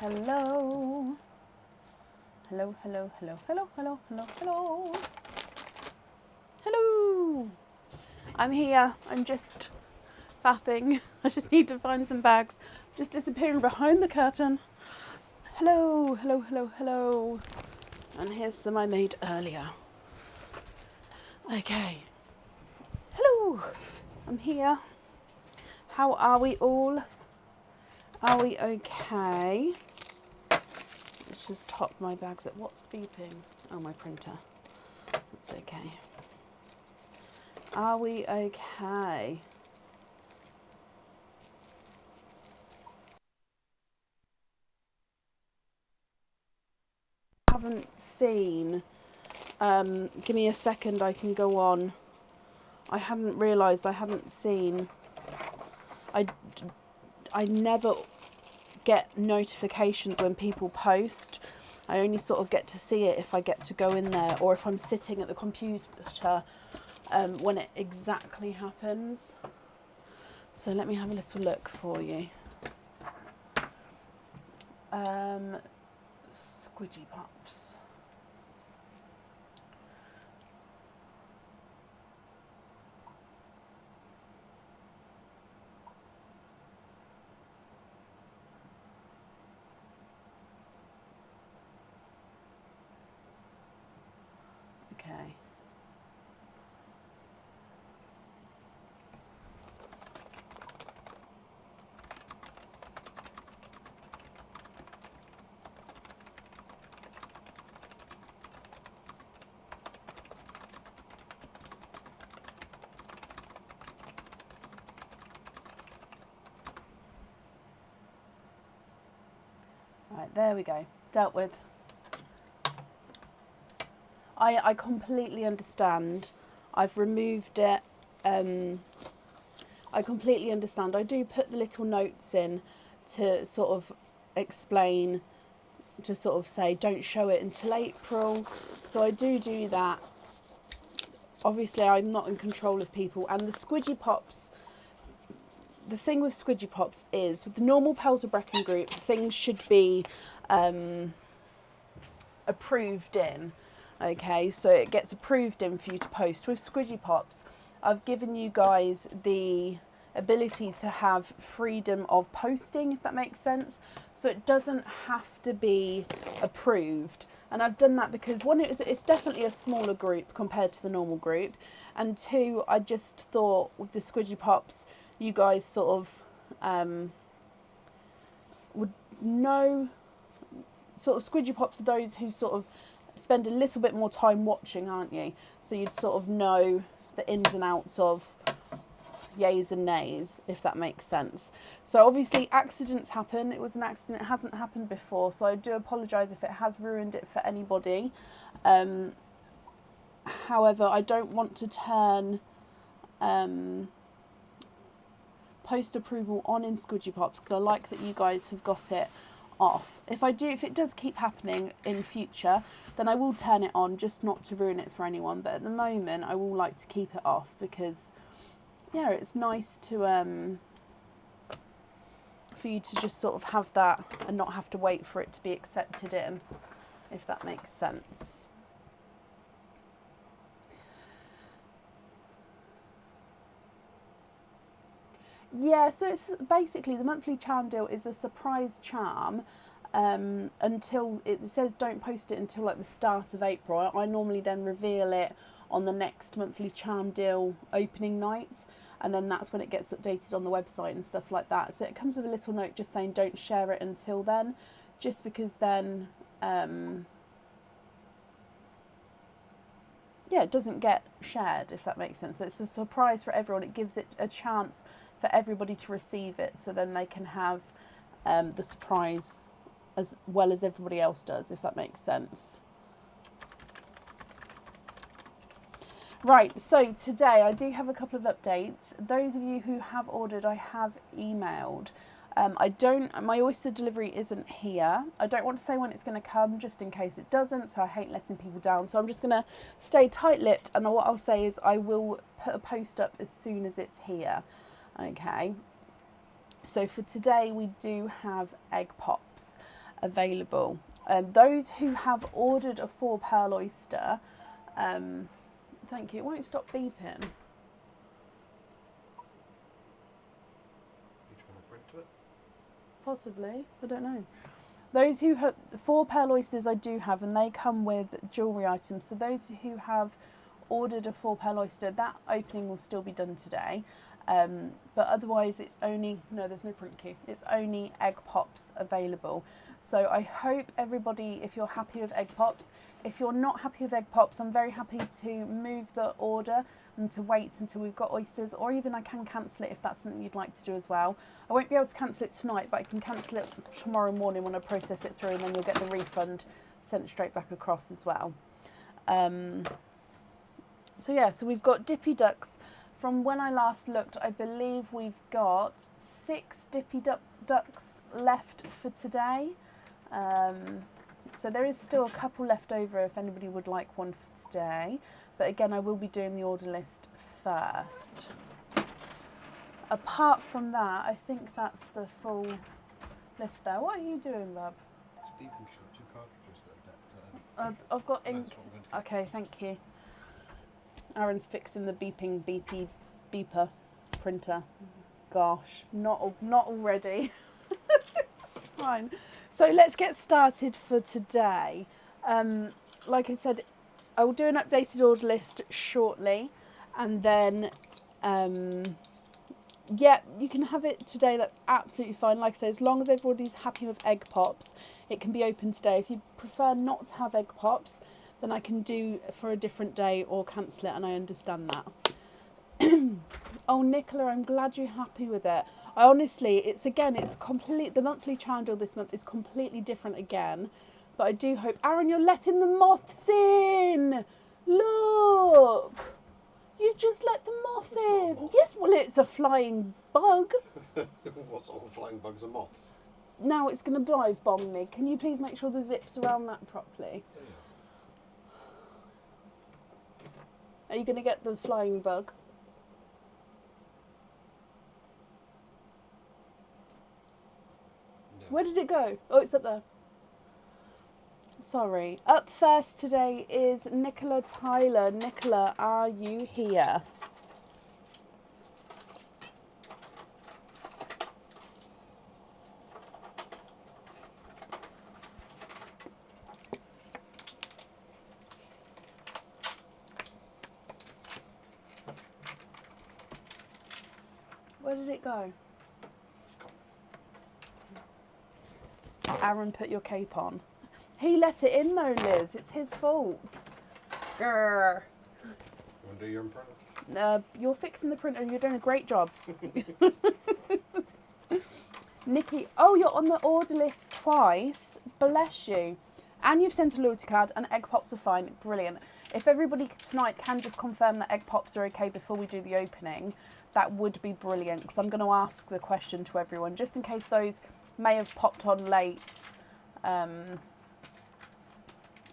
Hello. Hello, hello, hello, hello, hello, hello, hello. Hello. I'm here. I'm just faffing. I just need to find some bags. Just disappearing behind the curtain. Hello, hello, hello, hello. And here's some I made earlier. Okay. Hello. I'm here. How are we all? Are we okay? Let's just top my bags up. What's beeping? Oh, my printer. That's okay. Are we okay? Haven't seen. Give me a second, I can go on. I hadn't realised I hadn't seen. I never get notifications when people post. I only sort of get to see it if I get to go in there or if I'm sitting at the computer when it exactly happens. So let me have a little look for you. Squidgy Pops. Okay. Right, there we go. Dealt with. I completely understand. I've removed it. I completely understand. I do put the little notes in to sort of explain, to sort of say don't show it until April. So I do that. Obviously I'm not in control of people, and the Squidgy Pops, the thing with Squidgy Pops is with the normal Pels of Brecon group, things should be approved in. Okay, so it gets approved in for you to post. With Squidgy Pops, I've given you guys the ability to have freedom of posting, if that makes sense. So it doesn't have to be approved. And I've done that because one, it's definitely a smaller group compared to the normal group. And two, I just thought with the Squidgy Pops, you guys sort of would know. Sort of Squidgy Pops are those who sort of spend a little bit more time watching, aren't you? So you'd sort of know the ins and outs of yays and nays, if that makes sense. So obviously accidents happen. It was an accident. It hasn't happened before. So I do apologise if it has ruined it for anybody. However, I don't want to turn post approval on in Squidgy Pops because I like that you guys have got it off. If it does keep happening in future, then I will turn it on, just not to ruin it for anyone. But at the moment, I will like to keep it off because, yeah, it's nice to for you to just sort of have that and not have to wait for it to be accepted in, if that makes sense. Yeah, so it's basically the monthly charm deal is a surprise charm until it says don't post it until like the start of April. I normally then reveal it on the next monthly charm deal opening night, and then that's when it gets updated on the website and stuff like that. So it comes with a little note just saying don't share it until then, just because then yeah, it doesn't get shared, if that makes sense. It's a surprise for everyone. It gives it a chance for everybody to receive it, so then they can have the surprise as well as everybody else does, if that makes sense. Right, so today I do have a couple of updates. Those of you who have ordered, I have emailed. My oyster delivery isn't here. I don't want to say when it's going to come just in case it doesn't, so I hate letting people down. So I'm just going to stay tight-lipped, and what I'll say is I will put a post up as soon as it's here. Okay. So for today we do have egg pops. available. Those who have ordered a 4-pearl oyster, thank you, it won't stop beeping. You trying to print to it? Possibly, I don't know. Those who have 4-pearl oysters I do have, and they come with jewellery items. So those who have ordered a 4-pearl oyster, that opening will still be done today. But otherwise it's only, no, there's no print queue. It's only egg pops available. So I hope everybody, if you're happy with egg pops, if you're not happy with egg pops, I'm very happy to move the order and to wait until we've got oysters, or even I can cancel it if that's something you'd like to do as well. I won't be able to cancel it tonight, but I can cancel it tomorrow morning when I process it through, and then you'll get the refund sent straight back across as well. So yeah, so we've got Dippy Ducks. From when I last looked, I believe we've got 6 Dippy Ducks left for today. So there is still a couple left over if anybody would like one for today. But again, I will be doing the order list first. Apart from that, I think that's the full list there. What are you doing, Rob? It's beeping because you've got 2 cartridges that are I've got ink. That's what I'm going to Okay, thank you. Aaron's fixing the beeper printer. Gosh, not already. It's fine. So let's get started for today. Like I said, I will do an updated order list shortly, and then yeah, you can have it today. That's absolutely fine. Like I said, as long as everybody's happy with egg pops, it can be open today. If you prefer not to have egg pops, then I can do for a different day or cancel it, and I understand that. Oh, Nicola, I'm glad you're happy with it. I honestly, it's complete, the monthly chandle this month is completely different again. But I do hope, Aaron, you're letting the moths in. Look, you've just let the moth in. Moth. Yes, well, it's a flying bug. What sort of flying bugs are moths? Now it's going to dive bomb me. Can you please make sure the zip's around that properly? Are you going to get the flying bug? No. Where did it go? Oh, it's up there. Sorry. Up first today is Nicola Tyler. Nicola, are you here? Where did it go? Aaron, put your cape on. He let it in though, Liz. It's his fault. Grr. You want to do your imprint? You're fixing the printer and you're doing a great job. Nikki, oh, you're on the order list twice. Bless you. And you've sent a loyalty card, and egg pops are fine. Brilliant. If everybody tonight can just confirm that egg pops are okay before we do the opening, that would be brilliant, because I'm going to ask the question to everyone, just in case those may have popped on late.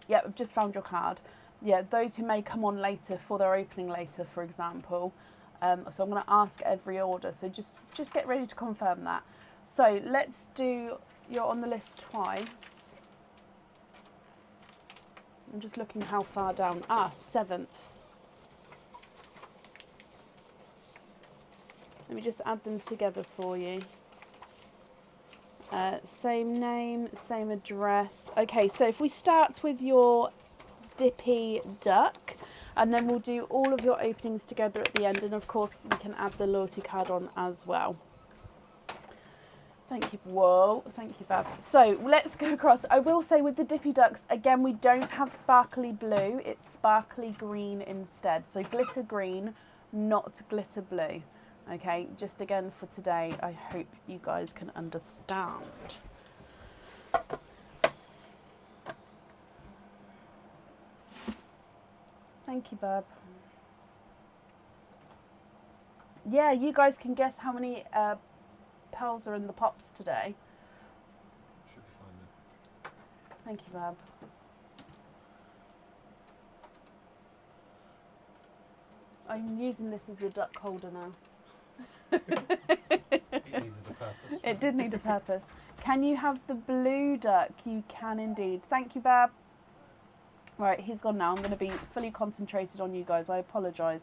Yeah, I've just found your card. Yeah, those who may come on later for their opening later, for example. So I'm going to ask every order. So just get ready to confirm that. So let's do, you're on the list twice. I'm just looking how far down. 7th. Let me just add them together for you. Same name, same address. Okay, so if we start with your Dippy Duck, and then we'll do all of your openings together at the end, and of course we can add the loyalty card on as well. Thank you. Whoa, thank you, Bab. So let's go across. I will say with the Dippy Ducks, again, we don't have sparkly blue. It's sparkly green instead. So glitter green, not glitter blue. Okay, just again for today, I hope you guys can understand. Thank you, Bab. Yeah, you guys can guess how many pearls are in the pops today. Should be fine now. Thank you, Bab. I'm using this as a duck holder now. It needed a purpose. It did need a purpose. Can you have the blue duck? You can indeed. Thank you, Bab. Right, he's gone now. I'm going to be fully concentrated on you guys. I apologise.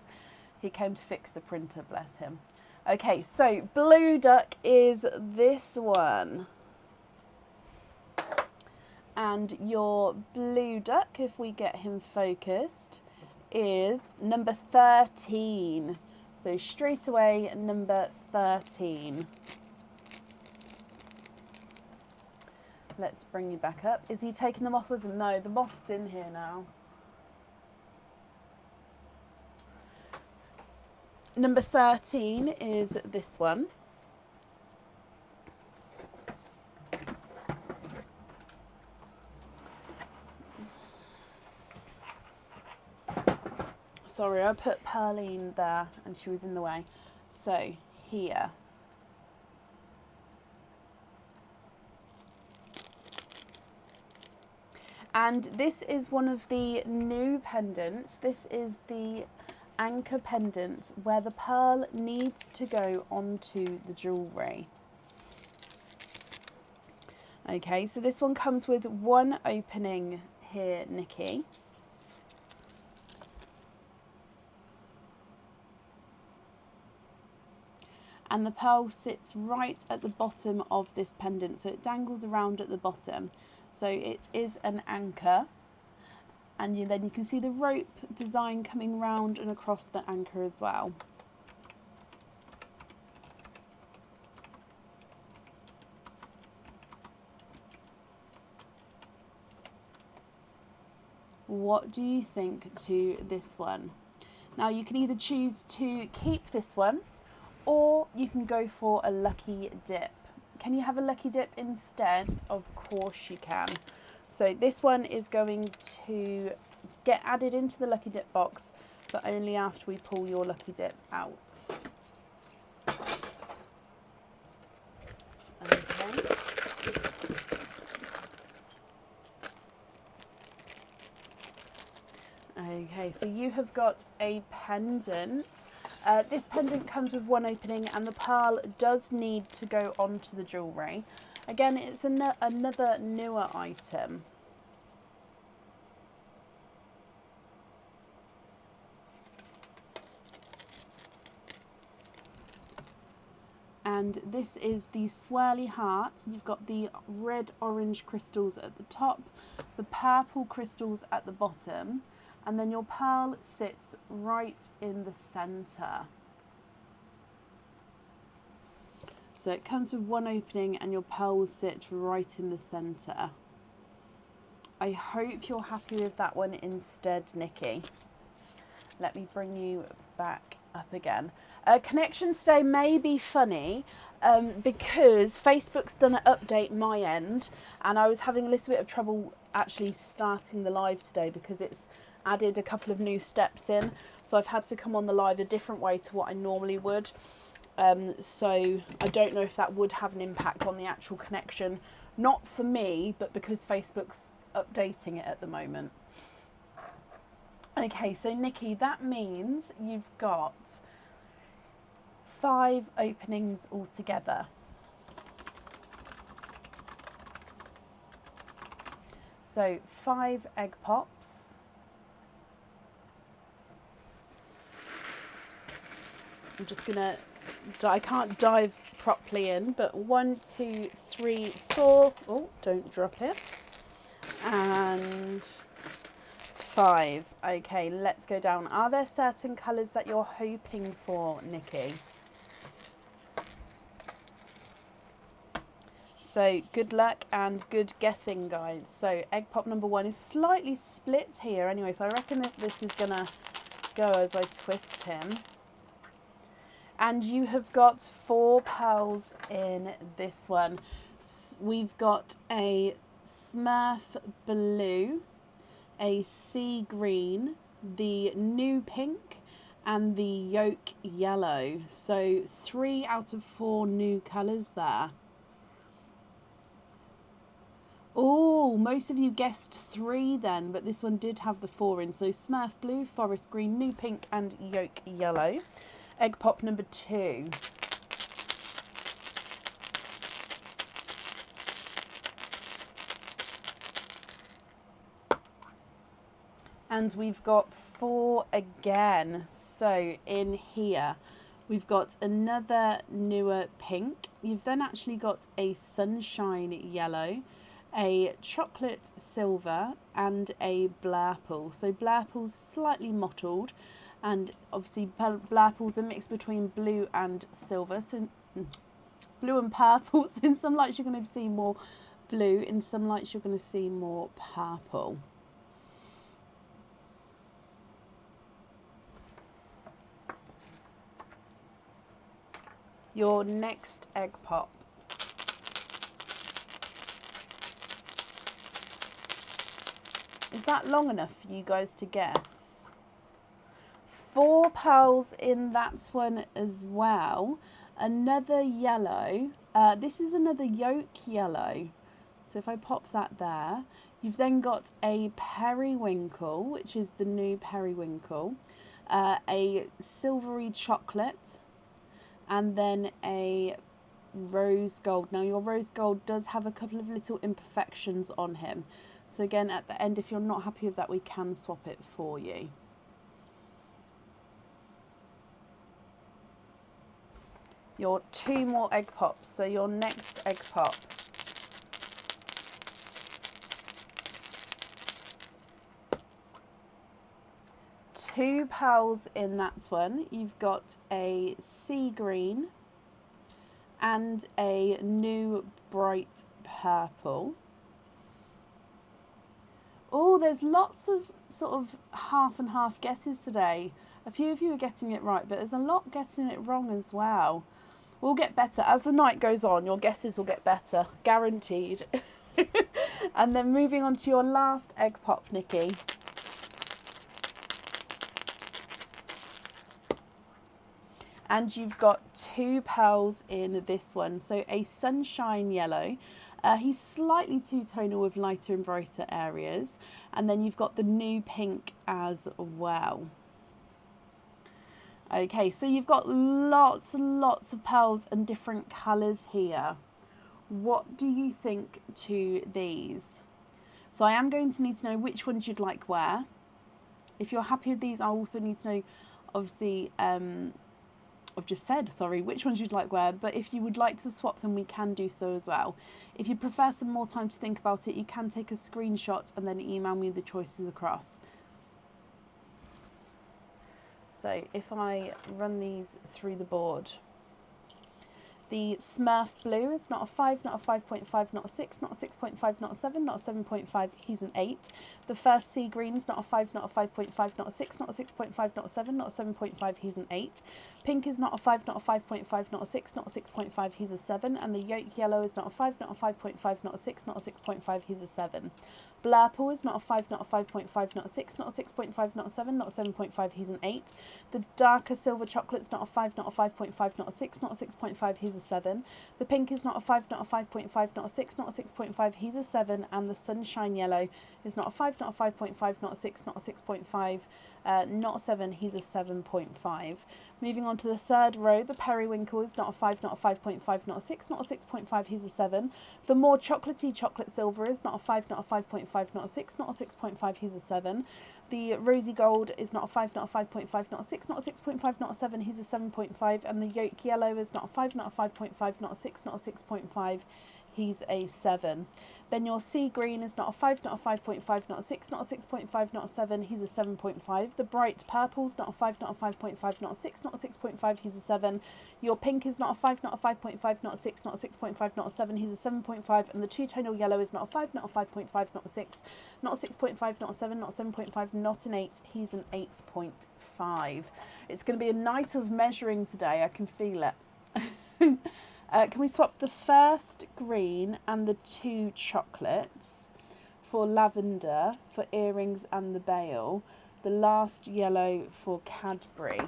He came to fix the printer, bless him. Okay, so blue duck is this one. And your blue duck, if we get him focused, is number 13. So straight away, number 13. Let's bring you back up. Is he taking the moth with him? No, the moth's in here now. Number 13 is this one. Sorry, I put Pearline there and she was in the way. So, here. And this is one of the new pendants. This is the anchor pendant where the pearl needs to go onto the jewellery. Okay, so this one comes with one opening here, Nikki. And the pearl sits right at the bottom of this pendant, so it dangles around at the bottom. So it is an anchor, and then you can see the rope design coming round and across the anchor as well. What do you think to this one? Now you can either choose to keep this one, or you can go for a lucky dip. Can you have a lucky dip instead? Of course you can. So this one is going to get added into the lucky dip box, but only after we pull your lucky dip out. Okay. Okay, so you have got a pendant. This pendant comes with one opening and the pearl does need to go onto the jewellery. Again, it's another newer item. And this is the swirly heart. You've got the red-orange crystals at the top, the purple crystals at the bottom, and then your pearl sits right in the centre. So it comes with one opening and your pearl will sit right in the centre. I hope you're happy with that one instead, Nikki. Let me bring you back up again. Connection today may be funny because Facebook's done an update my end, and I was having a little bit of trouble actually starting the live today because it's added a couple of new steps in, so I've had to come on the live a different way to what I normally would. So I don't know if that would have an impact on the actual connection, not for me, but because Facebook's updating it at the moment. Okay, so Nikki, that means you've got 5 openings altogether. So 5 egg pops. I'm just gonna, I can't dive properly in, but 1, 2, 3, 4. Oh, don't drop it. And 5. Okay, let's go down. Are there certain colours that you're hoping for, Nikki? So good luck and good guessing, guys. So egg pop number 1 is slightly split here anyway, so I reckon that this is gonna go as I twist him. And you have got 4 pearls in this one. We've got a Smurf blue, a sea green, the new pink, and the yolk yellow. So 3 out of 4 new colours there. Oh, most of you guessed 3 then, but this one did have the 4 in. So Smurf blue, forest green, new pink, and yolk yellow. Egg pop number 2. And we've got 4 again. So in here, we've got another newer pink. You've then actually got a sunshine yellow, a chocolate silver, and a blurple. So blurple's slightly mottled, and obviously blurple's a mix between blue and silver. So blue and purple. So in some lights you're going to see more blue, in some lights you're going to see more purple. Your next egg pop. Is that long enough for you guys to guess? 4 pearls in that one as well. Another yellow. This is another yolk yellow. So if I pop that there, you've then got a periwinkle, which is the new periwinkle, a silvery chocolate, and then a rose gold. Now your rose gold does have a couple of little imperfections on him. So again, at the end, if you're not happy with that, we can swap it for you. Your 2 more egg pops. So your next egg pop. Two pearls in that one. You've got a sea green and a new bright purple. Oh, there's lots of sort of half and half guesses today. A few of you are getting it right, but there's a lot getting it wrong as well. We'll get better. As the night goes on, your guesses will get better, guaranteed. And then moving on to your last egg pop, Nikki. And you've got 2 pearls in this one. So a sunshine yellow. He's slightly two-tonal with lighter and brighter areas. And then you've got the new pink as well. Okay, so you've got lots and lots of pearls and different colours here. What do you think to these? So I am going to need to know which ones you'd like where. If you're happy with these, I also need to know, obviously, I've just said, sorry, which ones you'd like where, but if you would like to swap them, we can do so as well. If you prefer some more time to think about it, you can take a screenshot and then email me the choices across. So if I run these through the board, the Smurf Blue is not a 5, not a 5.5, not a 6, not a 6.5, not a 7, not a 7.5, he's an 8. The first Sea Green is not a 5, not a 5.5, not a 6, not a 6.5, not a 7, not a 7.5, he's an 8. Pink is not a 5, not a 5.5, not a 6, not a 6.5, he's a 7. And the Yolk Yellow is not a 5, not a 5.5, not a 6, not a 6.5, he's a 7. Blurple is not a 5, not a 5.5, not a 6, not a 6.5, not a 7, not a 7.5, he's an 8. The darker silver chocolate's not a 5, not a 5.5, not a 6, not a 6.5, he's a 7. The pink is not a 5, not a 5.5, not a 6, not a 6.5, he's a 7. And the sunshine yellow is not a 5, not a 5.5, not a 6, not a 6.5, not a 7, he's a 7.5. Moving on to the third row, the periwinkle is not a 5, not a 5.5, not a 6, not a 6.5, he's a 7. The more chocolatey chocolate silver is not a 5, not a 5.5, not a 6, not a 6.5, he's a 7. The rosy gold is not a 5, not a 5.5, not a 6, not a 6.5, not a 7, he's a 7.5. And the yolk yellow is not a 5, not a 5.5, not a 6, not a 6.5, he's a 7. Then your sea green is not a 5, not a 5.5, not a 6, not a 6.5, not a 7, he's a 7.5. The bright purple's not a 5, not a 5.5, not a 6, not a 6.5, he's a 7. Your pink is not a 5, not a 5.5, not a 6, not a 6.5, not a 7, he's a 7.5. And the two-tonal yellow is not a 5, not a 5.5, not a 6, not a 6.5, not a 7, not a 7.5, not an 8, he's an 8.5. It's going to be a night of measuring today, I can feel it. Can we swap the first green and the 2 chocolates for lavender, for earrings and the bail, the last yellow for Cadbury.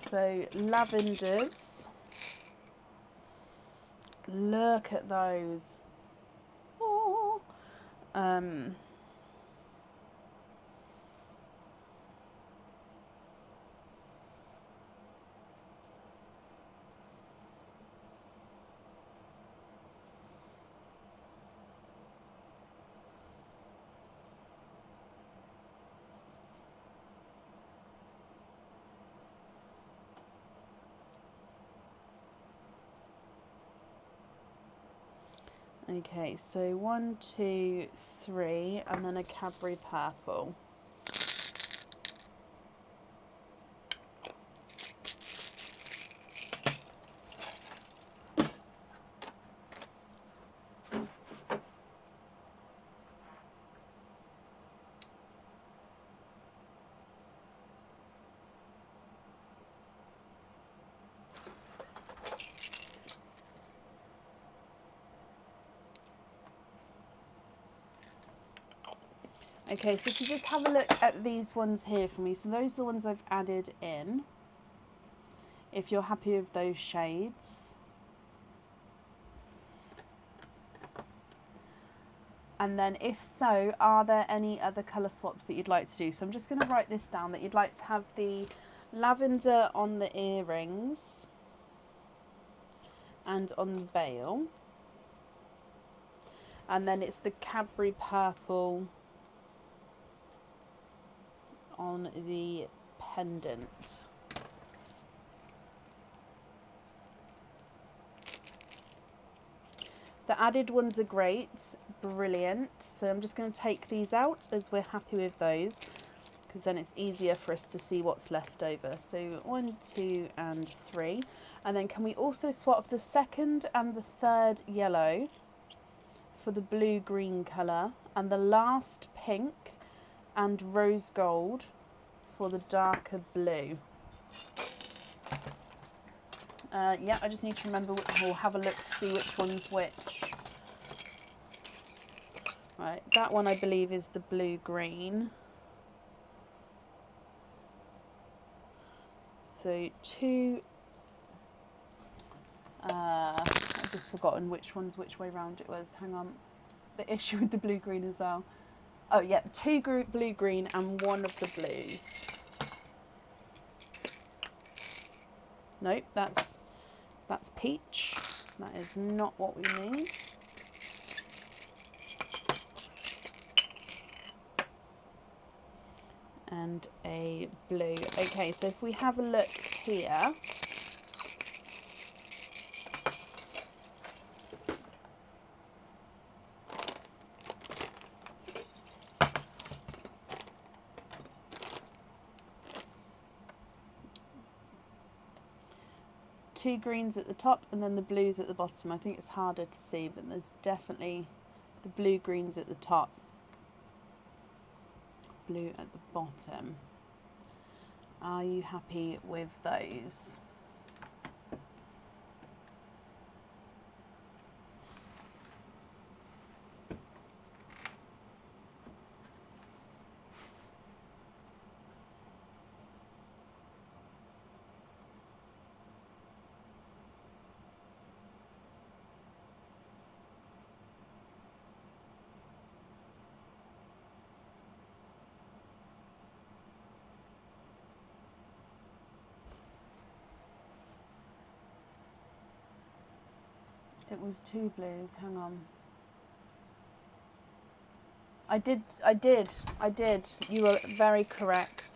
So lavenders, look at those. Oh. Okay, so 1, 2, 3, and then a Cadbury purple. Okay, so if you just have a look at these ones here for me. So those are the ones I've added in. If you're happy with those shades. And then if so, are there any other colour swaps that you'd like to do? So I'm just going to write this down, that you'd like to have the lavender on the earrings and on the bail. And then it's the Cadbury purple on the pendant. The added ones are great, brilliant. So I'm just going to take these out as we're happy with those, because then it's easier for us to see what's left over. So 1, 2, and 3. And then can we also swap the second and the third yellow for the blue-green colour, and the last pink and rose gold for the darker blue. Yeah, I just need to remember, or have a look to see which one's which. Right, that one I believe is the blue-green. So 2, I've just forgotten which one's which way round it was. Hang on. The issue with the blue-green as well. Oh yeah, 2 blue-green and 1 of the blues. Nope, that's peach. That is not what we need. And a blue. Okay, so if we have a look here. Two greens at the top and then the blues at the bottom. I think it's harder to see, but there's definitely the blue greens at the top, blue at the bottom. Are you happy with those? It was 2 blues, hang on. I did. You were very correct.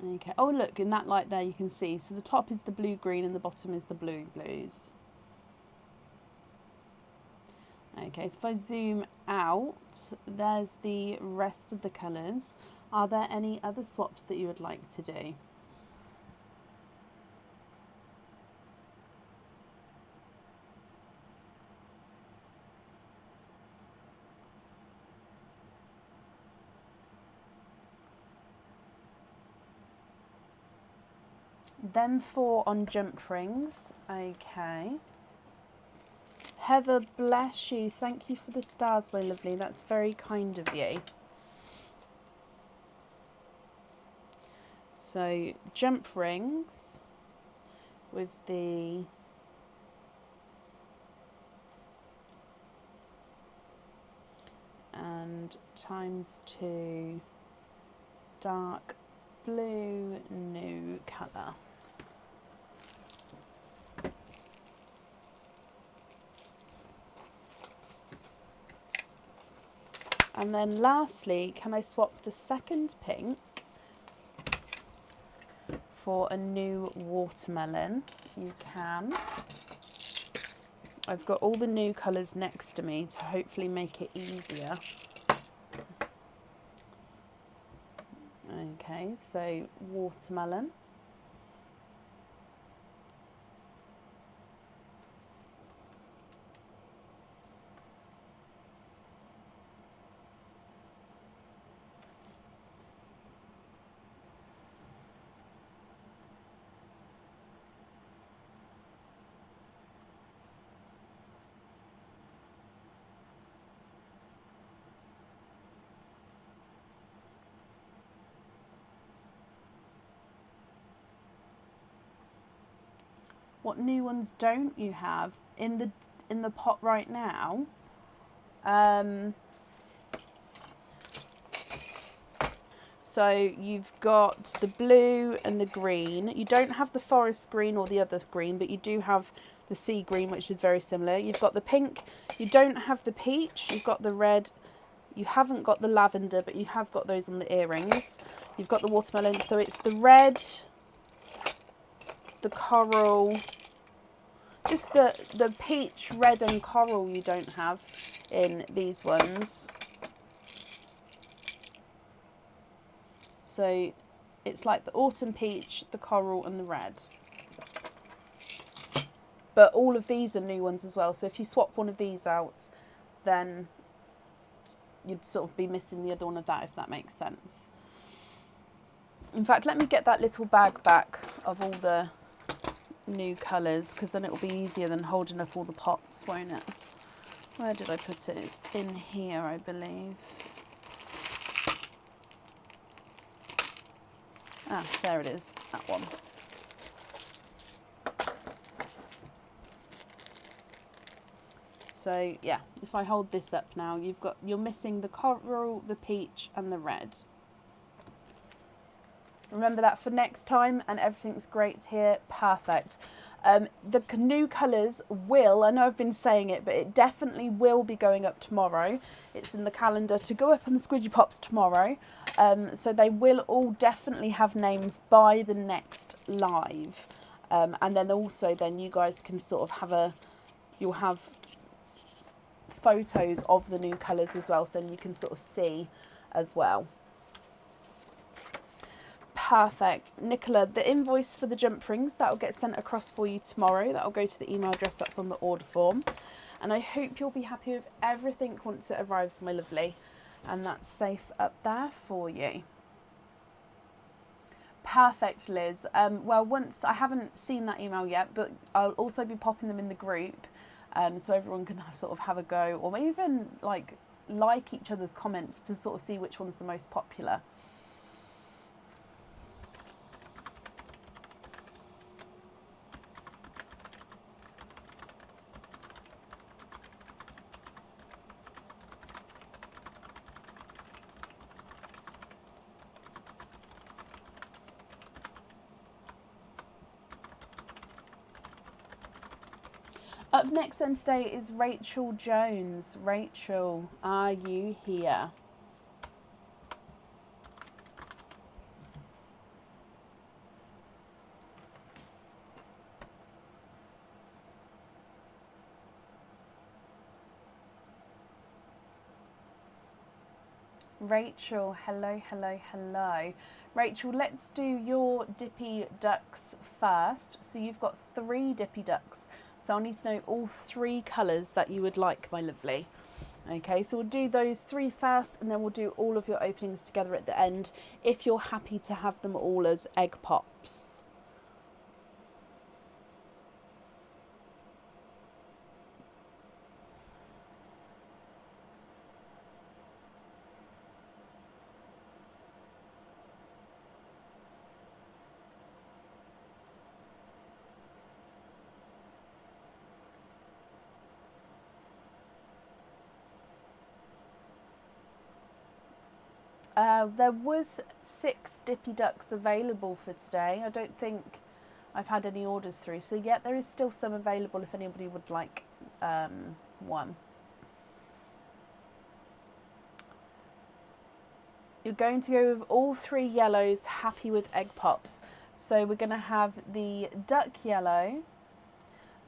Okay, oh look, in that light there you can see. So the top is the blue-green and the bottom is the blue-blues. Okay, so if I zoom out, there's the rest of the colours. Are there any other swaps that you would like to do? Then 4 on jump rings. Okay. Heather, bless you. Thank you for the stars, my lovely. That's very kind of you. So jump rings with the and ×2 dark blue new colour. And then lastly, can I swap the second pink for a new watermelon? You can. I've got all the new colours next to me to hopefully make it easier. Okay, so watermelon. What new ones don't you have in the pot right now? So you've got the blue and the green. You don't have the forest green or the other green, but you do have the sea green, which is very similar. You've got the pink. You don't have the peach. You've got the red. You haven't got the lavender, but you have got those on the earrings. You've got the watermelon. So it's the red, the coral, just the peach, red and coral you don't have in these ones. So it's like the autumn peach, the coral and the red. But all of these are new ones as well. So if you swap one of these out, then you'd sort of be missing the other one of that, if that makes sense. In fact, let me get that little bag back of all the new colours, because then it will be easier than holding up all the pots, won't it? Where did I put it? It's in here, I believe. Ah, there it is, that one. So yeah, if I hold this up now, you're missing the coral, the peach and the red. Remember that for next time, and everything's great here. Perfect. The new colours will, I know I've been saying it, but it definitely will be going up tomorrow. It's in the calendar to go up on the Squidgy Pops tomorrow. So they will all definitely have names by the next live. And then also then you guys can sort of you'll have photos of the new colours as well, so then you can sort of see as well. Perfect. Nicola, the invoice for the jump rings, that will get sent across for you tomorrow. That will go to the email address that's on the order form. And I hope you'll be happy with everything once it arrives, my lovely. And that's safe up there for you. Perfect, Liz. Well, once I haven't seen that email yet, but I'll also be popping them in the group, so everyone can sort of have a go, or even like each other's comments to sort of see which one's the most popular. Up next then today is Rachel Jones. Rachel, are you here? Rachel, hello, hello, hello. Rachel, let's do your Dippy Ducks first. So you've got 3 Dippy Ducks. So I'll need to know all 3 colours that you would like, my lovely. Okay, so we'll do those 3 first, and then we'll do all of your openings together at the end, if you're happy to have them all as egg pops. There was 6 Dippy Ducks available for today. I don't think I've had any orders through. So yeah, there is still some available if anybody would like one. You're going to go with all 3 yellows, happy with egg pops. So we're going to have the duck yellow,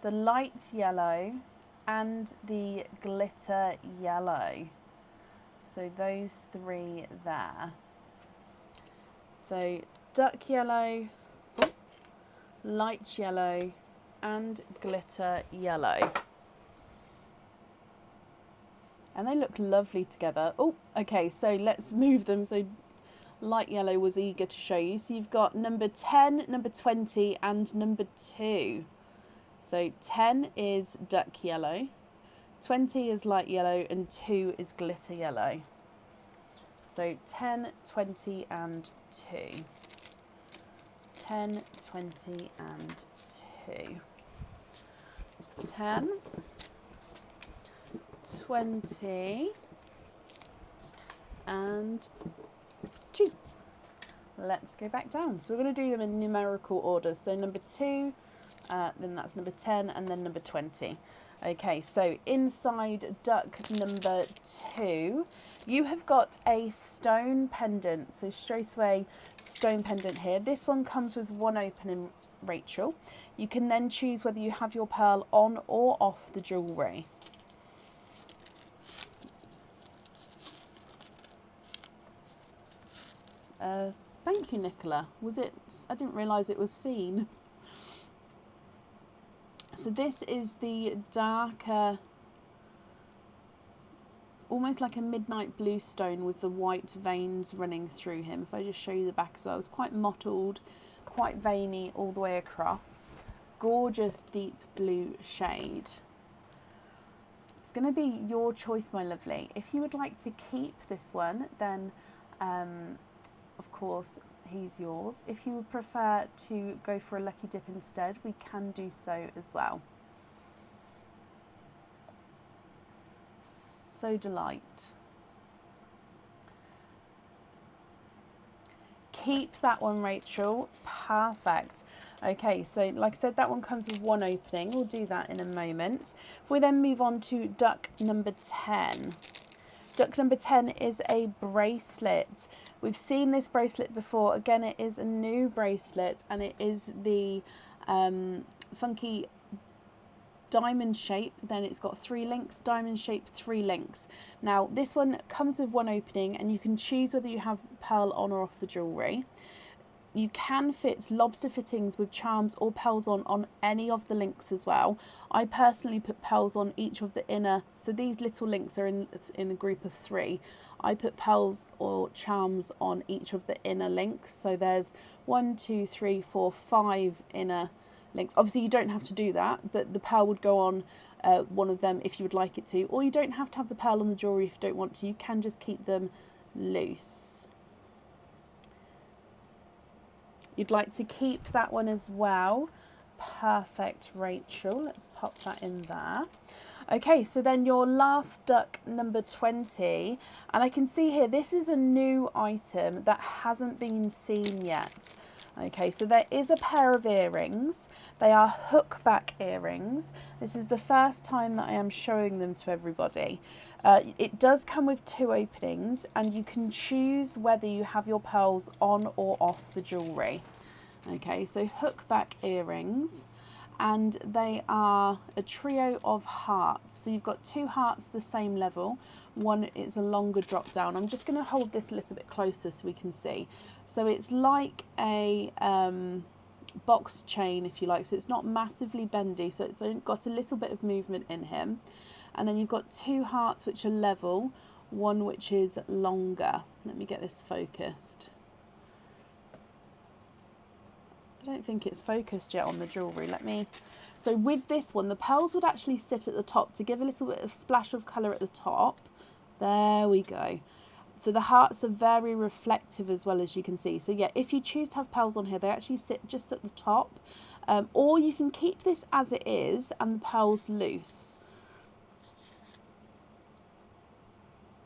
the light yellow, and the glitter yellow. So those 3 there. So duck yellow, light yellow, and glitter yellow. And they look lovely together. Oh, okay, so let's move them. So light yellow was eager to show you. So you've got number 10, number 20, and number 2. So 10 is duck yellow, 20 is light yellow, and 2 is glitter yellow. So 10, 20, and 2. 10, 20, and 2. 10, 20, and 2. Let's go back down. So we're going to do them in numerical order. So number 2, then that's number 10, and then number 20. Okay, so inside duck number 2, you have got a stone pendant. So straight away, stone pendant here. This one comes with 1 opening, Rachel. You can then choose whether you have your pearl on or off the jewellery. Thank you, Nicola. Was it? I didn't realise it was seen. So this is the darker, almost like a midnight blue stone with the white veins running through him. If I just show you the back as well, it's quite mottled, quite veiny all the way across. Gorgeous deep blue shade. It's going to be your choice, my lovely. If you would like to keep this one, then of course he's yours. If you would prefer to go for a lucky dip instead, we can do so as well. So delight. Keep that one, Rachel. Perfect. Okay, so like I said, that one comes with 1 opening. We'll do that in a moment. If we then move on to duck number 10. Duck number 10 is a bracelet. We've seen this bracelet before. Again, it is a new bracelet, and it is the funky diamond shape. Then it's got 3 links, diamond shape, 3 links. Now this one comes with 1 opening, and you can choose whether you have pearl on or off the jewellery. You can fit lobster fittings with charms or pearls on any of the links as well. I personally put pearls on each of the inner, so these little links are in a group of 3. I put pearls or charms on each of the inner links. So there's 1, 2, 3, 4, 5 inner links. Obviously you don't have to do that, but the pearl would go on one of them if you would like it to, or you don't have to have the pearl on the jewellery if you don't want to. You can just keep them loose. You'd like to keep that one as well. Perfect, Rachel. Let's pop that in there. Okay, so then your last duck, number 20, and I can see here this is a new item that hasn't been seen yet. Okay, so there is a pair of earrings. They are hook back earrings. This is the first time that I am showing them to everybody. It does come with 2 openings, and you can choose whether you have your pearls on or off the jewellery. Okay, so hook back earrings, and they are a trio of hearts. So you've got 2 hearts the same level. One is a longer drop down. I'm just going to hold this a little bit closer so we can see. So it's like a box chain, if you like. So it's not massively bendy, so it's got a little bit of movement in him. And then you've got 2 hearts which are level, one which is longer. Let me get this focused. I don't think it's focused yet on the jewellery. So with this one, the pearls would actually sit at the top to give a little bit of splash of colour at the top. There we go. So the hearts are very reflective as well, as you can see. So yeah, if you choose to have pearls on here, they actually sit just at the top. Or you can keep this as it is and the pearls loose.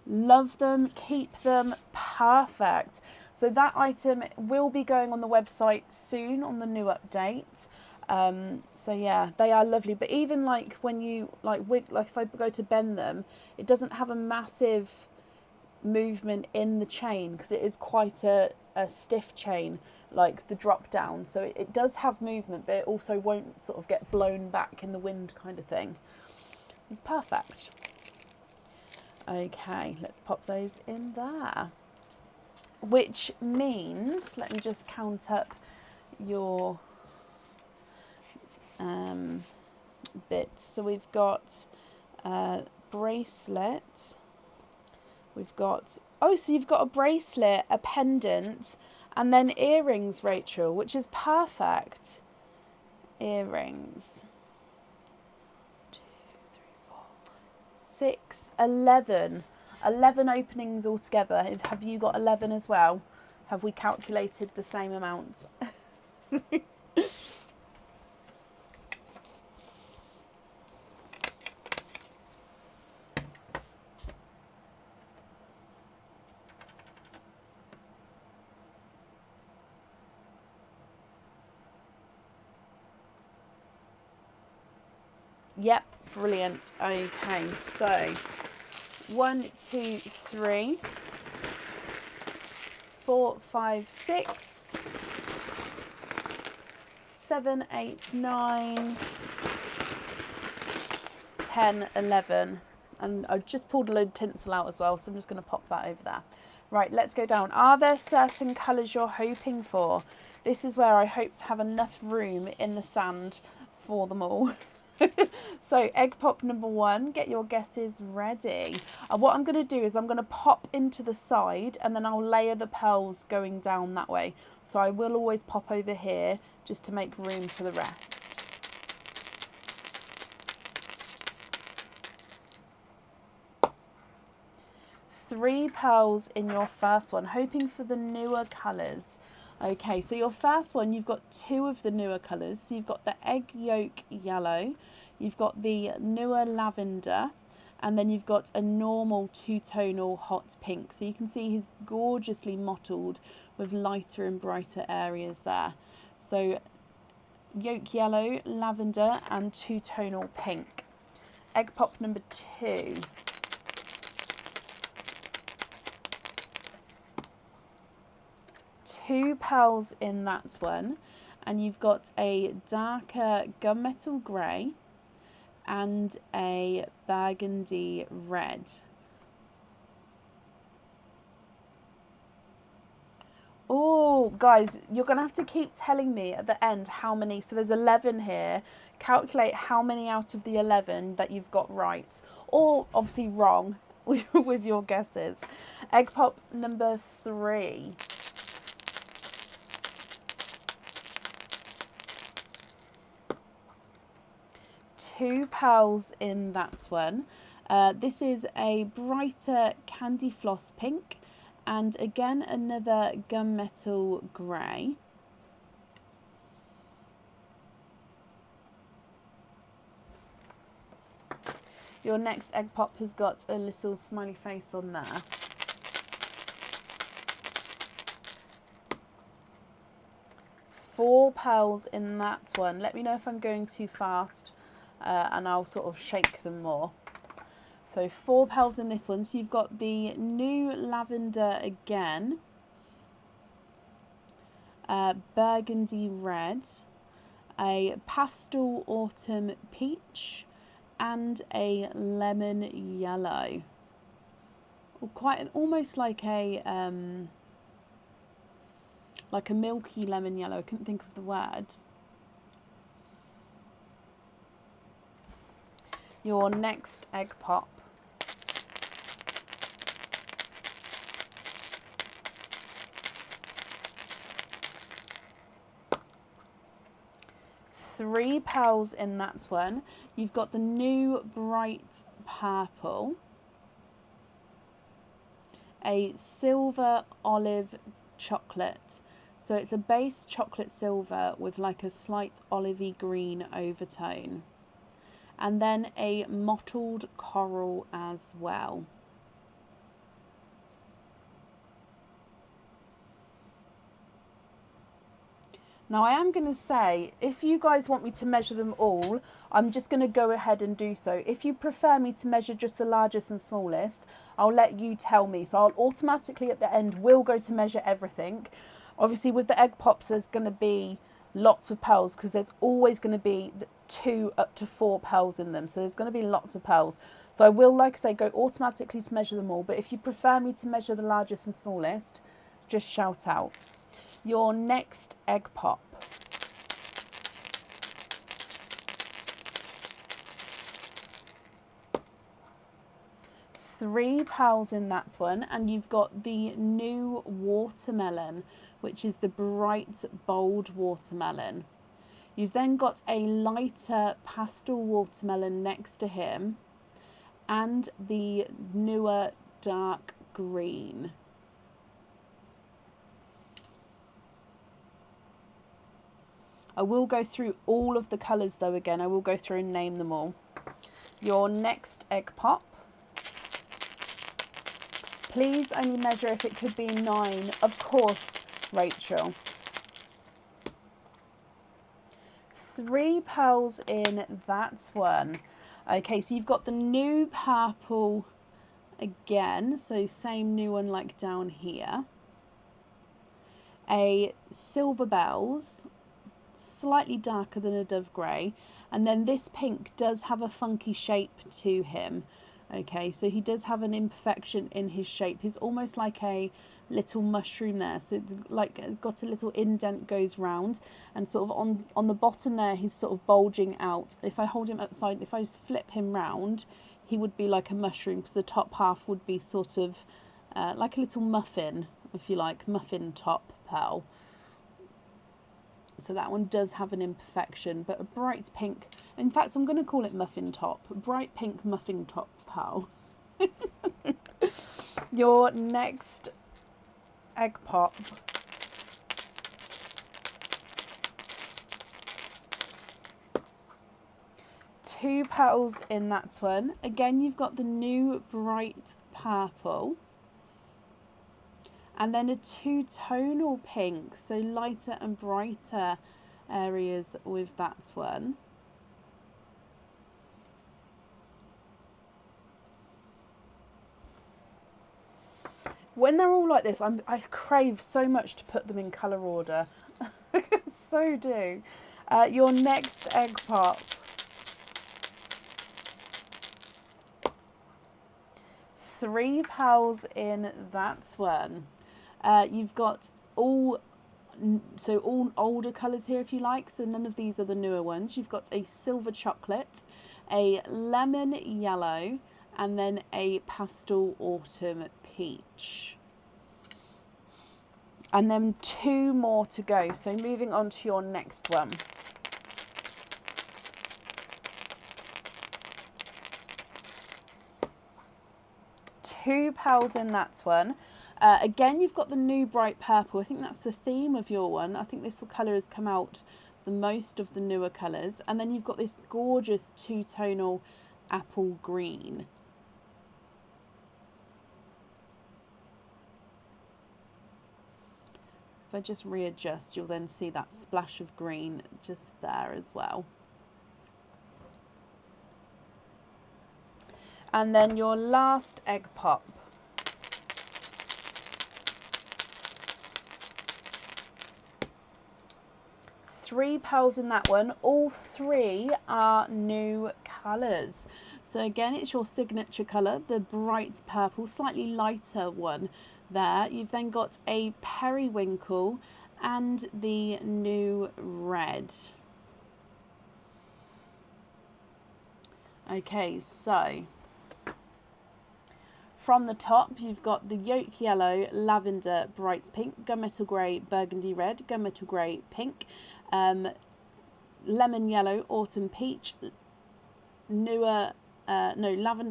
Love them, keep them, perfect. So that item will be going on the website soon on the new update. So yeah, they are lovely. But even like when you like if I go to bend them, it doesn't have a massive movement in the chain, because it is quite a stiff chain, like the drop down, so it does have movement, but it also won't sort of get blown back in the wind kind of thing. It's perfect. Okay, let's pop those in there, which means, let me just count up your bits. So we've got bracelet, we've got, oh, so you've got a bracelet, a pendant, and then earrings, Rachel, which is perfect. Earrings. 2, 3, 4, 6, 11. 11 openings altogether. Have you got 11 as well? Have we calculated the same amount? Yep, brilliant. Okay, so 1, 2, 3, 4, 5, 6, 7, 8, 9, 10, 11. And I've just pulled a load of tinsel out as well, so I'm just going to pop that over there. Right, let's go down. Are there certain colours you're hoping for? This is where I hope to have enough room in the sand for them all. So egg pop number 1, get your guesses ready. And what I'm going to do is I'm going to pop into the side, and then I'll layer the pearls going down that way. So I will always pop over here just to make room for the rest. Three pearls in your first one, hoping for the newer colours. Okay, so your first one, you've got 2 of the newer colours. So you've got the egg yolk yellow, you've got the newer lavender, and then you've got a normal 2-tonal hot pink. So you can see he's gorgeously mottled with lighter and brighter areas there. So yolk yellow, lavender, and 2-tonal pink. Egg pop number 2. Two pearls in that one, and you've got a darker gunmetal grey and a burgundy red. Oh, guys, you're going to have to keep telling me at the end how many. So there's 11 here. Calculate how many out of the 11 that you've got right, or obviously wrong with your guesses. Egg pop number 3. Two pearls in that one. This is a brighter candy floss pink, and again another gunmetal grey. Your next egg pop has got a little smiley face on there. Four pearls in that one. Let me know if I'm going too fast. And I'll sort of shake them more. So 4 pearls in this one. So you've got the new lavender again, burgundy red, a pastel autumn peach, and a lemon yellow. Quite almost like a milky lemon yellow. I couldn't think of the word. Your next egg pop. Three pearls in that one. You've got the new bright purple, a silver olive chocolate. So it's a base chocolate silver with like a slight olivey green overtone. And then a mottled coral as well. Now I am going to say, if you guys want me to measure them all, I'm just going to go ahead and do so. If you prefer me to measure just the largest and smallest, I'll let you tell me. So I'll automatically at the end will go to measure everything. Obviously with the egg pops there's going to be lots of pearls because there's always going to be 2 up to 4 pearls in them. So there's going to be lots of pearls. So I will, like I say, go automatically to measure them all. But if you prefer me to measure the largest and smallest, just shout out. Your next egg pop. Three pearls in that one, and you've got the new watermelon, which is the bright bold watermelon. You've then got a lighter pastel watermelon next to him, and the newer dark green. I will go through all of the colours though again. I will go through and name them all. Your next egg pop. Please only measure if it could be 9. Of course, Rachel. 3 pearls in that one. Okay, so you've got the new purple again. So same new one like down here. A silver bells. Slightly darker than a dove grey, and then this pink does have a funky shape to him. Okay, so he does have an imperfection in his shape. He's almost like a little mushroom there, so like got a little indent goes round, and sort of on the bottom there he's sort of bulging out. If I hold him upside, if I just flip him round, he would be like a mushroom, because the top half would be sort of like a little muffin, if you like, muffin top pearl. So that one does have an imperfection, but a bright pink. In fact, I'm going to call it muffin top. Bright pink muffin top pearl. Your next egg pop. Two petals in that one. Again, you've got the new bright purple. And then a two-tonal pink, so lighter and brighter areas with that one. When they're all like this, I crave so much to put them in colour order. So do. Your next egg pop. Three pearls in that one. You've got all older colours here if you like, so none of these are the newer ones. You've got a silver chocolate, a lemon yellow, and then a pastel autumn peach. And then 2 more to go, so moving on to your next one. Two pearls in that one. Again, you've got the new bright purple. I think that's the theme of your one. I think this colour has come out the most of the newer colours. And then you've got this gorgeous two-tonal apple green. If I just readjust, you'll then see that splash of green just there as well. And then your last egg pop. Three pearls in that one. All 3 are new colours. So again, it's your signature colour, the bright purple, slightly lighter one there. You've then got a periwinkle and the new red. Okay, so from the top, you've got the yolk yellow, lavender, bright pink, gunmetal grey, burgundy red, gunmetal grey, pink, lemon yellow, autumn peach, lavender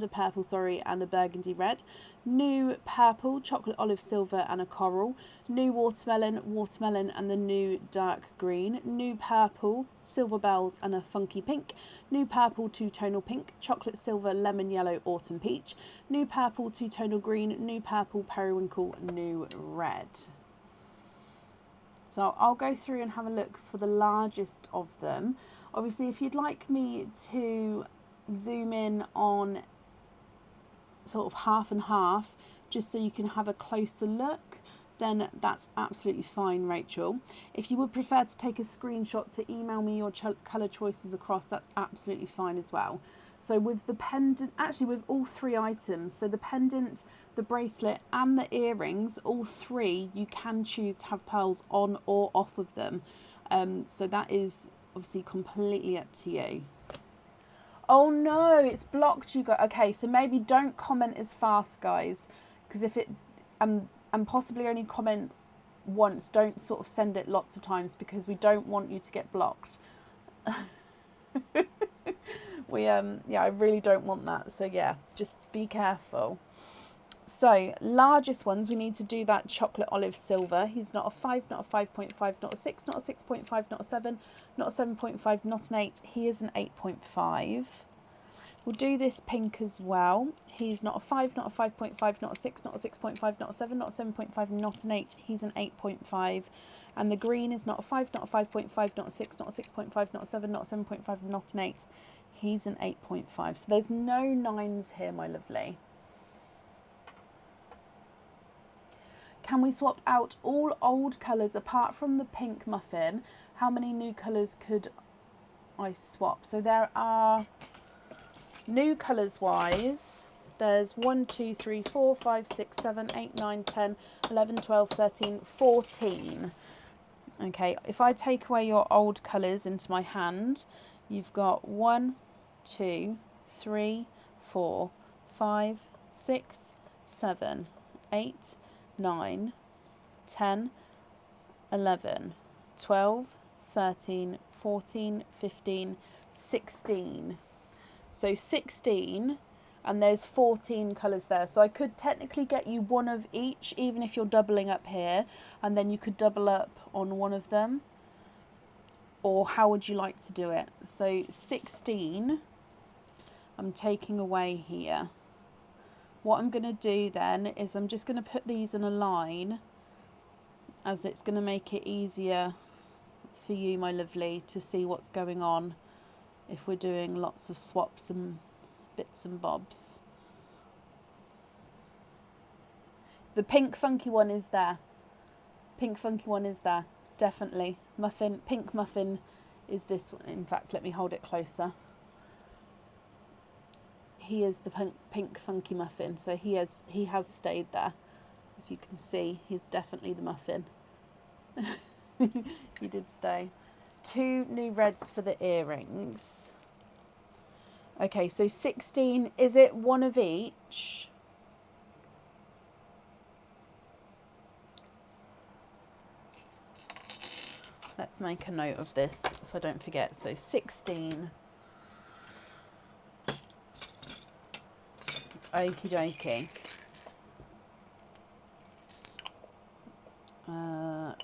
purple, sorry, and a burgundy red, new purple, chocolate olive silver and a coral, new watermelon and the new dark green, new purple, silver bells and a funky pink, new purple two-tonal pink, chocolate silver, lemon yellow, autumn peach, new purple two-tonal green, new purple periwinkle, new red. So I'll go through and have a look for the largest of them. Obviously, if you'd like me to zoom in on sort of half and half, just so you can have a closer look, then that's absolutely fine, Rachel. If you would prefer to take a screenshot to email me your colour choices across, that's absolutely fine as well. So with the pendant, actually with all three items, so the pendant, the bracelet and the earrings, all three you can choose to have pearls on or off of them. So that is obviously completely up to you. Oh no, it's blocked you guys. Okay, so maybe don't comment as fast, guys, because if it and possibly only comment once, don't sort of send it lots of times, because we don't want you to get blocked. Yeah, I really don't want that. So yeah, just be careful. So largest ones, we need to do that chocolate olive silver. He's not a 5, not a 5.5, not a 6, not a 6.5, not a 7, not a 7.5, not an 8. He is an 8.5. We'll do this pink as well. He's not a 5, not a 5.5, not a 6, not a 6.5, not a 7, not a 7.5, not an 8. He's an 8.5. And the green is not a 5, not a 5.5, not a 6, not a 6.5, not a 7, not a 7.5, not an 8. He's an 8.5. So there's no 9s here, my lovely. Can we swap out all old colours apart from the pink muffin? How many new colours could I swap? So there are, new colours wise, there's 1, 2, 3, 4, 5, 6, 7, 8, 9, 10, 11, 12, 13, 14. Okay, if I take away your old colours into my hand, you've got 1, 2, 3, 4, 5, 6, 7, 8, 9, 10, 11, 12, 13, 14, 15, 16. So 16, and there's 14 colours there. So I could technically get you one of each, even if you're doubling up here, and then you could double up on one of them. Or how would you like to do it? So 16, I'm taking away here. What I'm going to do then is I'm just going to put these in a line, as it's going to make it easier for you, my lovely, to see what's going on if we're doing lots of swaps and bits and bobs. The pink funky one is there. Pink funky one is there, definitely. Muffin, pink muffin is this one. In fact, let me hold it closer. He is the pink funky muffin, so he has stayed there. If you can see, he's definitely the muffin. He did stay. 2 new reds for the earrings. Okay, so 16, is it one of each? Let's make a note of this so I don't forget. So 16. Okie dokie.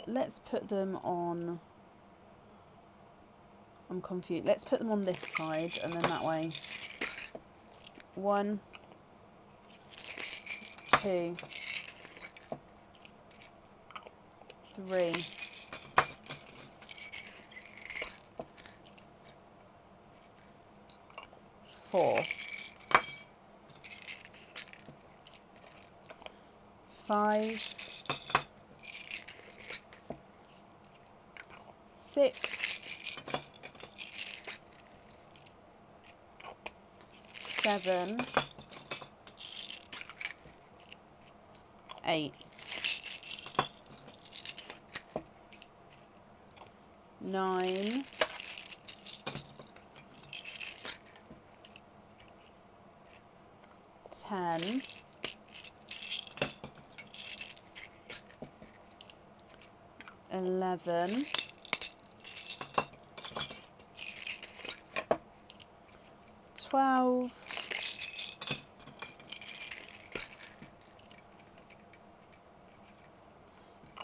Let's put them on. I'm confused. Let's put them on this side, and then that way. 1, 2, 3. 4. 5, 6, 7, 8, 9, 10, 11, 12,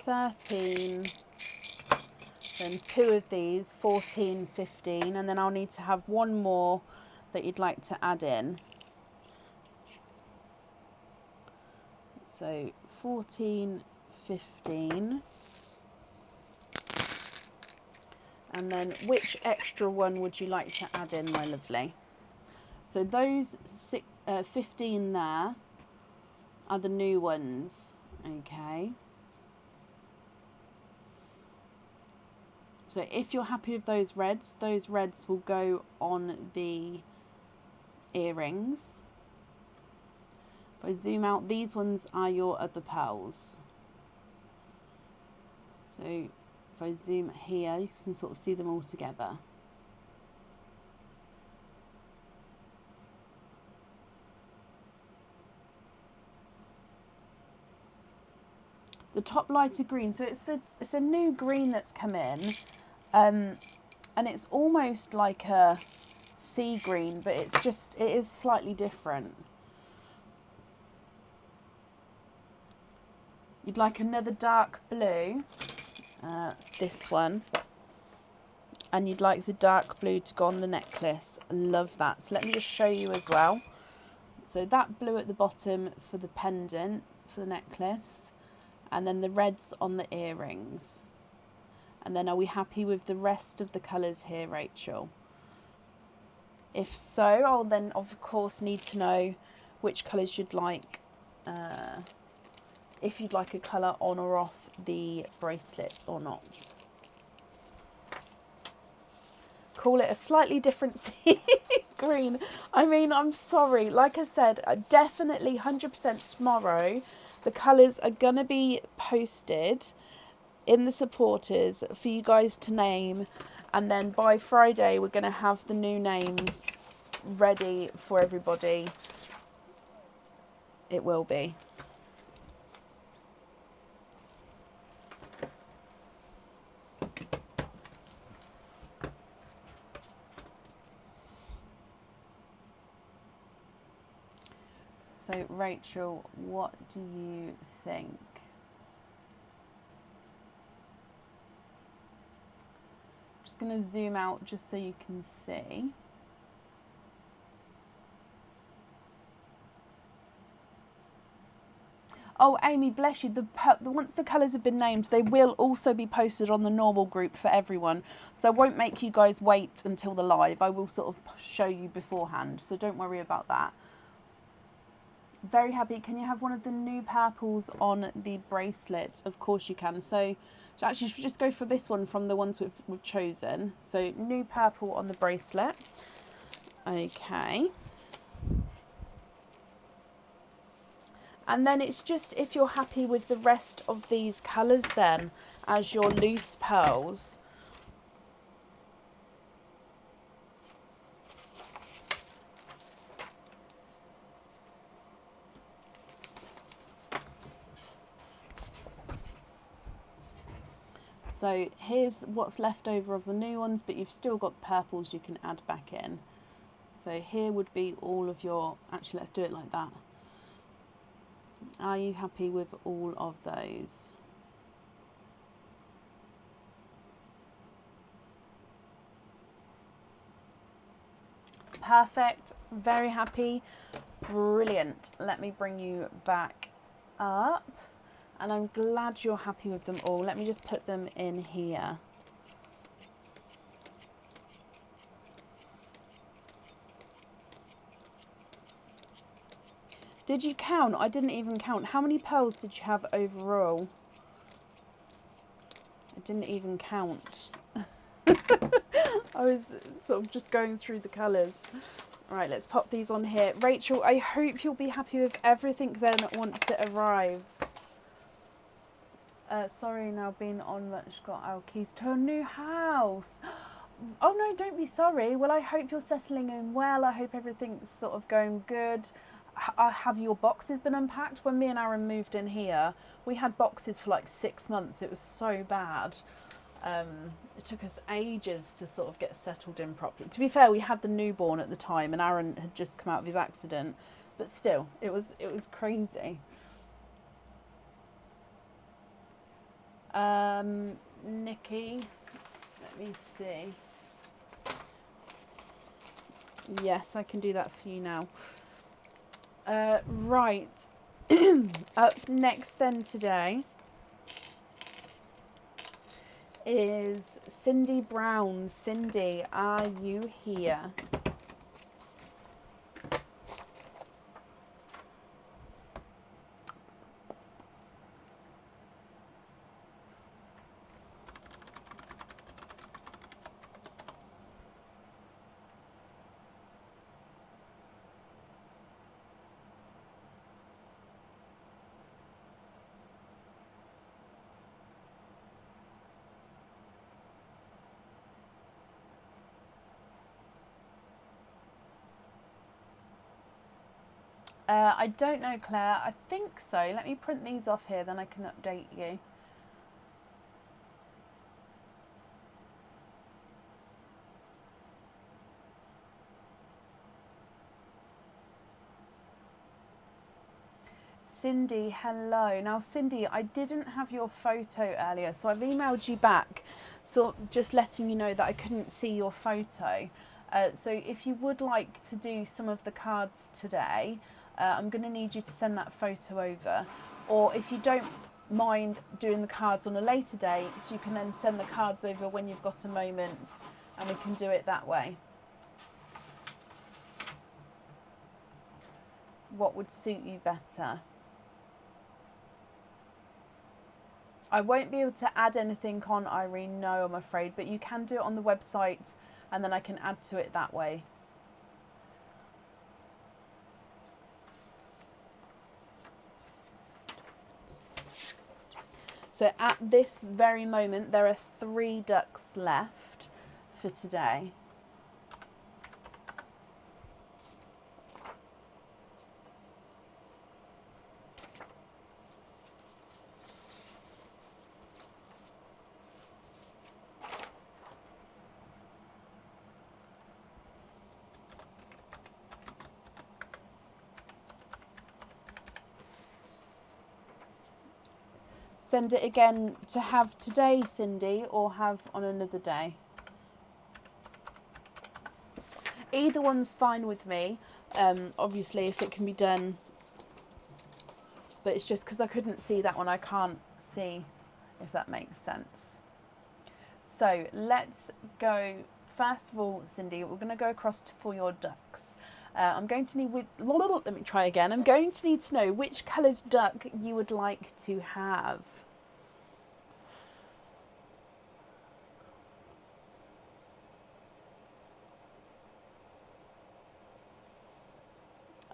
13, then 2 of these, 14, 15, and then I'll need to have one more that you'd like to add in. So 14, 15. And then which extra one would you like to add in, my lovely? So those 15 there are the new ones. Okay. So if you're happy with those reds will go on the earrings. If I zoom out, these ones are your other pearls. So if I zoom here, you can sort of see them all together. The top lighter green, so it's a new green that's come in, and it's almost like a sea green, but it is slightly different. You'd like another dark blue, this one, and you'd like the dark blue to go on the necklace. I love that. So let me just show you as well. So that blue at the bottom for the pendant, for the necklace, and then the reds on the earrings. And then are we happy with the rest of the colours here, Rachel? If so, I'll then of course need to know which colours you'd like, if you'd like a colour on or off the bracelet or not. Call it a slightly different sea green. I mean, I'm sorry. Like I said, definitely 100% tomorrow, the colours are going to be posted in the supporters for you guys to name. And then by Friday, we're going to have the new names ready for everybody. It will be. So, Rachel, what do you think? Just going to zoom out just so you can see. Oh, Amy, bless you. Once the colours have been named, they will also be posted on the normal group for everyone. So I won't make you guys wait until the live. I will sort of show you beforehand. So don't worry about that. Very happy. Can you have one of the new purples on the bracelet? Of course you can. So actually, should we just go for this one from the ones we've chosen? So new purple on the bracelet. Okay. And then it's just if you're happy with the rest of these colours then as your loose pearls. So here's what's left over of the new ones, but you've still got purples you can add back in. So here would be all of your, actually let's do it like that. Are you happy with all of those? Perfect, very happy, brilliant. Let me bring you back up. And I'm glad you're happy with them all. Let me just put them in here. Did you count? I didn't even count. How many pearls did you have overall? I didn't even count. I was sort of just going through the colours. All right, let's pop these on here. Rachel, I hope you'll be happy with everything then once it arrives. Sorry, now being on lunch, got our keys to a new house. Oh no, don't be sorry. Well, I hope you're settling in well. I hope everything's sort of going good. Have your boxes been unpacked? When me and Aaron moved in here, we had boxes for like 6 months. It was so bad. It took us ages to sort of get settled in properly. To be fair, we had the newborn at the time and Aaron had just come out of his accident, but still, it was crazy. Nikki, let me see. Yes, I can do that for you now. Right, up next then today is Cindy Brown. Cindy, are you here? I don't know, Claire. I think so. Let me print these off here, then I can update you. Cindy, hello. Now, Cindy, I didn't have your photo earlier, so I've emailed you back, so just letting you know that I couldn't see your photo. So if you would like to do some of the cards today, I'm going to need you to send that photo over. Or if you don't mind doing the cards on a later date, you can then send the cards over when you've got a moment, and we can do it that way. What would suit you better? I won't be able to add anything on, Irene, no, I'm afraid, but you can do it on the website and then I can add to it that way. So at this very moment, there are 3 ducks left for today. Send it again to have today, Cindy, or have on another day? Either one's fine with me, obviously, if it can be done. But it's just because I couldn't see that one, I can't see if that makes sense. So let's go. First of all, Cindy, we're going to go across for your ducks. I'm going to need, let me try again. I'm going to need to know which coloured duck you would like to have.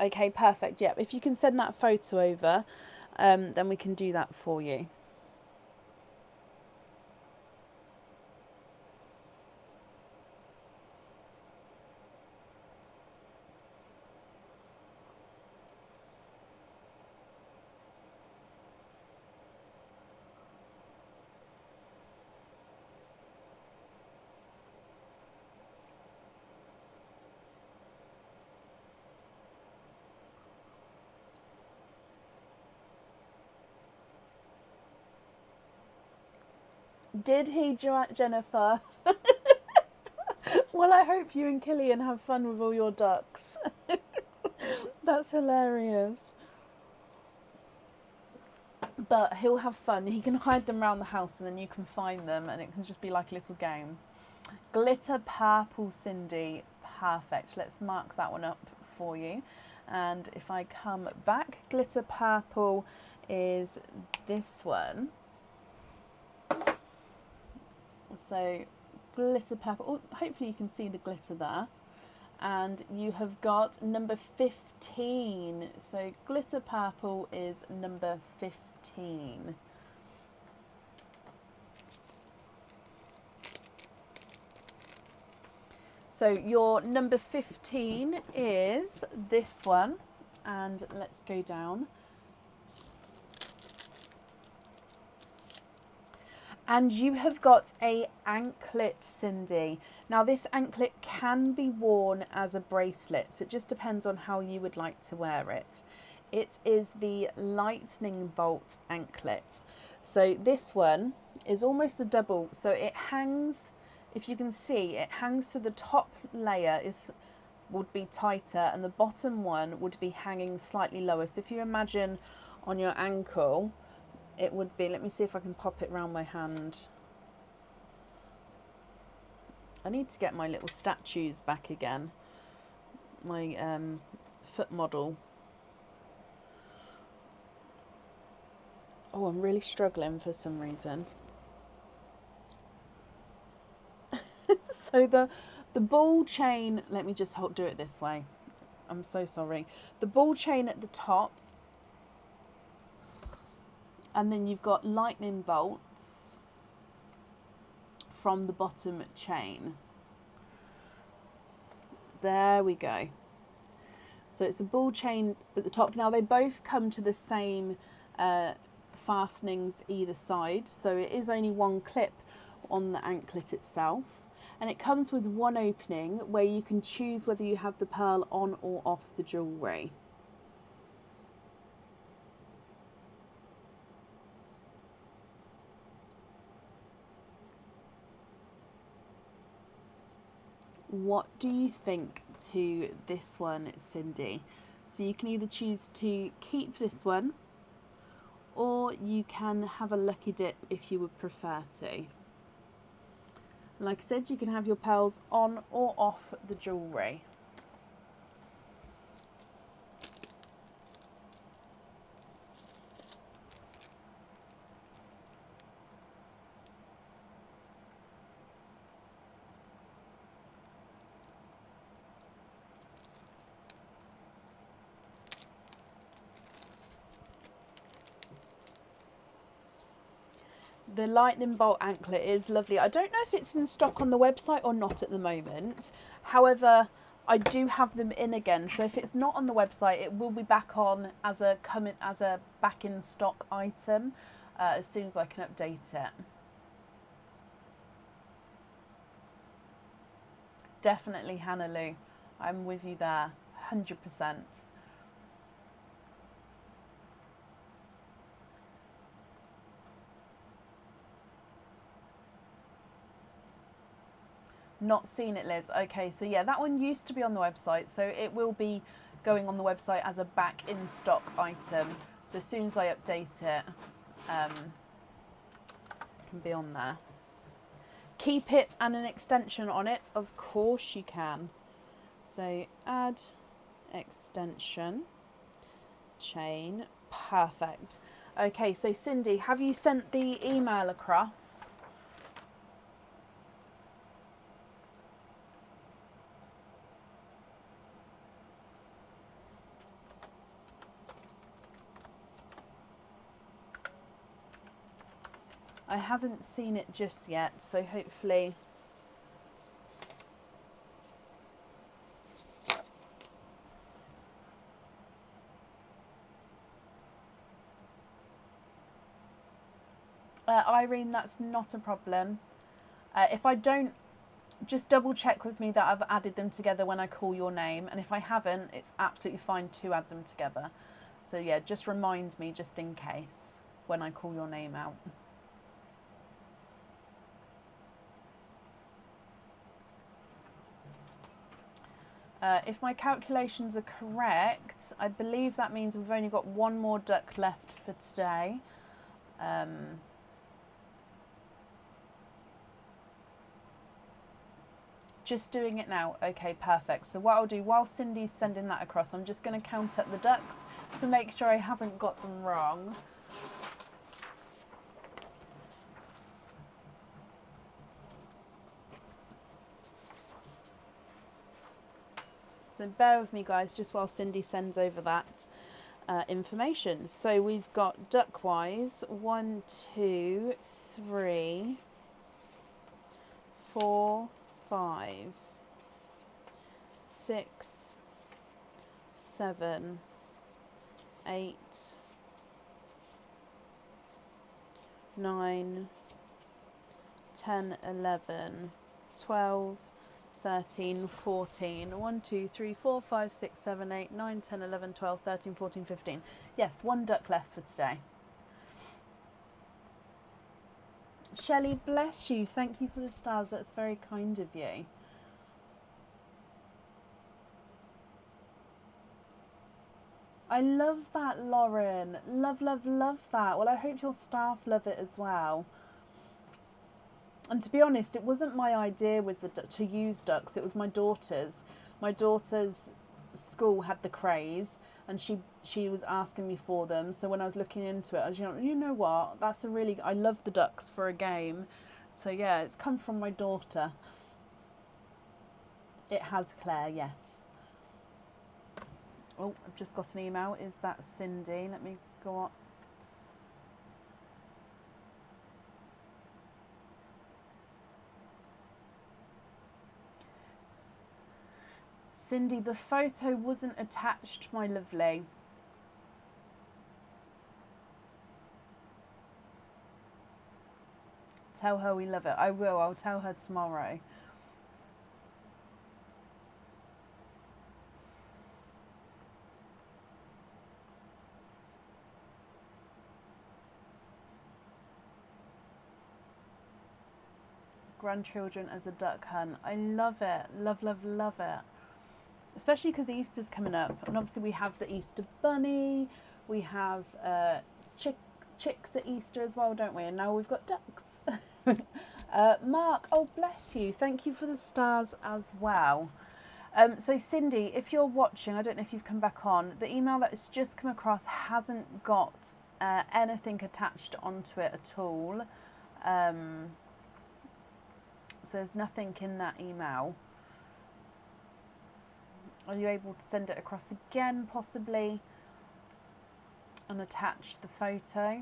Okay, perfect. Yep, if you can send that photo over, then we can do that for you. Did he, Jennifer? Well, I hope you and Killian have fun with all your ducks. That's hilarious. But he'll have fun. He can hide them around the house and then you can find them and it can just be like a little game. Glitter purple, Cindy. Perfect. Let's mark that one up for you. And if I come back, glitter purple is this one. So glitter purple, oh, hopefully you can see the glitter there. And you have got number 15. So glitter purple is number 15. So your number 15 is this one. And let's go down. And you have got a anklet, Cindy. Now this anklet can be worn as a bracelet, so it just depends on how you would like to wear it. It is the lightning bolt anklet. So this one is almost a double, so it hangs, if you can see, it hangs to the top layer would be tighter and the bottom one would be hanging slightly lower. So if you imagine on your ankle, it would be, let me see if I can pop it around my hand. I need to get my little statues back again. My foot model. Oh, I'm really struggling for some reason. So the ball chain, let me just do it this way. I'm so sorry. The ball chain at the top, and then you've got lightning bolts from the bottom chain. There we go. So it's a ball chain at the top. Now they both come to the same fastenings either side, so it is only one clip on the anklet itself, and it comes with one opening where you can choose whether you have the pearl on or off the jewellery. What do you think to this one, Cindy? So you can either choose to keep this one, or you can have a lucky dip if you would prefer to. Like I said, you can have your pearls on or off the jewellery. The lightning bolt anklet is lovely. I don't know if it's in stock on the website or not at the moment. However, I do have them in again. So if it's not on the website, it will be back on as a back in stock item as soon as I can update it. Definitely, Hannah Lou. I'm with you there, 100%. Not seen it, Liz. Okay, so yeah, that one used to be on the website, so it will be going on the website as a back in stock item. So as soon as I update it, it can be on there. Keep it and an extension on it, of course you can. So add extension chain, perfect. Okay, so Cindy, have you sent the email across? I haven't seen it just yet, so hopefully. Irene, that's not a problem. If I don't, just double check with me that I've added them together when I call your name, and if I haven't, it's absolutely fine to add them together. So yeah, just remind me just in case when I call your name out. If my calculations are correct, I believe that means we've only got one more duck left for today. Just doing it now. Okay, perfect. So what I'll do while Cindy's sending that across, I'm just going to count up the ducks to make sure I haven't got them wrong. So bear with me, guys, just while Cindy sends over that information. So we've got duck-wise 1, 2, 3, 4, 5, 6, 7, 8, 9, 10, 11, 12, 13, 14, 1, 2, 3, 4, 5, 6, 7, 8, 9, 10, 11, 12, 13, 14, 15. Yes, one duck left for today. Shelley, bless you. Thank you for the stars. That's very kind of you. I love that, Lauren. Love, love, love that. Well, I hope your staff love it as well. And to be honest, it wasn't my idea with to use ducks. It was my daughter's. My daughter's school had the craze, and she was asking me for them. So when I was looking into it, I was you know what? That's a really I love the ducks for a game. So yeah, it's come from my daughter. It has, Claire. Yes. Oh, I've just got an email. Is that Cindy? Let me go on. Cindy, the photo wasn't attached, my lovely. Tell her we love it. I will. I'll tell her tomorrow. Grandchildren as a duck hunt. I love it. Love, love, love it. Especially because Easter's coming up. And obviously we have the Easter bunny. We have chicks at Easter as well, don't we? And now we've got ducks. Mark, oh bless you. Thank you for the stars as well. So Cindy, if you're watching, I don't know if you've come back on, the email that has just come across hasn't got anything attached onto it at all. So there's nothing in that email. Are you able to send it across again, possibly, and attach the photo?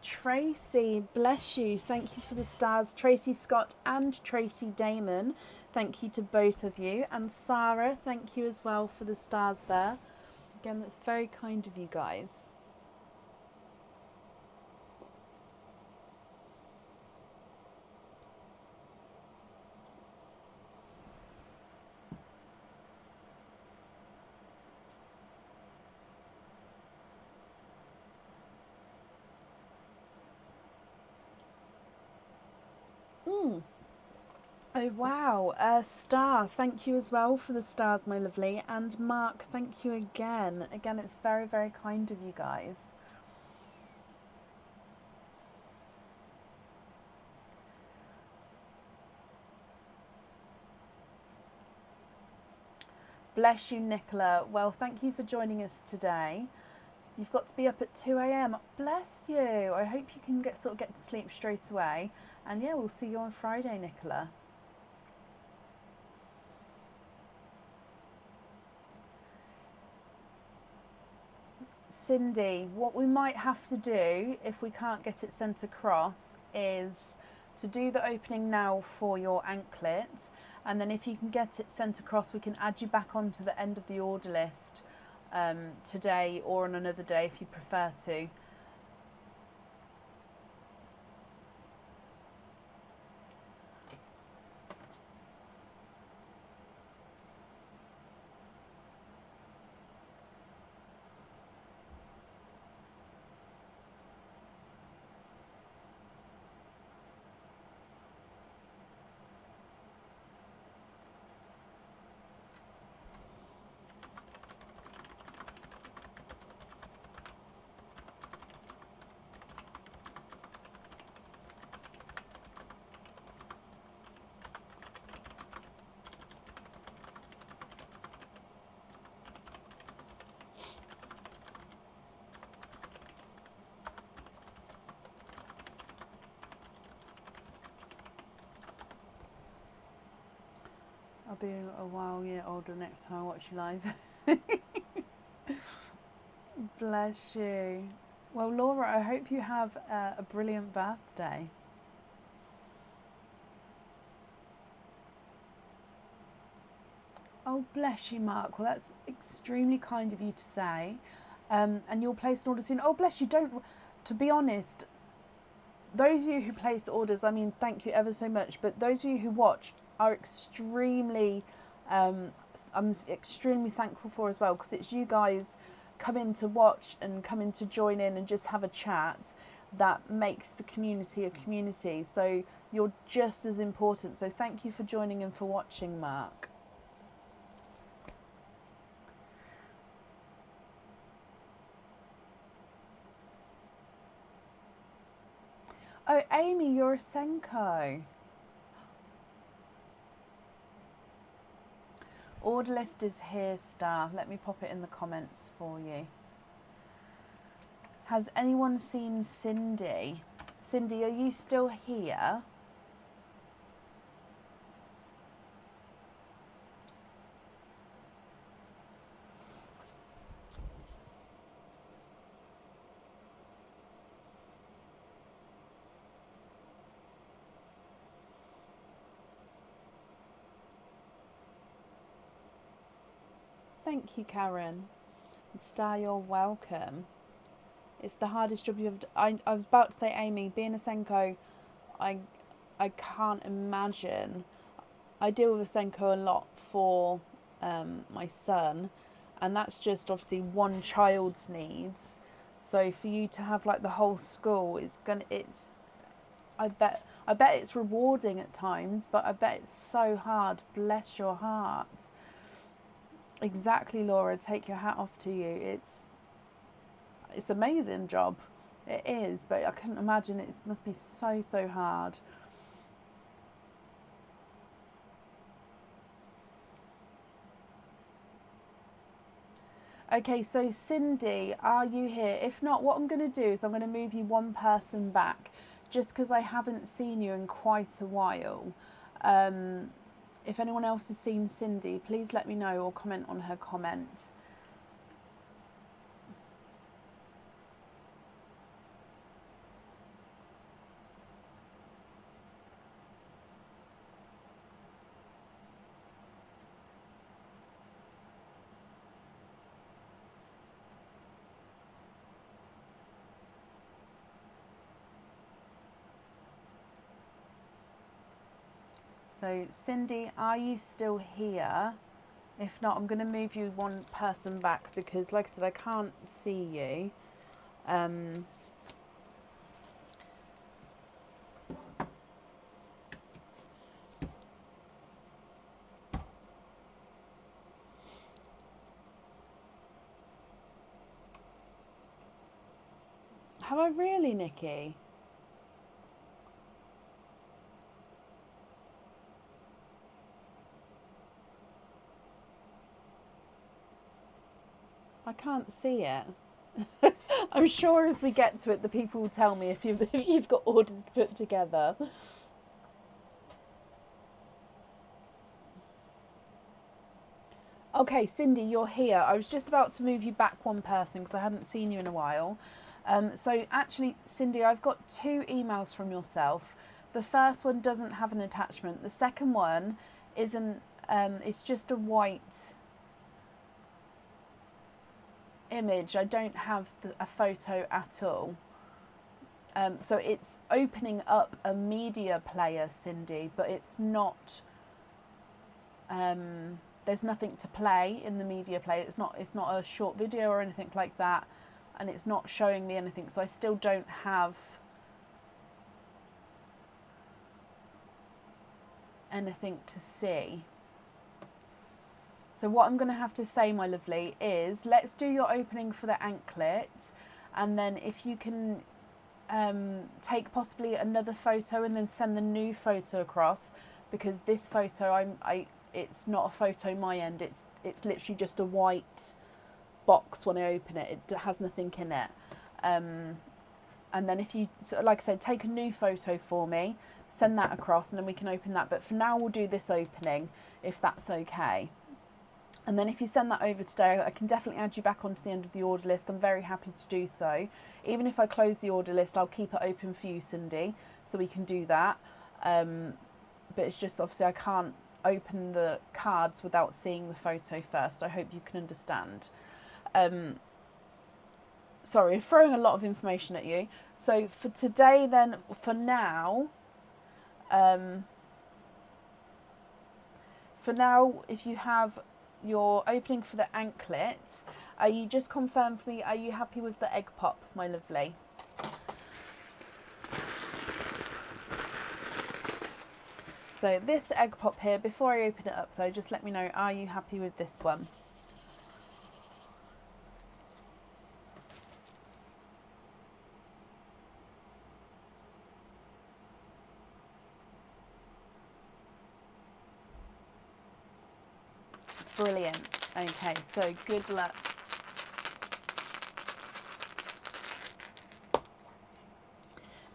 Tracy, bless you. Thank you for the stars. Tracy Scott and Tracy Damon. Thank you to both of you. And Sarah, thank you as well for the stars there. Again, that's very kind of you guys. Oh wow, Star, thank you as well for the stars, my lovely. And Mark, thank you again. Again, it's very, very kind of you guys. Bless you, Nicola. Well, thank you for joining us today. You've got to be up at 2 a.m. Bless you. I hope you can get to sleep straight away. And yeah, we'll see you on Friday, Nicola. Cindy, what we might have to do if we can't get it sent across is to do the opening now for your anklet, and then if you can get it sent across, we can add you back onto the end of the order list today or on another day if you prefer to. I'll be a while year older next time I watch you live. Bless you. Well, Laura, I hope you have a brilliant birthday. Oh, bless you, Mark. Well, that's extremely kind of you to say. And you'll place an order soon. Oh, bless you. Don't. To be honest, those of you who place orders, I mean, thank you ever so much. But those of you who watch are extremely I'm extremely thankful for as well, because it's you guys coming to watch and coming to join in and just have a chat that makes the community a community. So you're just as important. So thank you for joining and for watching, Mark. Oh, Amy, you're a Senko. Order list is here, Star. Let me pop it in the comments for you. Has anyone seen Cindy? Cindy, are you still here? Thank you, Karen. Star, you're welcome. It's the hardest job you've done. I was about to say, Amy, being a Senko, I can't imagine. I deal with a Senko a lot for my son, and that's just obviously one child's needs. So for you to have like the whole school I bet it's rewarding at times, but I bet it's so hard. Bless your heart. Exactly, Laura. Take your hat off to you. It's an amazing job. It is, but I couldn't imagine it must be so hard. Okay, so Cindy, are you here? If not, what I'm going to do is I'm going to move you one person back, just because I haven't seen you in quite a while. If anyone else has seen Cindy, please let me know or comment on her comment. So Cindy, are you still here? If not, I'm going to move you one person back, because like I said, I can't see you. Have I really, Nikki? I can't see it. I'm sure as we get to it, the people will tell me if you've got orders to put together. Okay, Cindy, you're here. I was just about to move you back one person because I hadn't seen you in a while. So actually, Cindy, I've got 2 emails from yourself. The first one doesn't have an attachment. The second one isn't. It's just a white image. I don't have a photo at all. So it's opening up a media player, Cindy, but it's not. There's nothing to play in the media player. It's not a short video or anything like that, and it's not showing me anything. So I still don't have anything to see. So what I'm going to have to say, my lovely, is let's do your opening for the anklet, and then if you can take possibly another photo and then send the new photo across, because this photo it's not a photo my end. It's literally just a white box when I open it. It has nothing in it. And then if you, like I said, take a new photo for me, send that across, and then we can open that. But for now, we'll do this opening, if that's okay. And then if you send that over today, I can definitely add you back onto the end of the order list. I'm very happy to do so. Even if I close the order list, I'll keep it open for you, Cindy, so we can do that. But it's just obviously I can't open the cards without seeing the photo first. I hope you can understand. Sorry, throwing a lot of information at you. So for today then, for now, if you have your opening for the anklet. You just confirm for me, are you happy with the egg pop, my lovely? So this egg pop here, before I open it up though, just let me know, are you happy with this one? Brilliant. Okay, so good luck.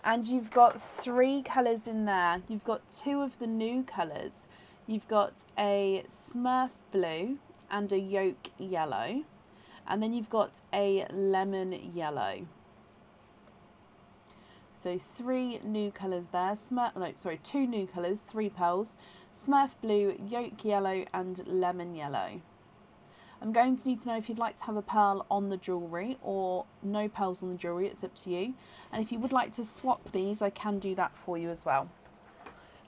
And you've got 3 colours in there. You've got 2 of the new colours. You've got a Smurf blue and a yolk yellow. And then you've got a lemon yellow. So 3 new colours there. 2 new colours, 3 pearls. Smurf blue, yolk yellow and lemon yellow. I'm going to need to know if you'd like to have a pearl on the jewellery or no pearls on the jewellery, it's up to you. And if you would like to swap these, I can do that for you as well.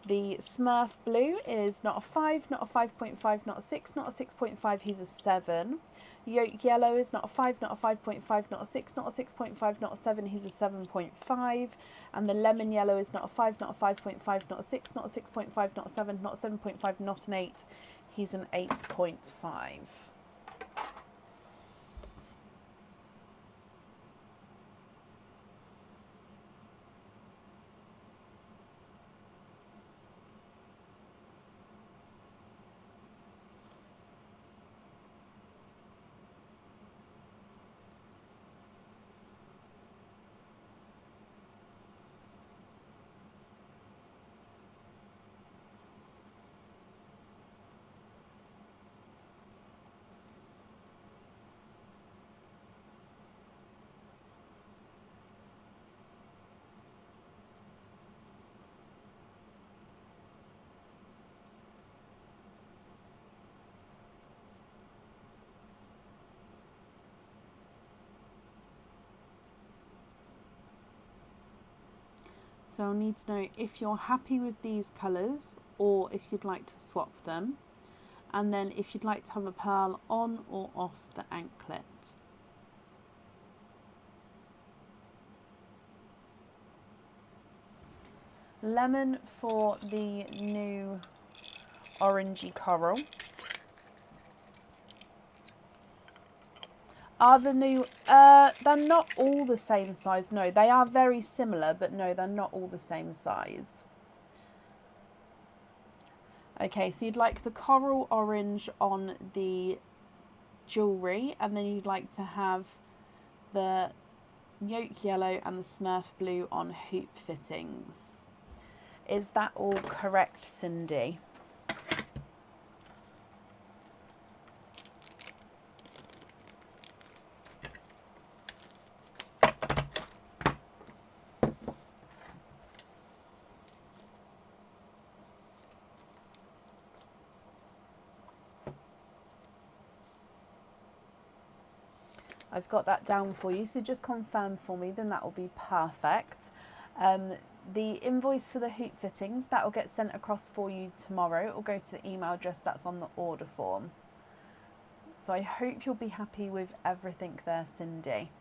The Smurf blue is not a 5, not a 5.5, not a 6, not a 6.5, he's a 7. Yolk yellow is not a 5, not a 5.5, not a 6, not a 6.5, not a 7, he's a 7.5. And the lemon yellow is not a 5, not a 5.5, not a 6, not a 6.5, not a 7, not a 7.5, not an 8, he's an 8.5. So I'll need to know if you're happy with these colours or if you'd like to swap them. And then if you'd like to have a pearl on or off the anklet. Lemon for the new orangey coral. Are the new, they're not all the same size. No, they are very similar, but no, they're not all the same size. Okay, so you'd like the coral orange on the jewellery, and then you'd like to have the yolk yellow and the Smurf blue on hoop fittings. Is that all correct, Cindy? I've got that down for you, so just confirm for me, then that will be perfect. The invoice for the hoop fittings, that will get sent across for you tomorrow. It will go to the email address that's on the order form. So I hope you'll be happy with everything there, Cindy.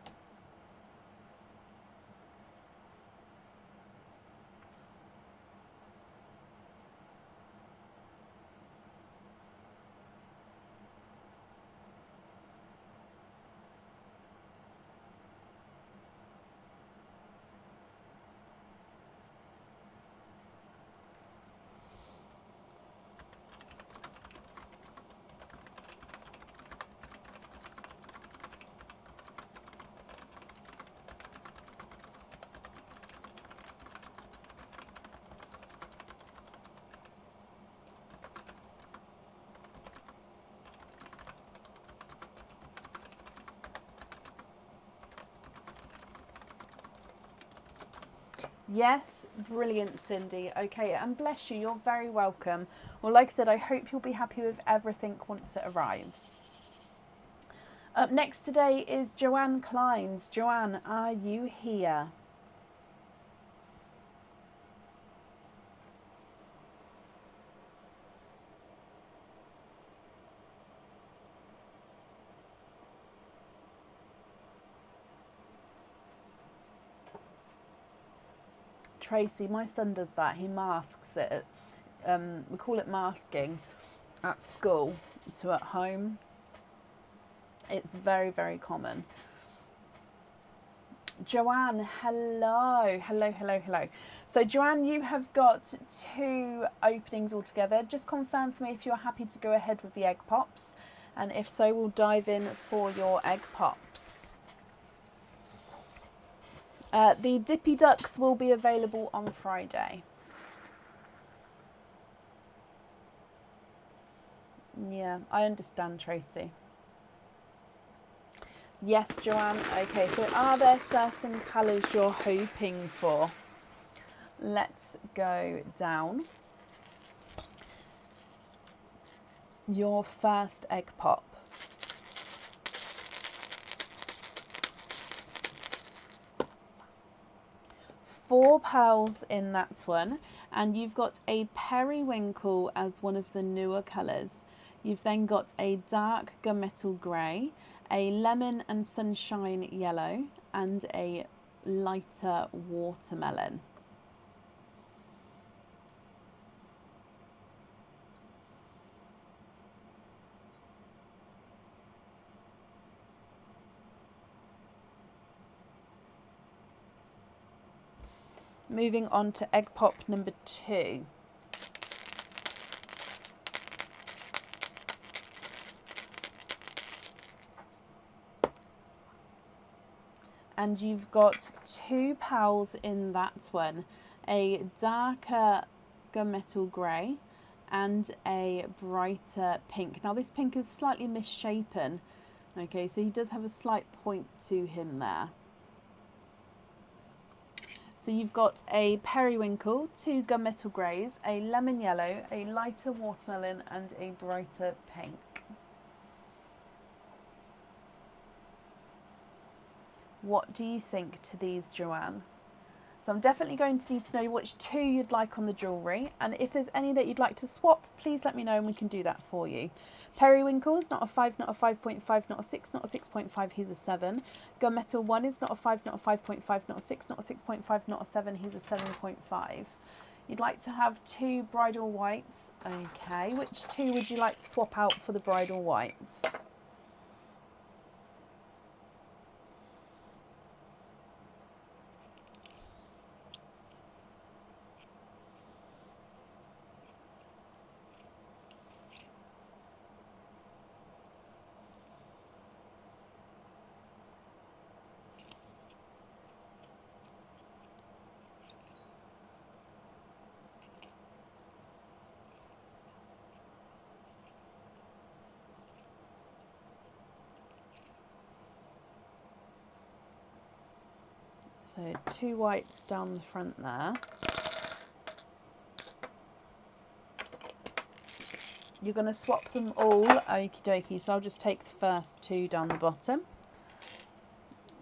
Yes, brilliant, Cindy. Okay, and bless you, you're very welcome. Well, like I said, I hope you'll be happy with everything once it arrives. Up next today is Joanne Klein's. Joanne, are you here? Tracy, my son does that. He masks it. We call it masking at school to at home. It's very, very common. Joanne, hello, hello, hello, hello. So Joanne, you have got 2 openings altogether. Just confirm for me if you're happy to go ahead with the egg pops, and if so, we'll dive in for your egg pops. The Dippy Ducks will be available on Friday. Yeah, I understand, Tracy. Yes, Joanne. Okay, so are there certain colours you're hoping for? Let's go down. Your first egg pop. Four pearls in that one, and you've got a periwinkle as one of the newer colours. You've then got a dark gunmetal grey, a lemon and sunshine yellow, and a lighter watermelon. Moving on to egg pop number 2. And you've got 2 pearls in that one, a darker gunmetal grey and a brighter pink. Now this pink is slightly misshapen, okay, so he does have a slight point to him there. So you've got a periwinkle, 2 gunmetal greys, a lemon yellow, a lighter watermelon and a brighter pink. What do you think to these, Joanne? So I'm definitely going to need to know which 2 you'd like on the jewellery, and if there's any that you'd like to swap, please let me know and we can do that for you. Periwinkle is not a 5, not a 5.5, not a 6, not a 6.5, he's a 7. Gunmetal 1 is not a 5, not a 5.5, not a 6, not a 6.5, not a 7, he's a 7.5. You'd like to have 2 bridal whites. Okay, which 2 would you like to swap out for the bridal whites? So 2 whites down the front there. You're going to swap them all, okie dokie, so I'll just take the first 2 down the bottom.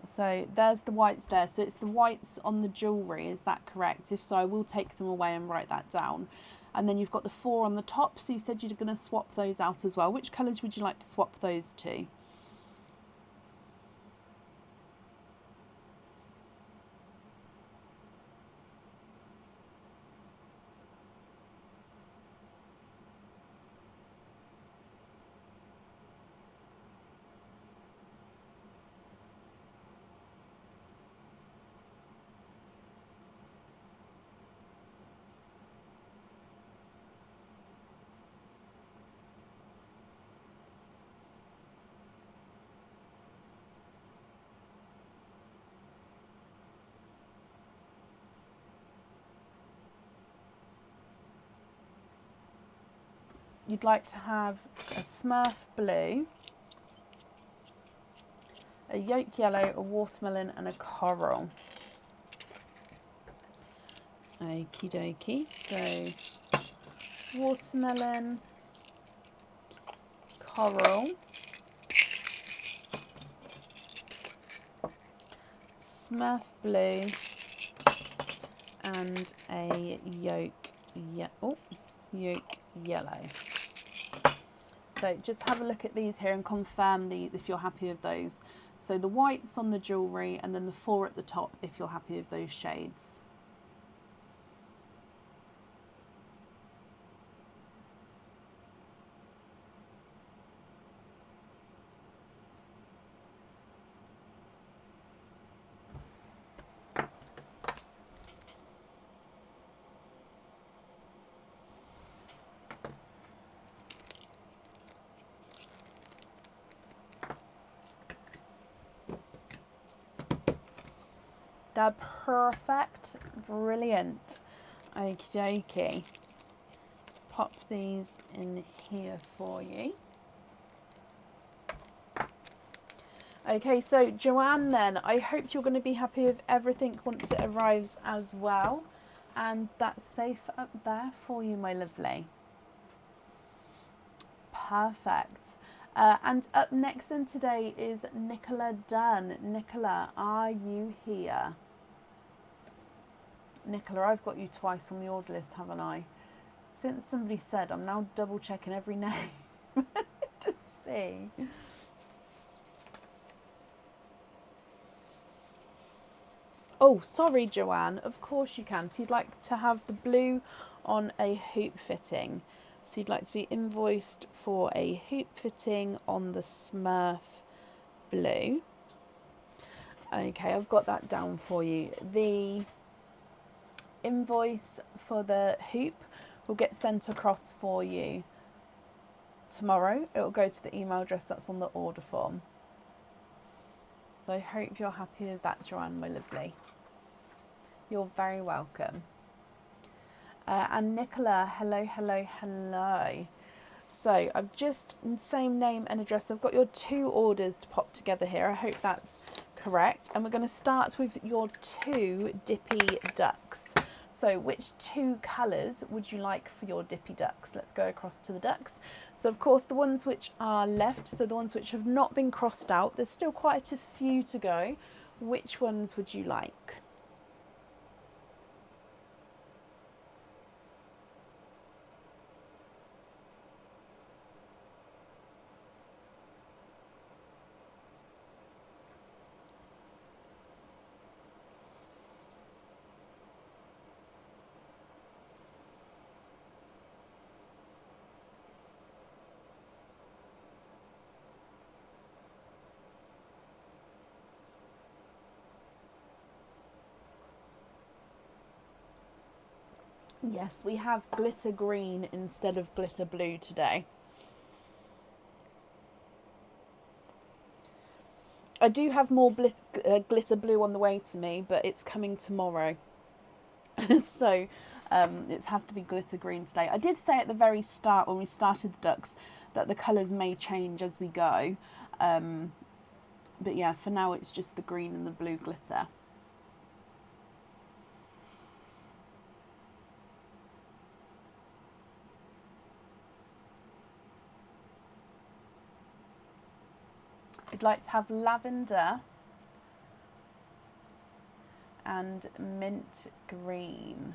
So there's the whites there, so it's the whites on the jewellery, is that correct? If so, I will take them away and write that down. And then you've got the 4 on the top, so you said you're going to swap those out as well. Which colours would you like to swap those to? You'd like to have a Smurf blue, a yolk yellow, a watermelon and a coral. Okie dokie, so watermelon, coral, Smurf blue and a yolk yellow. So just have a look at these here and confirm if you're happy with those. So the whites on the jewellery and then the 4 at the top if you're happy with those shades. They're perfect. Brilliant. Okie dokie. Pop these in here for you. Okay, so Joanne then, I hope you're going to be happy with everything once it arrives as well. And that's safe up there for you, my lovely. Perfect. And up next then today is Nicola Dunn. Nicola, are you here? Nicola, I've got you twice on the order list, haven't I? Since somebody said, I'm now double checking every name to see. Oh, sorry, Joanne. Of course you can. So you'd like to have the blue on a hoop fitting. So you'd like to be invoiced for a hoop fitting on the Smurf blue. Okay, I've got that down for you. The invoice for the hoop will get sent across for you tomorrow. It will go to the email address that's on the order form. So I hope you're happy with that, Joanne, my lovely. You're very welcome. And Nicola, hello, hello, hello. So I've just, same name and address. I've got your 2 orders to pop together here. I hope that's correct. And we're going to start with your 2 Dippy Ducks. So which 2 colours would you like for your Dippy Ducks? Let's go across to the ducks. So of course the ones which are left, so the ones which have not been crossed out, there's still quite a few to go. Which ones would you like? Yes, we have glitter green instead of glitter blue today. I do have more glitter blue on the way to me, but it's coming tomorrow. So it has to be glitter green today. I did say at the very start when we started the ducks that the colours may change as we go. But yeah, for now it's just the green and the blue glitter. I'd like to have lavender and mint green.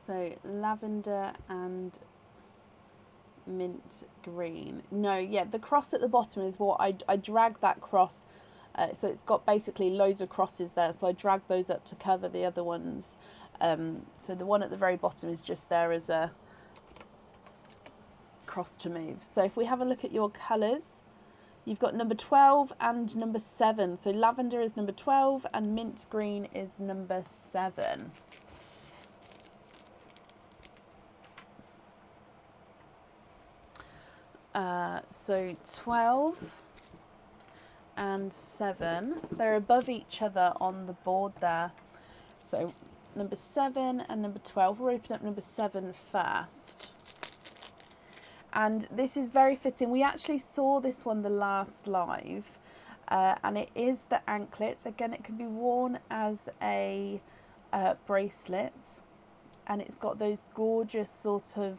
So lavender and mint green. No, yeah, the cross at the bottom is what I drag that cross. So it's got basically loads of crosses there. So I drag those up to cover the other ones. So the one at the very bottom is just there as a cross to move. So if we have a look at your colours, you've got number 12 and number 7. So lavender is number 12 and mint green is number 7. So 12 and 7, they're above each other on the board there. So number 7 and number 12, we'll open up number 7 first. And this is very fitting. We actually saw this one the last live, and it is the anklet. Again, it can be worn as a bracelet, and it's got those gorgeous sort of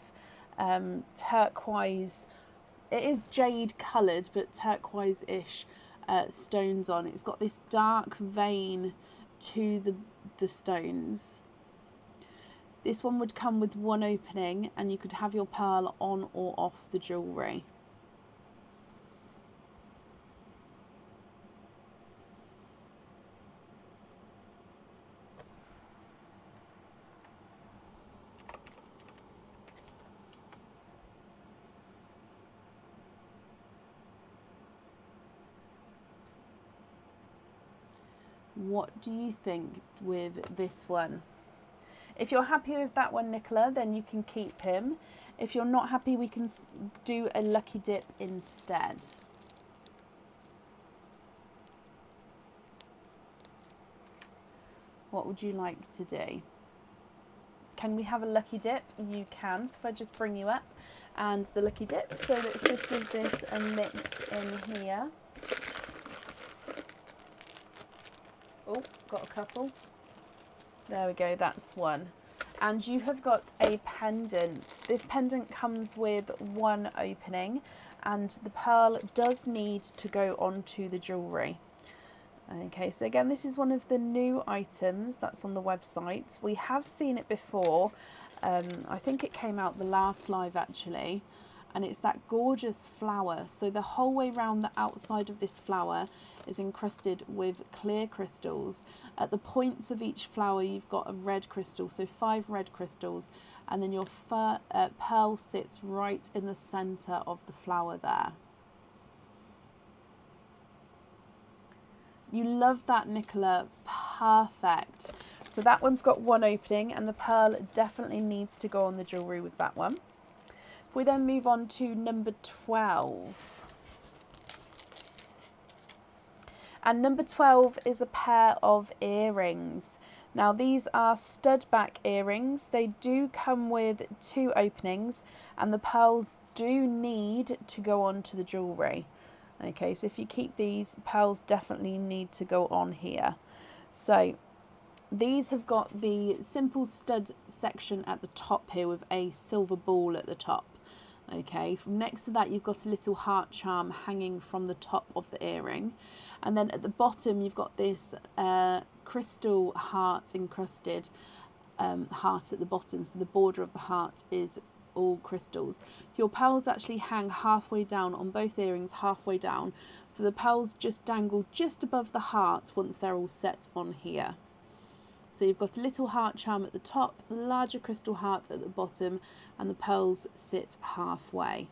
turquoise, it is jade coloured but turquoise-ish stones on. It's got this dark vein to the stones. This one would come with one opening and you could have your pearl on or off the jewellery. What do you think with this one? If you're happy with that one, Nicola, then you can keep him. If you're not happy, we can do a lucky dip instead. What would you like to do? Can we have a lucky dip? You can. So if I just bring you up and the lucky dip. So let's just give this a mix in here. Oh, got a couple. There we go, that's one. And you have got a pendant. This pendant comes with one opening and the pearl does need to go onto the jewellery. Okay, so again, this is one of the new items that's on the website. We have seen it before. I think it came out the last live actually. And it's that gorgeous flower. So the whole way around the outside of this flower is encrusted with clear crystals. At the points of each flower, you've got a red crystal, so 5 red crystals. And then your pearl sits right in the center of the flower there. You love that, Nicola. Perfect. So that one's got one opening and the pearl definitely needs to go on the jewellery with that one. If we then move on to number 12. And number 12 is a pair of earrings. Now these are stud back earrings. They do come with 2 openings and the pearls do need to go onto the jewellery. Okay, so if you keep these, pearls definitely need to go on here. So these have got the simple stud section at the top here with a silver ball at the top. Okay, from next to that you've got a little heart charm hanging from the top of the earring. And then at the bottom you've got this crystal heart encrusted heart at the bottom. So the border of the heart is all crystals. Your pearls actually hang halfway down on both earrings, halfway down. So the pearls just dangle just above the heart once they're all set on here. So you've got a little heart charm at the top, a larger crystal heart at the bottom, and the pearls sit halfway.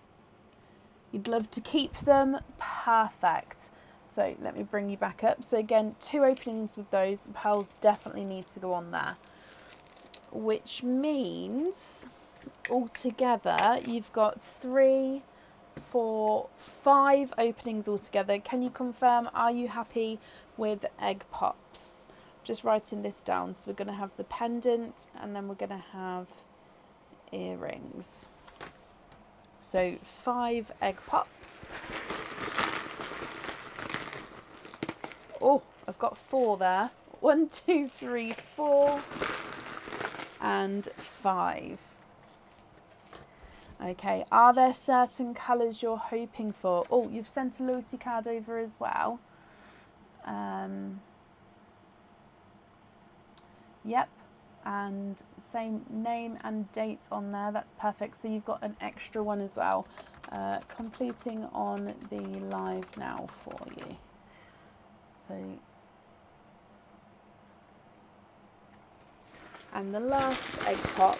You'd love to keep them. Perfect. So let me bring you back up. So again, 2 openings with those. The pearls definitely need to go on there. Which means altogether you've got 3, 4, 5 openings altogether. Can you confirm, are you happy with egg pops? Just writing this down. So we're going to have the pendant and then we're going to have earrings. So 5 egg pops. Oh, I've got 4 there. 1, 2, 3, 4 and 5. Okay, are there certain colours you're hoping for? Oh, you've sent a loyalty card over as well. Yep, and same name and date on there. That's perfect. So you've got an extra one as well. Completing on the live now for you. So, and the last egg pop.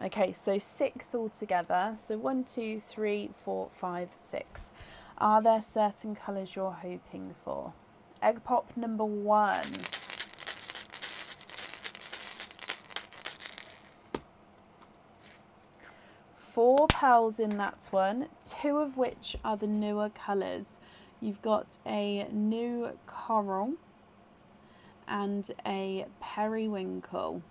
Okay, so 6 altogether. So 1, 2, 3, 4, 5, 6. Are there certain colours you're hoping for? Egg pop number 1. 4 pearls in that one, 2 of which are the newer colours. You've got a new coral and a periwinkle.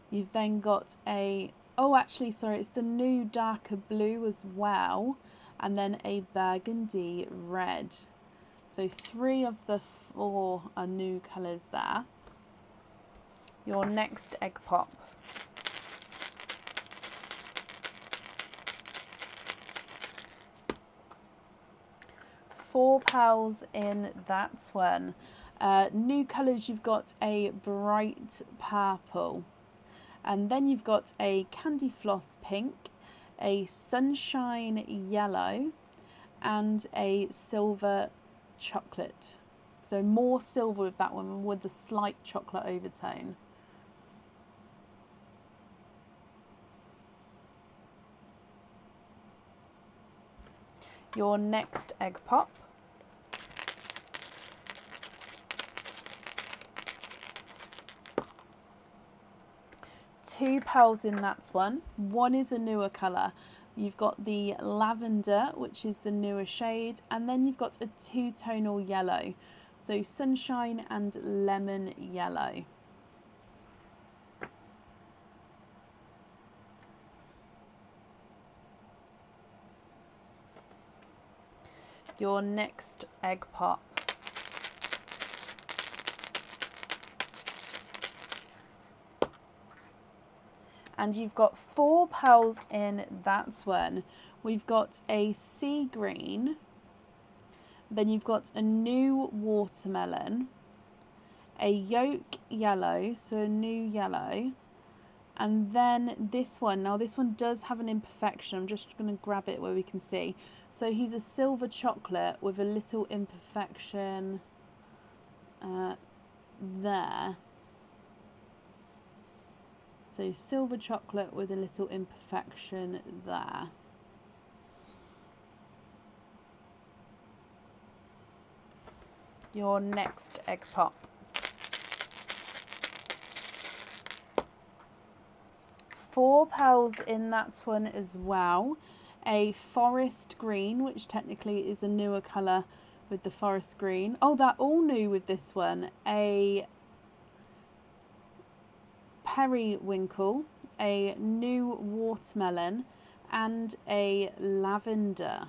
You've then got a, oh actually sorry, it's the new darker blue as well, and then a burgundy red. So 3 of the 4 are new colours there. Your next egg pop. 4 pearls in that one. New colours, you've got a bright purple. And then you've got a candy floss pink, a sunshine yellow, and a silver chocolate. So more silver with that one with a slight chocolate overtone. Your next egg pop. 2 pearls in that one. One is a newer colour. You've got the lavender, which is the newer shade, and then you've got a 2-tonal yellow. So sunshine and lemon yellow. Your next egg pop. And you've got 4 pearls in that one. We've got a sea green, then you've got a new watermelon, a yolk yellow, so a new yellow, and then this one. Now this one does have an imperfection. I'm just going to grab it where we can see. So he's a silver chocolate with a little imperfection there. So silver chocolate with a little imperfection there. Your next egg pop. Four pearls in that one as well. A forest green, which technically is a newer colour with the forest green. Oh, they're all new with this one. A periwinkle, a new watermelon, and a lavender.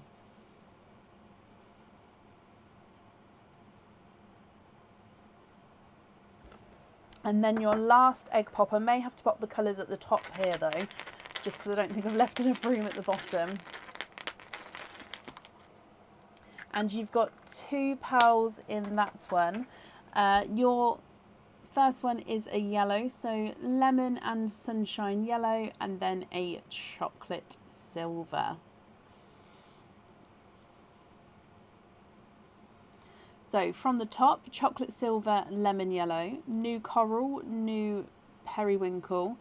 And then your last egg pop. I may have to pop the colours at the top here though, just because I don't think I've left enough room at the bottom. And you've got 2 pearls in that one. Your first one is a yellow, so lemon and sunshine yellow, and then a chocolate silver. So from the top, chocolate silver, lemon yellow, new coral, new periwinkle,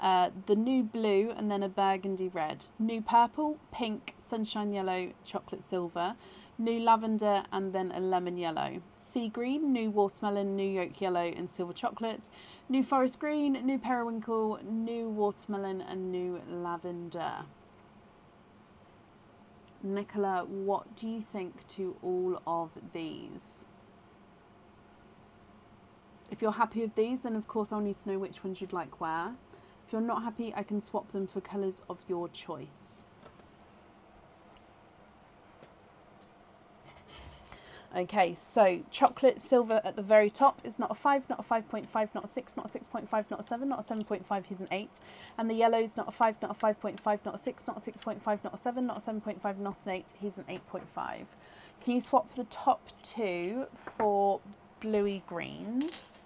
the new blue, and then a burgundy red, new purple, pink, sunshine yellow, chocolate silver, new lavender, and then a lemon yellow, sea green, new watermelon, new yolk yellow, and silver chocolate, new forest green, new periwinkle, new watermelon, and new lavender. Nicola, what do you think to all of these? If you're happy with these, then of course I'll need to know which ones you'd like where. If you're not happy, I can swap them for colours of your choice. Okay, so chocolate silver at the very top is not a 5, not a 5.5, not a 6, not a 6.5, not a 7, not a 7.5, he's an 8. And the yellow is not a 5, not a 5.5, not a 6, not a 6.5, not a 7, not a 7.5, not an 8, he's an 8.5. Can you swap the top 2 for bluey greens?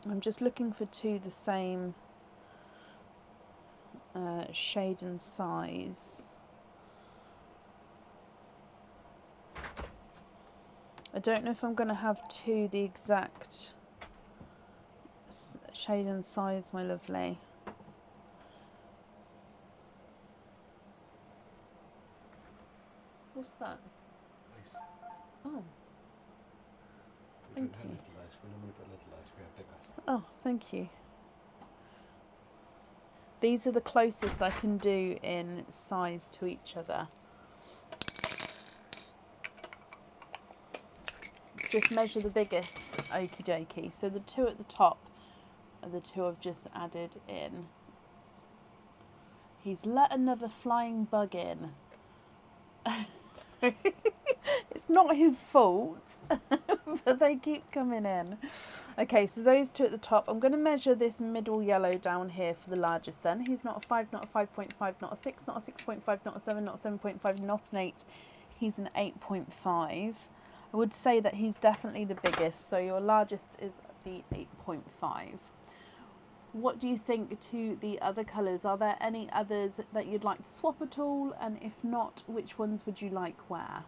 I'm just looking for 2 the same shade and size. I don't know if I'm going to have 2 the exact shade and size, my lovely. What's that? Lace. Oh. We Thank don't have you. little lace. We normally put little lace. We have big lace. Oh, thank you. These are the closest I can do in size to each other. Just measure the biggest, okie dokie. So the 2 at the top are the 2 I've just added in. He's let another flying bug in. It's not his fault, but they keep coming in. Okay, so those 2 at the top. I'm going to measure this middle yellow down here for the largest then. He's not a 5, not a 5.5, not a 6, not a 6.5, not a 7, not a 7.5, not an 8. He's an 8.5. I would say that he's definitely the biggest, so your largest is the 8.5. What do you think to the other colours? Are there any others that you'd like to swap at all? And if not, which ones would you like where?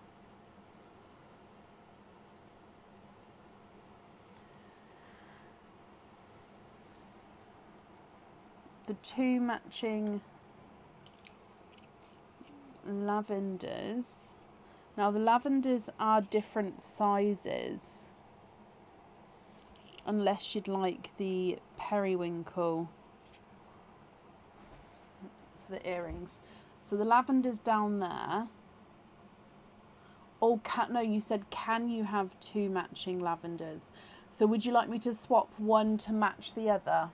The 2 matching lavenders. Now the lavenders are different sizes, unless you'd like the periwinkle for the earrings. So the lavender's down there. Oh, no, you said can you have 2 matching lavenders? So would you like me to swap one to match the other?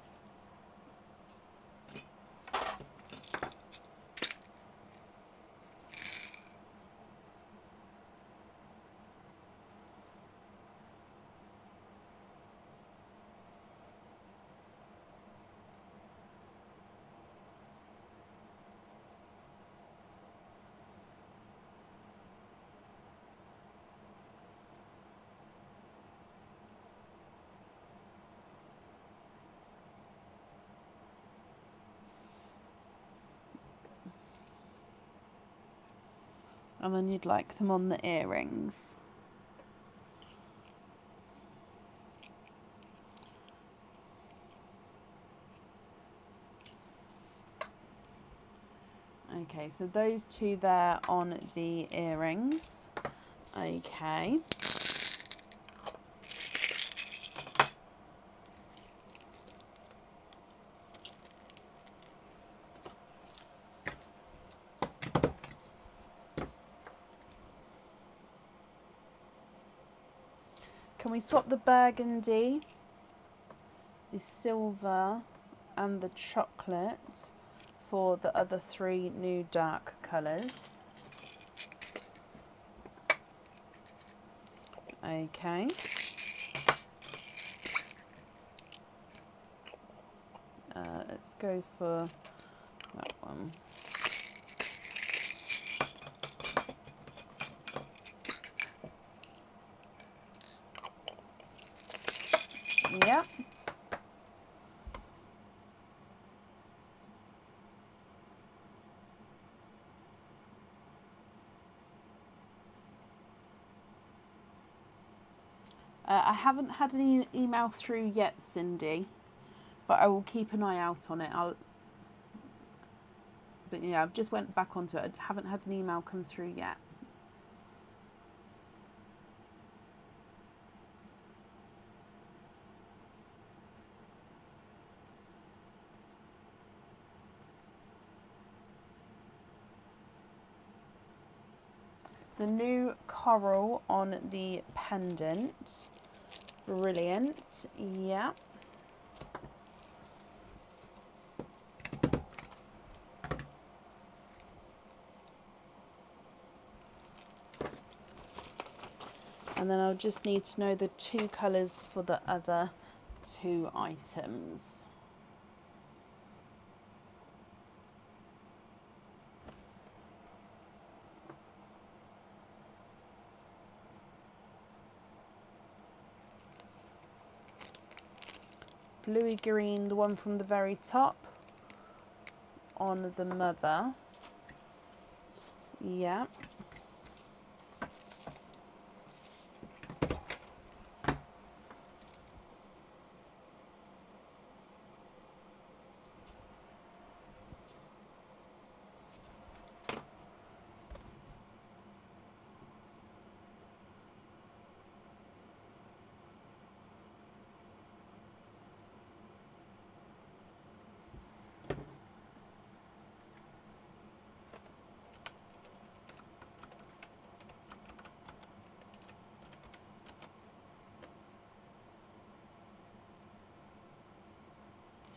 And then you'd like them on the earrings. Okay, so those 2 there on the earrings. Okay. Can we swap the burgundy, the silver and the chocolate for the other 3 new dark colours? Okay. Let's go for that one. Yep. I haven't had any email through yet, Cindy, but I will keep an eye out on it. But yeah, I've just went back onto it. I haven't had an email come through yet. The new coral on the pendant. Brilliant. Yeah. And then I'll just need to know the 2 colours for the other 2 items. Bluey green, the one from the very top on the mother. Yeah.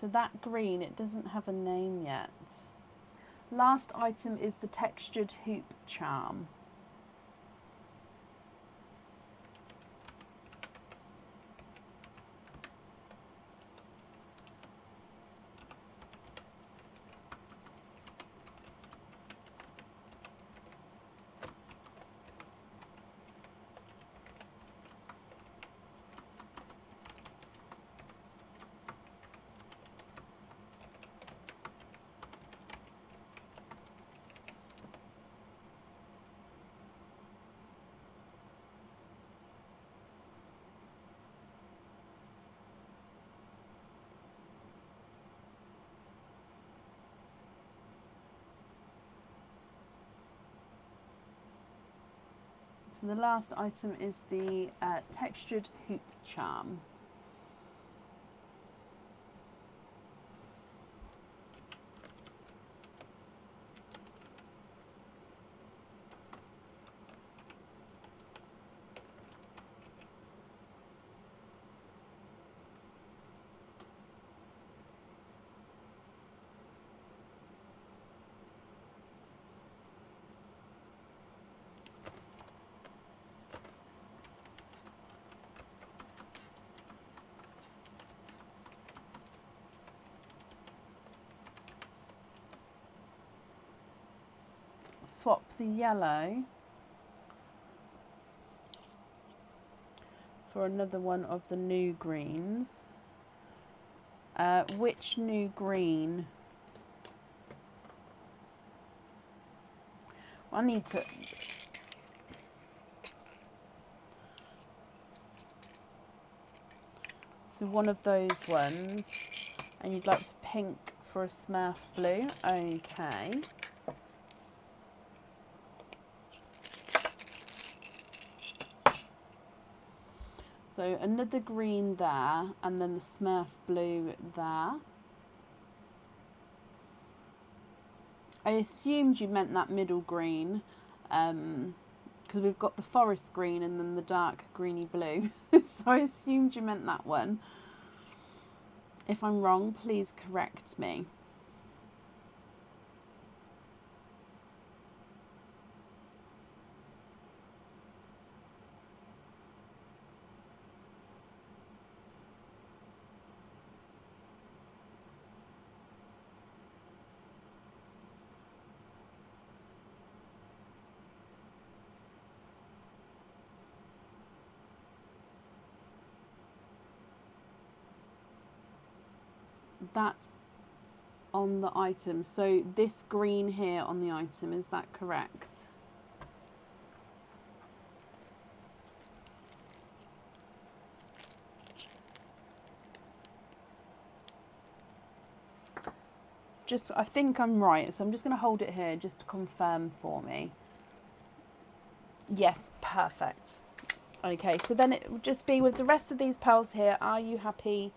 So that green, it doesn't have a name yet. Last item is the textured hoop charm. So the last item is the textured hoop charm. Swap the yellow for another one of the new greens. Which new green? I need to... So one of those ones, and you'd like pink for a Smurf blue. Okay. So another green there, and then the Smurf blue there. I assumed you meant that middle green, because we've got the forest green and then the dark greeny blue. So I assumed you meant that one. If I'm wrong, please correct me. That on the item. So this green here on the item, is that correct? Just, I think I'm right, so I'm just going to hold it here just to confirm for me. Yes, perfect. Okay, so then it would just be with the rest of these pearls here. Are you happy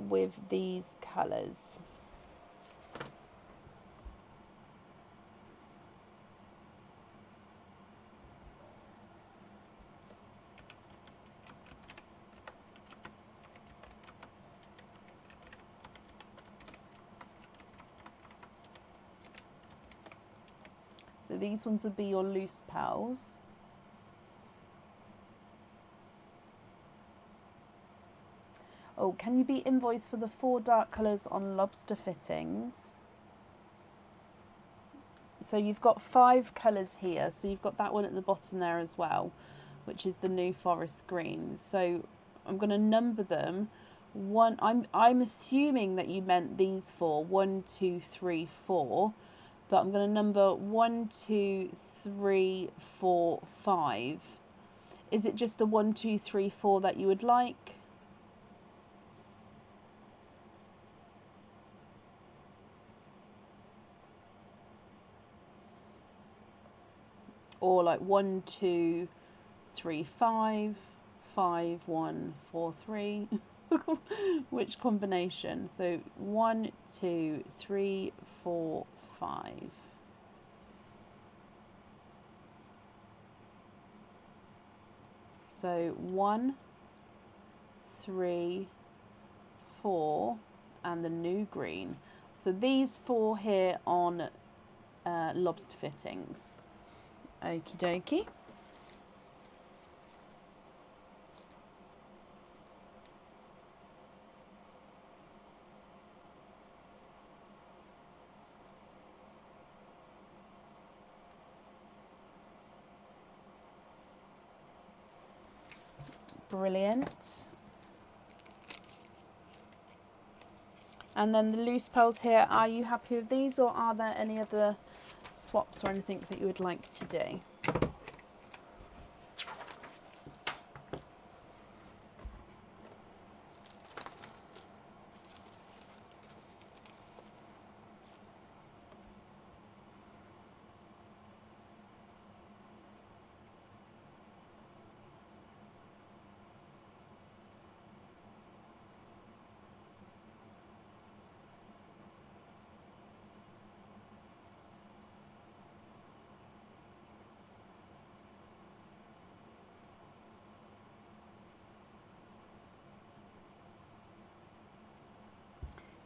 with these colours? So these ones would be your loose pearls. Oh, can you be invoiced for the 4 dark colours on lobster fittings? So you've got 5 colours here. So you've got that one at the bottom there as well, which is the new forest green. So I'm going to number them. I'm assuming that you meant these 4. 1, 2, 3, 4. But I'm going to number 1, 2, 3, 4, 5. Is it just the 1, 2, 3, 4 that you would like? Or like 1, 2, 3, 5, 5, 1, 4, 3. Which combination? So 1, 2, 3, 4, 5. So 1, 3, 4, and the new green. So these 4 here on lobster fittings. Okie dokie. Brilliant. And then the loose pearls here, are you happy with these, or are there any other swaps or anything that you would like to do?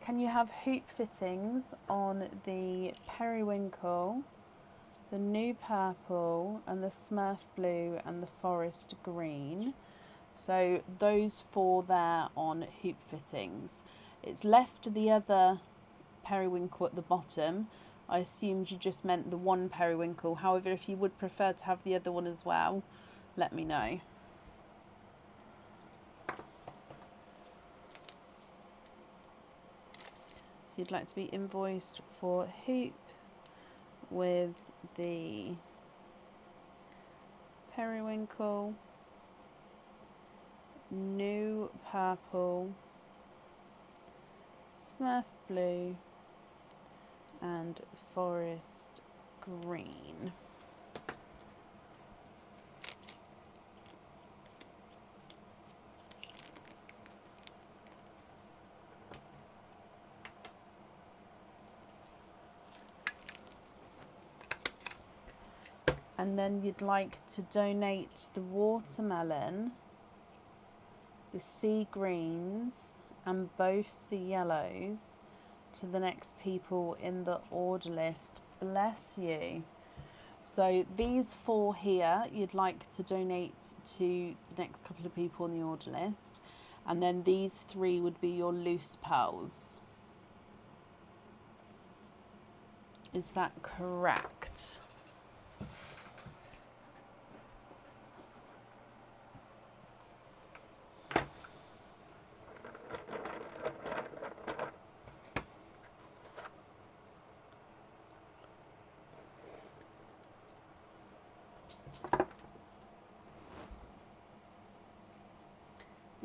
Can you have hoop fittings on the periwinkle, the new purple, and the Smurf blue and the forest green? So those 4 there on hoop fittings. It's left the other periwinkle at the bottom. I assumed you just meant the one periwinkle. However, if you would prefer to have the other one as well, let me know. So you'd like to be invoiced for hoop with the periwinkle, new purple, Smurf blue, and forest green. And then you'd like to donate the watermelon, the sea greens, and both the yellows to the next people in the order list. Bless you. So these 4 here, you'd like to donate to the next couple of people in the order list. And then these 3 would be your loose pearls. Is that correct?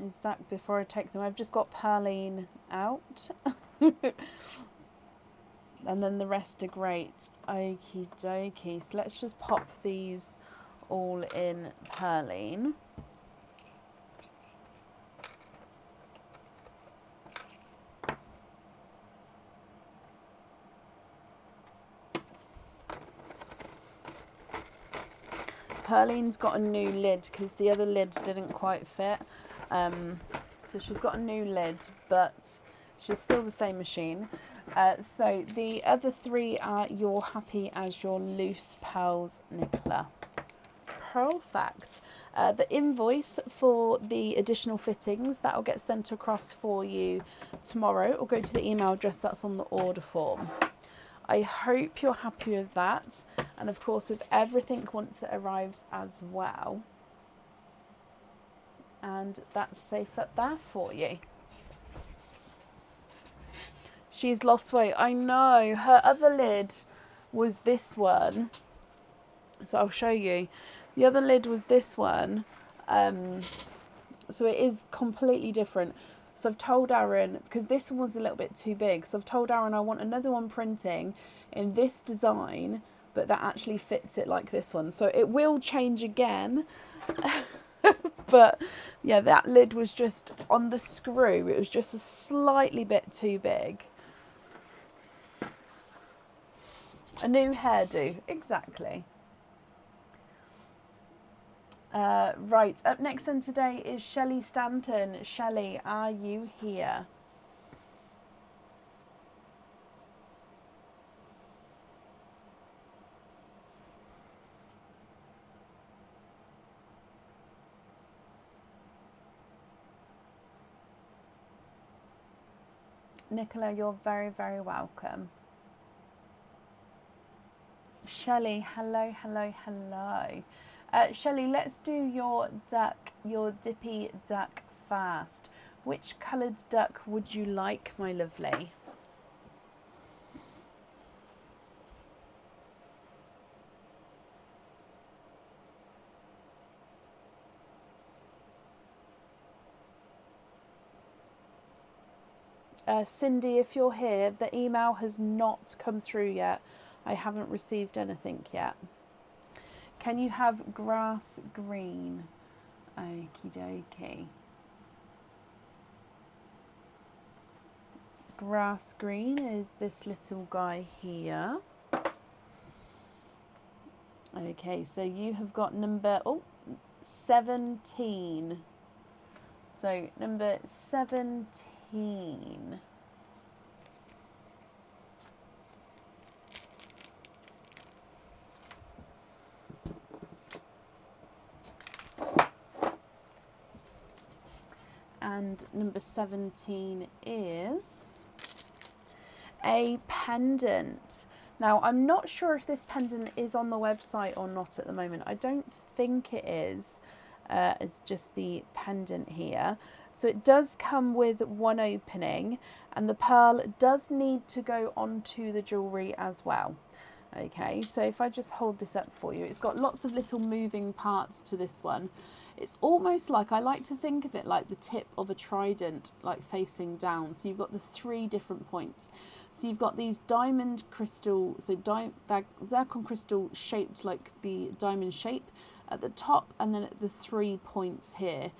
Is that before I take them? I've just got Pearline out. And then the rest are great. Okie dokie. So let's just pop these all in Pearline. Pearline's got a new lid because the other lid didn't quite fit. So she's got a new lid, but she's still the same machine. So the other 3 are your happy as your loose pearls, Nicola. Perfect. The invoice for the additional fittings, that will get sent across for you tomorrow. It will go to the email address that's on the order form. I hope you're happy with that, and of course with everything once it arrives as well. And that's safe up there for you. She's lost weight. I know. Her other lid was this one. So I'll show you. The other lid was this one. So it is completely different. So I've told Aaron, because this one was a little bit too big, so I've told Aaron I want another one printing in this design, but that actually fits it like this one. So it will change again. But yeah, that lid was just on the screw. It was just a slightly bit too big. A new hairdo, exactly. Right, up next then today is Shelley Stanton. Shelley, are you here? Nicola, you're very, very welcome. Shelley, hello, hello, hello. Shelley, let's do your duck, your Dippy Duck first. Which coloured duck would you like, my lovely? Cindy, if you're here, the email has not come through yet. I haven't received anything yet. Can you have grass green? Okie dokie. Grass green is this little guy here. Okay, so you have got number 17. So number 17. number 17 is a pendant. Now, I'm not sure if this pendant is on the website or not at the moment. I don't think it is. It's just the pendant here. So it does come with one opening, and the pearl does need to go onto the jewellery as well. Okay, so if I just hold this up for you, it's got lots of little moving parts to this one. It's almost like, I like to think of it like the tip of a trident, like facing down. So you've got the 3 different points. So you've got these diamond crystal, so that zircon crystal shaped like the diamond shape at the top, and then at the 3 points here.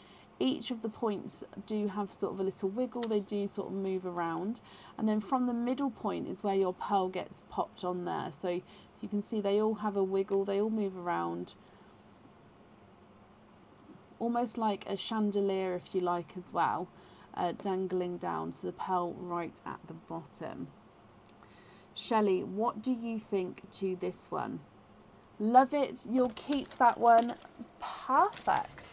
Each of the points do have sort of a little wiggle, they do sort of move around. And then from the middle point is where your pearl gets popped on there. So you can see they all have a wiggle, they all move around. Almost like a chandelier, if you like, as well, dangling down to the pearl right at the bottom. Shelley, what do you think to this one? Love it, you'll keep that one. Perfect.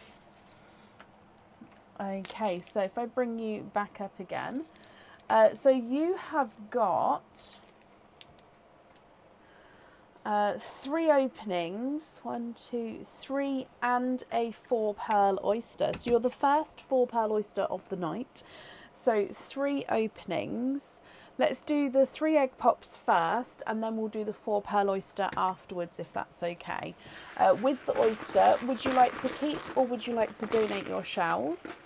Okay, so if I bring you back up again, so you have got 3 openings, 1, 2, 3, and a 4 pearl oyster. So you're the first 4 pearl oyster of the night. So 3 openings. Let's do the 3 egg pops first, and then we'll do the 4 pearl oyster afterwards, if that's okay. With the oyster, would you like to keep or would you like to donate your shells?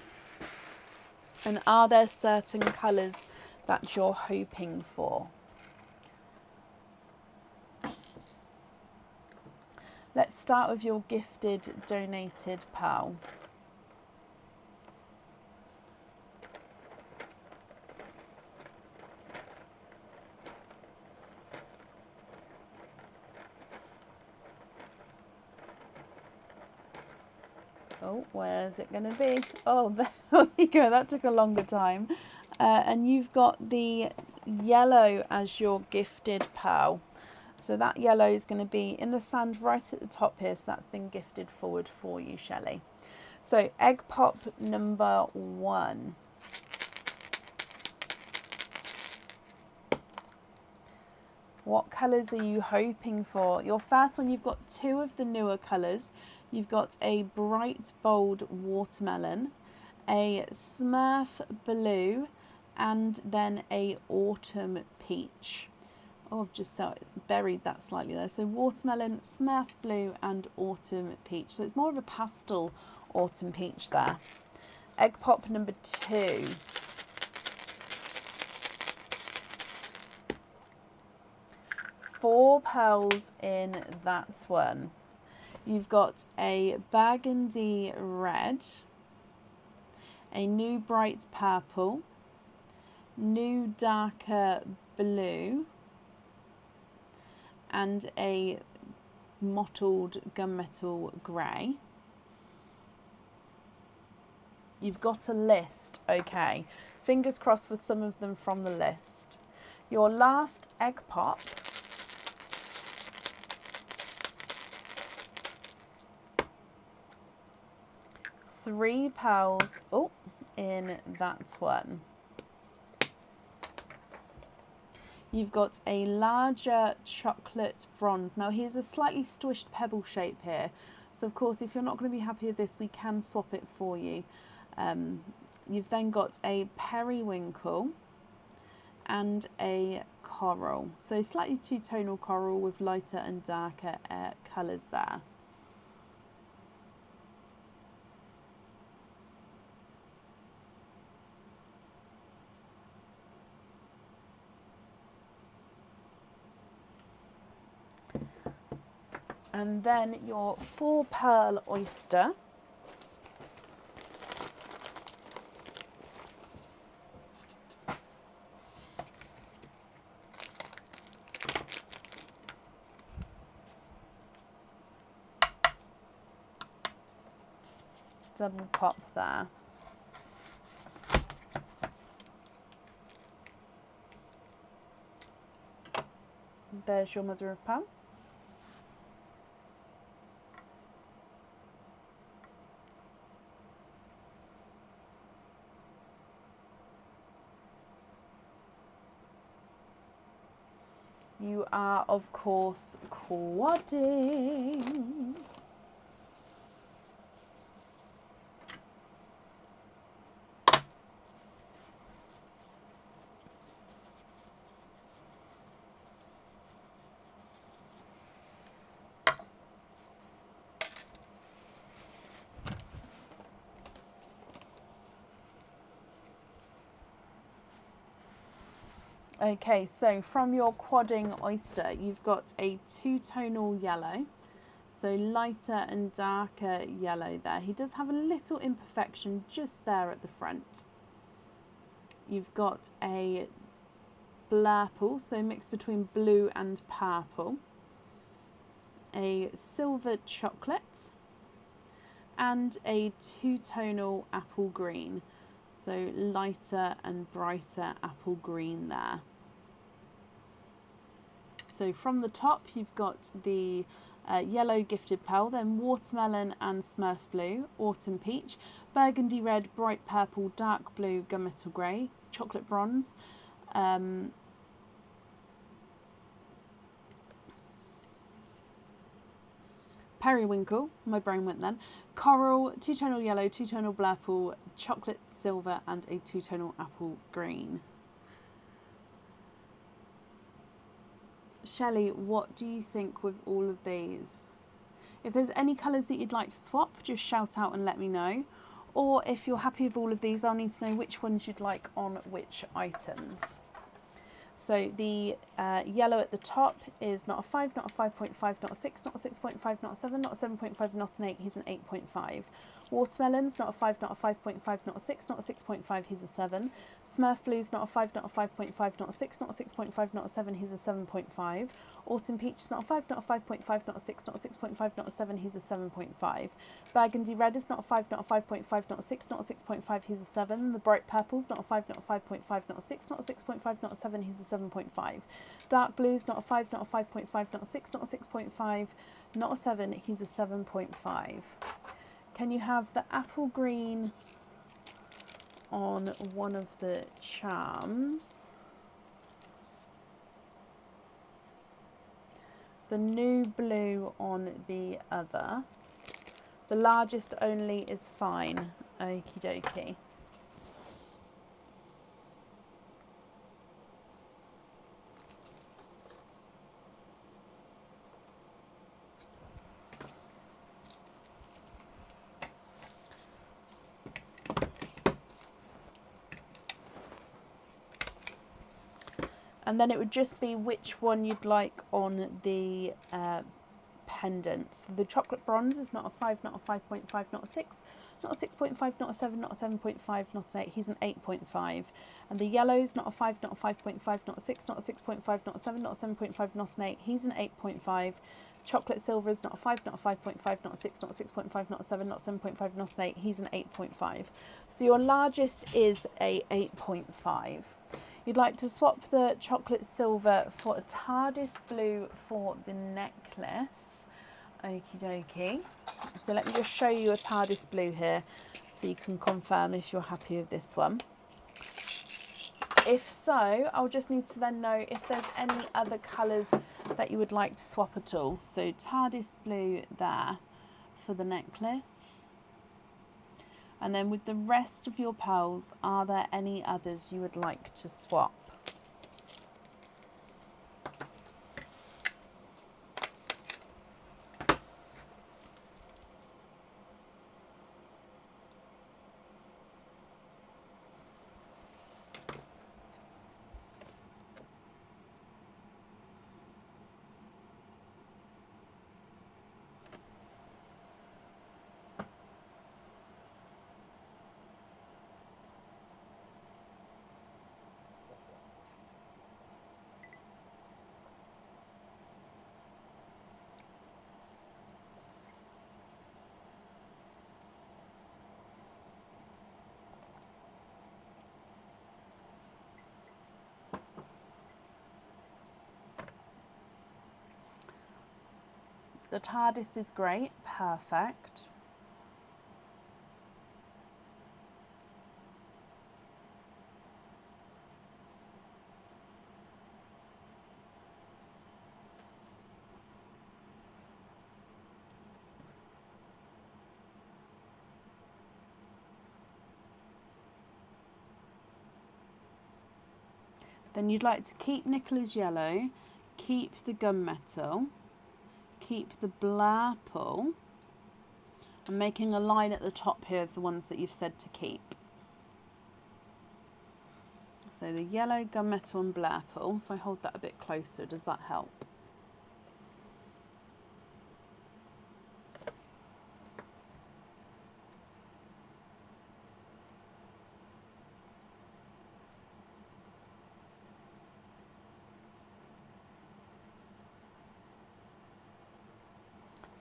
And are there certain colours that you're hoping for? Let's start with your gifted donated pearl. Oh, where is it going to be? Oh, there we go. That took a longer time. And you've got the yellow as your gifted pearl. So that yellow is going to be in the sand right at the top here. So that's been gifted forward for you, Shelley. So egg pop number 1. What colours are you hoping for? Your first one, you've got 2 of the newer colours. You've got a bright, bold watermelon, a Smurf blue, and then a autumn peach. Oh, I've just buried that slightly there. So watermelon, Smurf blue, and autumn peach. So it's more of a pastel autumn peach there. Egg pop number 2. Four pearls in that one. You've got a burgundy red, a new bright purple, new darker blue, and a mottled gunmetal grey. You've got a list, okay. Fingers crossed for some of them from the list. Your last egg pop . 3 pearls, in that one. You've got a larger chocolate bronze. Now here's a slightly squished pebble shape here. So of course, if you're not going to be happy with this, we can swap it for you. You've then got a periwinkle and a coral. So slightly two-tonal coral with lighter and darker colours there. And then your 4 pearl oyster. Double pop there. There's your mother of pearl. you are, of course, quadding. Okay, so from your quadding oyster, you've got a two-tonal yellow, so lighter and darker yellow there. He does have a little imperfection just there at the front. You've got a blurple, so mixed between blue and purple, a silver chocolate, and a two-tonal apple green, so lighter and brighter apple green there. So from the top you've got the yellow gifted pearl, then watermelon and smurf blue, autumn peach, burgundy red, bright purple, dark blue, gunmetal grey, chocolate bronze, periwinkle, my brain went then, coral, two-tonal yellow, two-tonal blurple, chocolate silver and a two-tonal apple green. Shelley, what do you think with all of these? If there's any colours that you'd like to swap, just shout out and let me know. Or if you're happy with all of these, I'll need to know which ones you'd like on which items. So the yellow at the top is not a 5, not a 5.5, not a 6, not a 6.5, not a 7, not a 7.5, not an 8, he's an 8.5. Watermelon's not a 5, not a 5.5, not a 6, not a 6.5, he's a 7. Smurf Blue's not a 5, not a 5.5, not a 6, not a 6.5, not a 7, he's a 7.5. Autumn Peach's not a 5, not a 5.5, not a 6, not a 6.5, not a 7, he's a 7.5. Burgundy Red is not a 5, not a 5.5, not a 6, not a 6.5, he's a 7. The Bright Purple's not a 5, not a 5.5, not a 6, not a 6.5, not a 7, he's a 7.5. Dark Blue's not a 5, not a 5.5, not a 6, not a 6.5, not a 7, he's a 7.5. Can you have the apple green on one of the charms? The new blue on the other. The largest only is fine. Okie dokie. And then it would just be which one you'd like on the pendants. The chocolate bronze is not a 5, not a 5.5, not a 6, not a 6.5, not a 7, not a 7.5, not an 8, he's an 8.5. And the yellow's not a 5, not a 5.5, not a 6, not a 6.5, not a 7, not a 7.5, not an 8, he's an 8.5. Chocolate silver is not a 5, not a 5.5, not a 6, not a 6.5, not a 7, not a 7.5, not an 8, he's an 8.5. So your largest is a 8.5. You'd like to swap the chocolate silver for a TARDIS blue for the necklace. Okie dokie. So let me just show you a TARDIS blue here so you can confirm if you're happy with this one. If so, I'll just need to then know if there's any other colours that you would like to swap at all. So TARDIS blue there for the necklace. And then with the rest of your pearls, are there any others you would like to swap? The TARDIS is great, perfect. Then you'd like to keep Nicola's yellow, keep the gunmetal, keep the blurple. I'm making a line at the top here of the ones that you've said to keep. So the yellow, gunmetal and blurple. If I hold that a bit closer, does that help?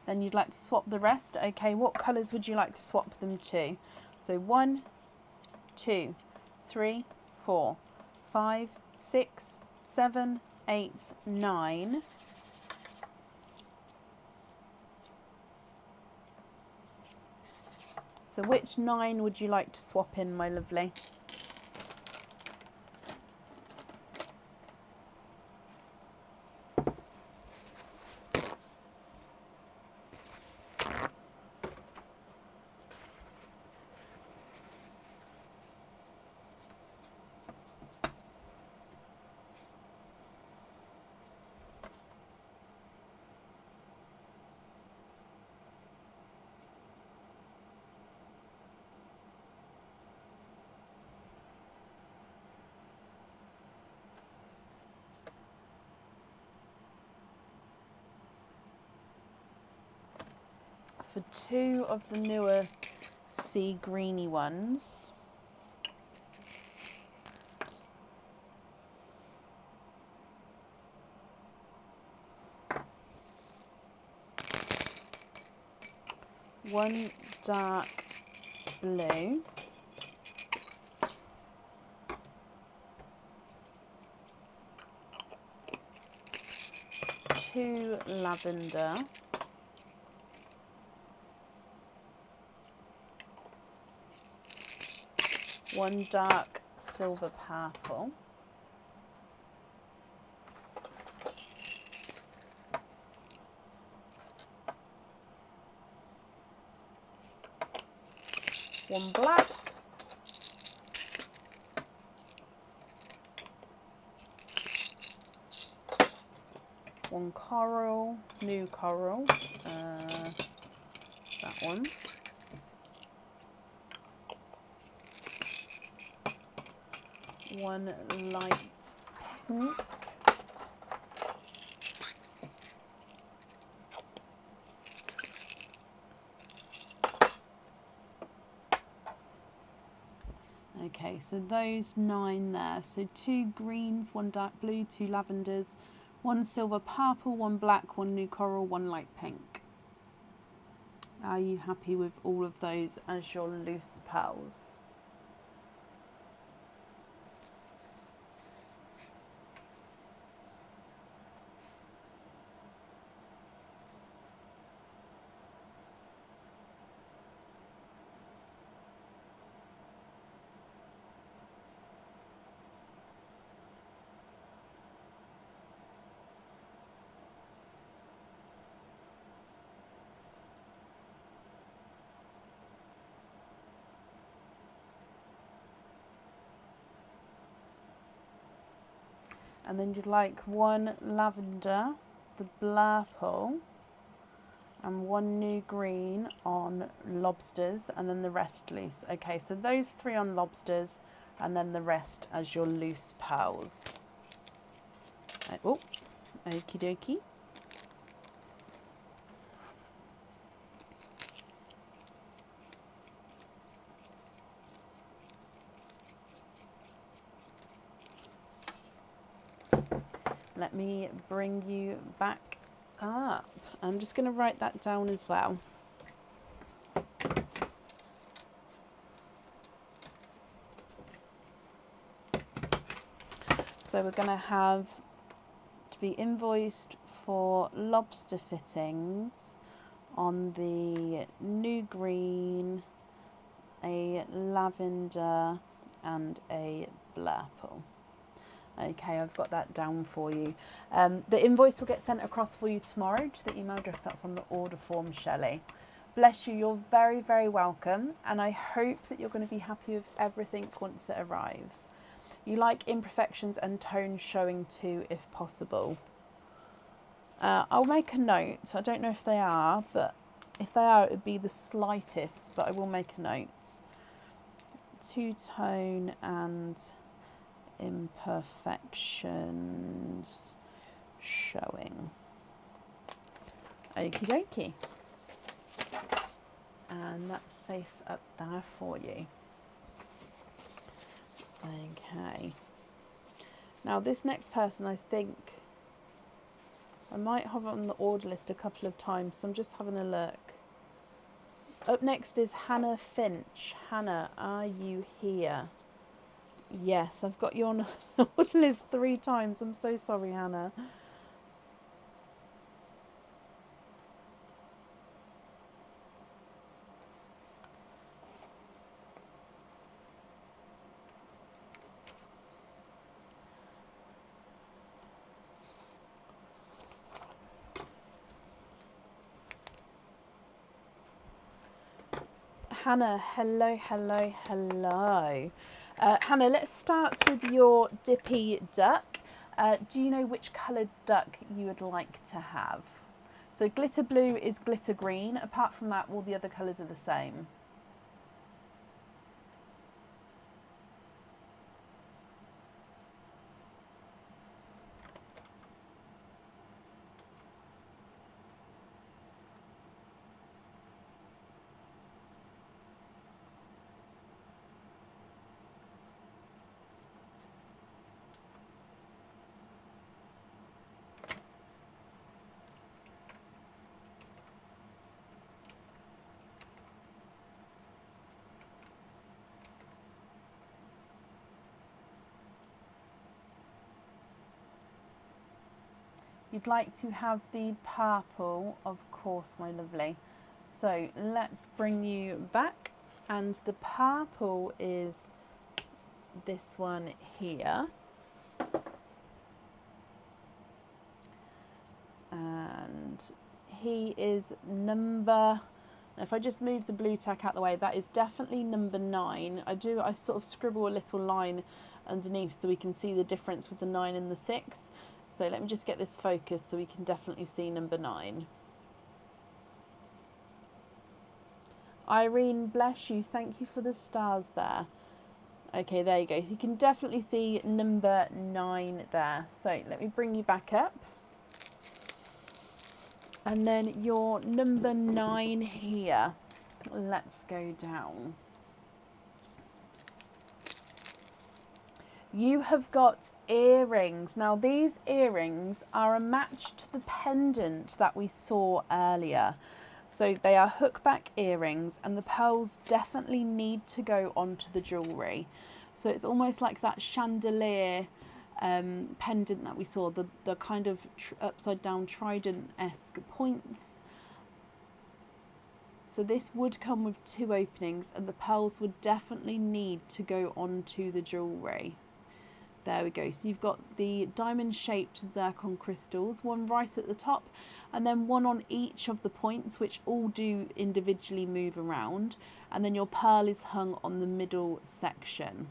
Then you'd like to swap the rest. Okay, what colours would you like to swap them to? So 1, 2, 3, 4, 5, 6, 7, 8, 9. So which 9 would you like to swap in, my lovely? For 2 of the newer sea greeny ones, one dark blue, two lavender, one dark silver purple, one black, one coral, new coral, that one, one light pink, okay, so those 9 there. So 2 greens, 1 dark blue, 2 lavenders, 1 silver purple, 1 black, 1 new coral, 1 light pink. Are you happy with all of those as your loose pearls? And then you'd like 1 lavender, the blurple, and 1 new green on lobsters, and then the rest loose. Okay, so those 3 on lobsters, and then the rest as your loose pearls. Oh, okie dokie. Let me bring you back up. I'm just going to write that down as well. So we're going to have to be invoiced for lobster fittings on the new green, a lavender and a blurple. Okay, I've got that down for you. The invoice will get sent across for you tomorrow to the email address that's on the order form, Shelley. Bless you, you're very, very welcome. And I hope that you're going to be happy with everything once it arrives. You like imperfections and tone showing too, if possible. I'll make a note. I don't know if they are, but if they are, it would be the slightest, but I will make a note. Two-tone and imperfections showing. Okie dokie. And that's safe up there for you. Okay. Now this next person, I think I might have on the order list a couple of times, so I'm just having a look. Up next is Hannah Finch. Hannah, are you here? Yes, I've got you on the order list 3 times. I'm so sorry, Hannah. Hannah, hello, hello, hello. Hannah, let's start with your Dippy Duck. Do you know which coloured duck you would like to have? So glitter blue is glitter green. Apart from that, all the other colours are the same. You'd like to have the purple, of course, my lovely. So let's bring you back, and the purple is this one here. And he is number, if I just move the blue tack out the way, that is definitely number 9. I sort of scribble a little line underneath so we can see the difference with the 9 and the 6. So let me just get this focused so we can definitely see number 9. Irene, bless you. Thank you for the stars there. Okay, there you go. So you can definitely see number 9 there. So let me bring you back up. And then your number 9 here. Let's go down. You have got earrings. Now these earrings are a match to the pendant that we saw earlier. So they are hookback earrings, and the pearls definitely need to go onto the jewellery. So it's almost like that chandelier pendant that we saw, the kind of upside down trident-esque points. So this would come with 2 openings, and the pearls would definitely need to go onto the jewellery. There we go. So you've got the diamond-shaped zircon crystals, one right at the top, and then one on each of the points, which all do individually move around. And then your pearl is hung on the middle section.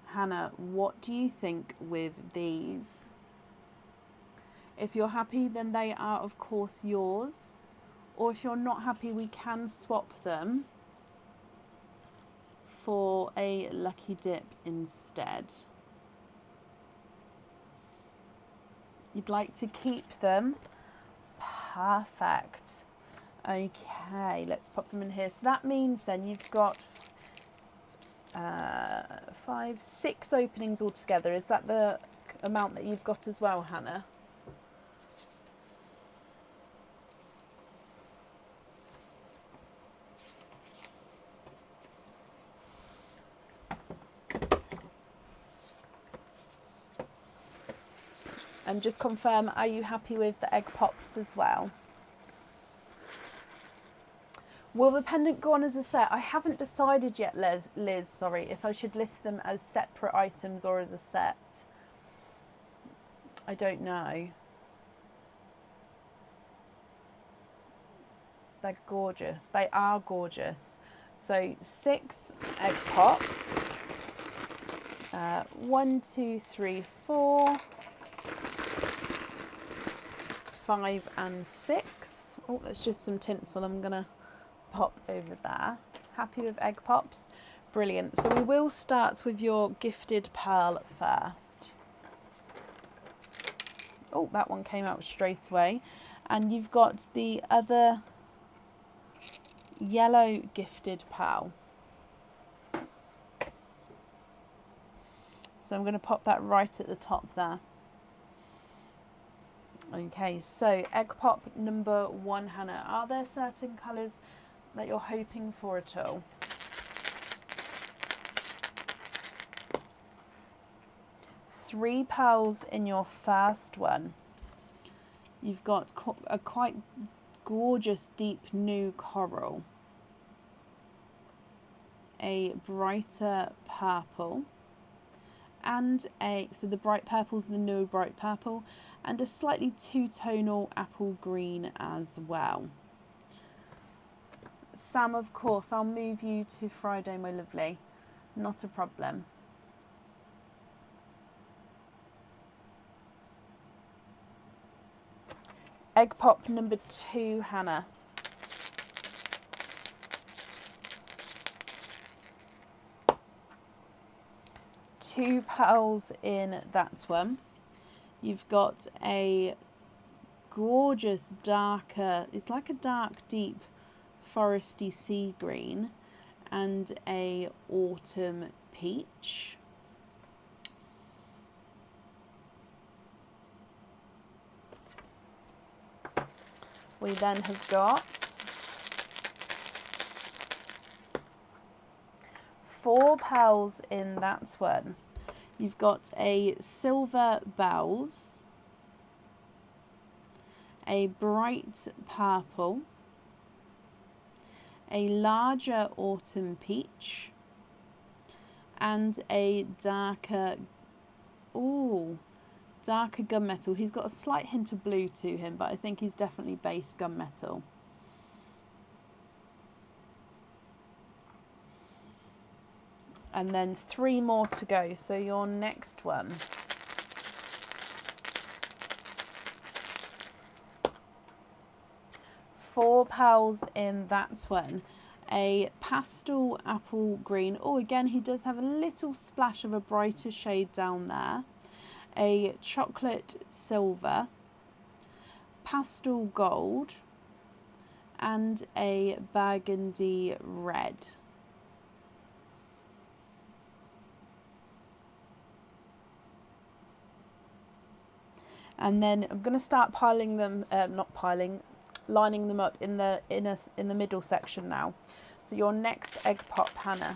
Hannah, what do you think with these? If you're happy, then they are, of course, yours. Or if you're not happy, we can swap them for a lucky dip instead. You'd like to keep them? Perfect. Okay, let's pop them in here. So that means then you've got 5, 6 openings altogether. Is that the amount that you've got as well, Hannah? And just confirm, are you happy with the egg pops as well? Will the pendant go on as a set? I haven't decided yet, Liz, sorry, if I should list them as separate items or as a set. I don't know. They're gorgeous. They are gorgeous. So 6 egg pops. 1, 2, 3, 4, 5 and 6. Oh, that's just some tinsel I'm gonna pop over there. Happy with egg pops? Brilliant. So we will start with your gifted pearl first. Oh, that one came out straight away. And you've got the other yellow gifted pearl. So I'm going to pop that right at the top there. Okay, so egg pop number 1, Hannah. Are there certain colours that you're hoping for at all? Three pearls in your first one. You've got a quite gorgeous deep new coral, a brighter purple, and so the bright purple's the new bright purple, and a slightly two-tonal apple green as well. Sam, of course, I'll move you to Friday, my lovely. Not a problem. Egg pop number 2, Hannah. Two pearls in that one. You've got a gorgeous darker, it's like a dark deep foresty sea green, and a autumn peach. We then have got 4 pearls in that one. You've got a silver bells, a bright purple, a larger autumn peach, and a darker gunmetal. He's got a slight hint of blue to him, but I think he's definitely base gunmetal. And then 3 more to go. So your next one. Four pearls in that one. A pastel apple green. Oh, again, he does have a little splash of a brighter shade down there. A chocolate silver, pastel gold, and a burgundy red. And then I'm going to start piling them, lining them up in the middle section now. So your next egg pop, Hannah.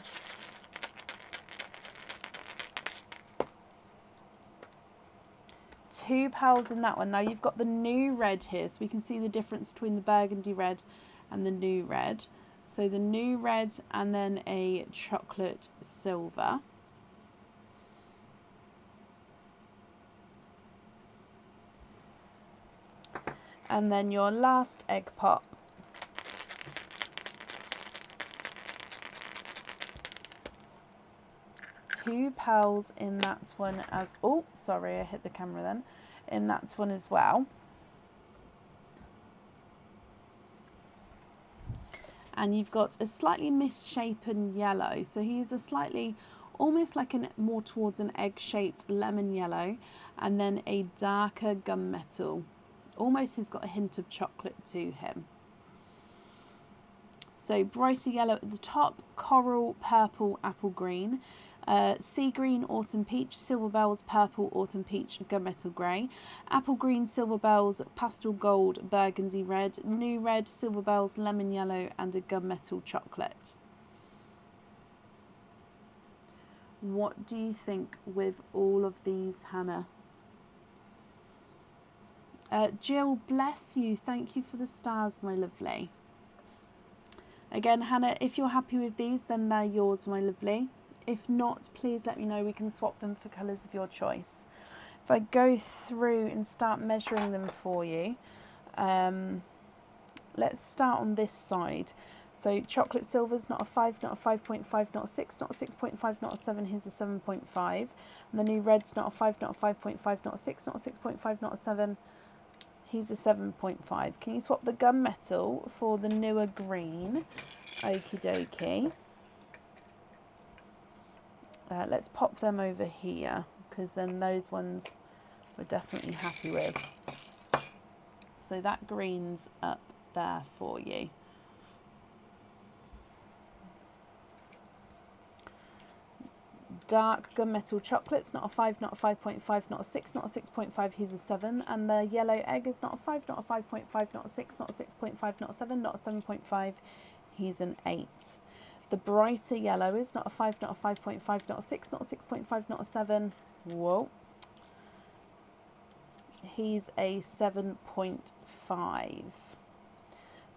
Two pearls in that one. Now you've got the new red here, so we can see the difference between the burgundy red and the new red. So the new red and then a chocolate silver. And then your last egg pop. Two pearls in that one as, oh, sorry, I hit the camera then. In that one as well. And you've got a slightly misshapen yellow. So he's a slightly, almost like more towards an egg-shaped lemon yellow. And then a darker gunmetal. Almost has got a hint of chocolate to him. So brighter yellow at the top, coral, purple, apple green, sea green, autumn peach, silver bells, purple, autumn peach, gunmetal grey, apple green, silver bells, pastel gold, burgundy red, new red, silver bells, lemon yellow, and a gunmetal chocolate. What do you think with all of these, Hannah? Jill, bless you. Thank you for the stars, my lovely. Again, Hannah, if you're happy with these, then they're yours, my lovely. If not, please let me know. We can swap them for colours of your choice. If I go through and start measuring them for you, let's start on this side. So chocolate silver's not a 5, not a 5.5, not a 6, not a 6.5, not a 7, here's a 7.5. And the new red's not a 5, not a 5.5, not a 6, not a 6.5, not a 7, here's a 7.5. Can you swap the gunmetal for the newer green? Okie dokie. Let's pop them over here, because then those ones we're definitely happy with. So that green's up there for you. Dark gunmetal chocolate's not a 5, not a 5.5, not a 6, not a 6.5, here's a 7. And the yellow egg is not a 5, not a 5.5, not a 6, not a 6.5, not a 7, not a 7.5, here's an 8. The brighter yellow is not a 5, not a 5.5, not a 6, not a 6.5, not a 7. Whoa. He's a 7.5.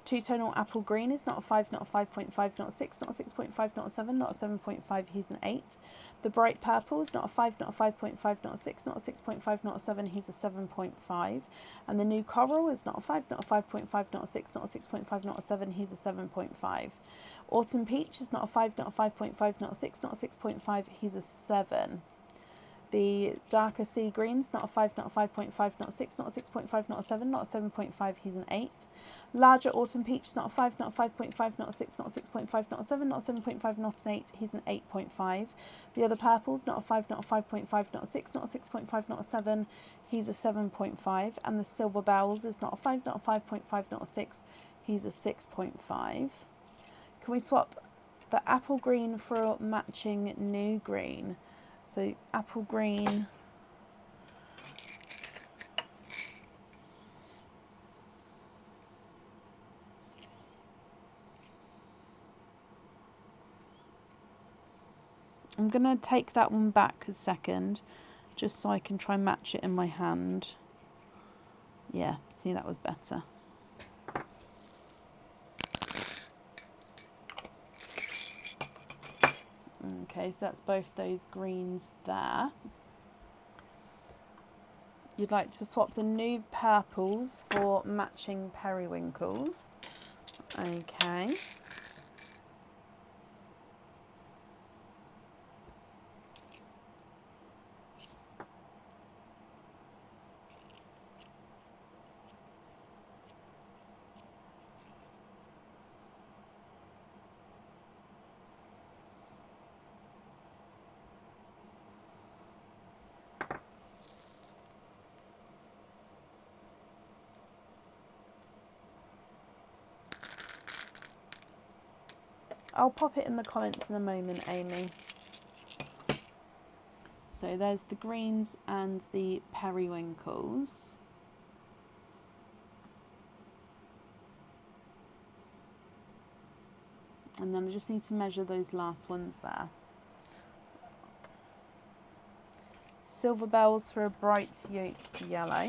Two-tonal apple green is not a 5, not a 5.5, not a 6, not a 6.5, not a 7, not a 7.5, he's an 8. The bright purple is not a 5, not a 5.5, not a 6, not a 6.5, not a 7, he's a 7.5. And the new coral is not a 5, not a 5.5, not a 6, not a 6.5, not a 7, he's a 7.5. Autumn peach is not a 5, not a 5.5, not a 6, not a 6.5, he's a 7. The darker sea green is not a 5, not a 5.5, not a 6, not a 6.5, not a 7, not a 7.5, he's an 8. Larger autumn peach is not a 5, not a 5.5, not a 6, not a 6.5, not a 7, not a 7.5, not an 8, he's an 8.5. The other purples, not a 5, not a 5.5, not a 6, not a 6.5, not a 7, he's a 7.5. And the silver bells is not a 5, not a 5.5, not a 6, he's a 6.5. Can we swap the apple green for matching new green? So apple green, I'm going to take that one back a second, just so I can try and match it in my hand. Yeah, see, that was better. Okay, so that's both those greens there. You'd like to swap the new purples for matching periwinkles. Okay. I'll pop it in the comments in a moment, Amy. So there's the greens and the periwinkles. And then I just need to measure those last ones there. Silver bells for a bright yolk yellow.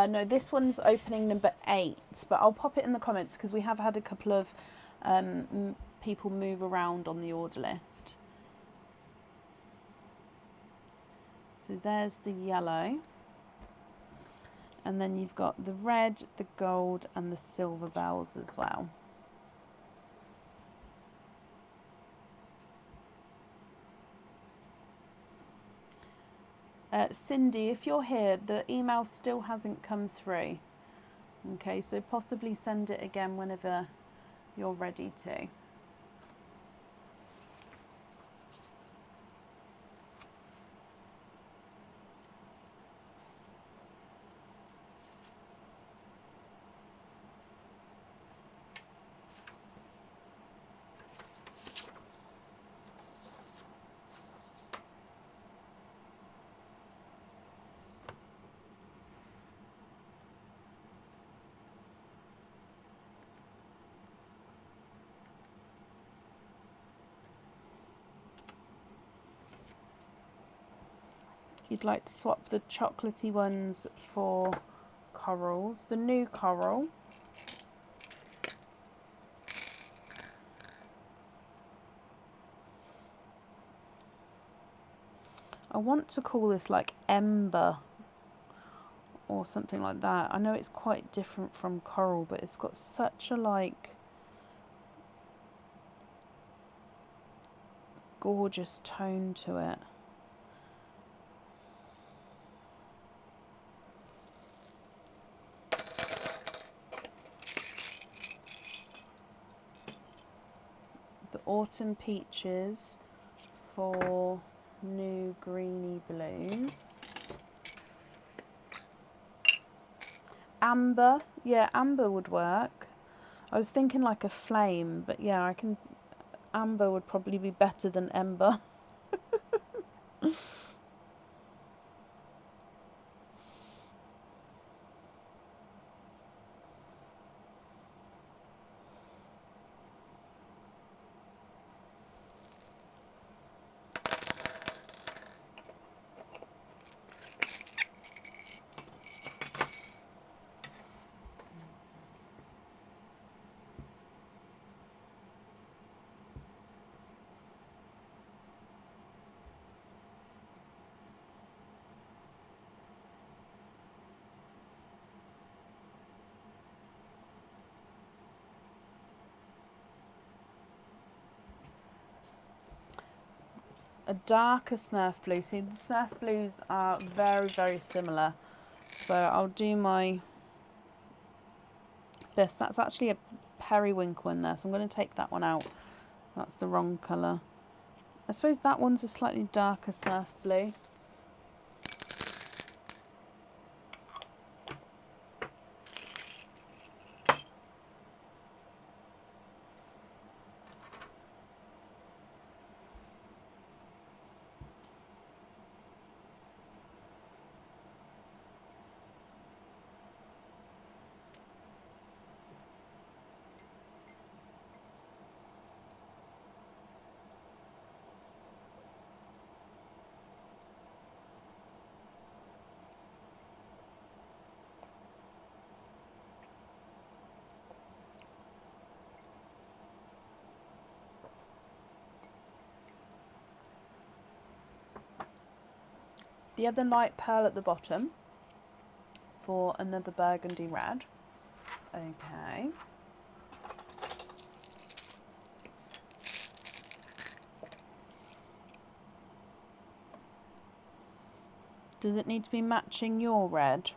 No, this one's opening number 8, but I'll pop it in the comments because we have had a couple of people move around on the order list. So there's the yellow, and then you've got the red, the gold, and the silver bells as well. Cindy, if you're here, the email still hasn't come through. Okay, so possibly send it again whenever you're ready to. You'd like to swap the chocolatey ones for corals. The new coral. I want to call this like Ember or something like that. I know it's quite different from coral, but it's got such a like gorgeous tone to it. The autumn peaches for new greeny blues. Amber, yeah, amber would work. I was thinking like a flame, but yeah, I can. Amber would probably be better than ember. A darker Smurf blue. See, the Smurf blues are very, very similar. So I'll do my best. That's actually a periwinkle in there, so I'm going to take that one out. That's the wrong colour. I suppose that one's a slightly darker Smurf blue. The other light pearl at the bottom for another burgundy red. Okay. Does it need to be matching your red?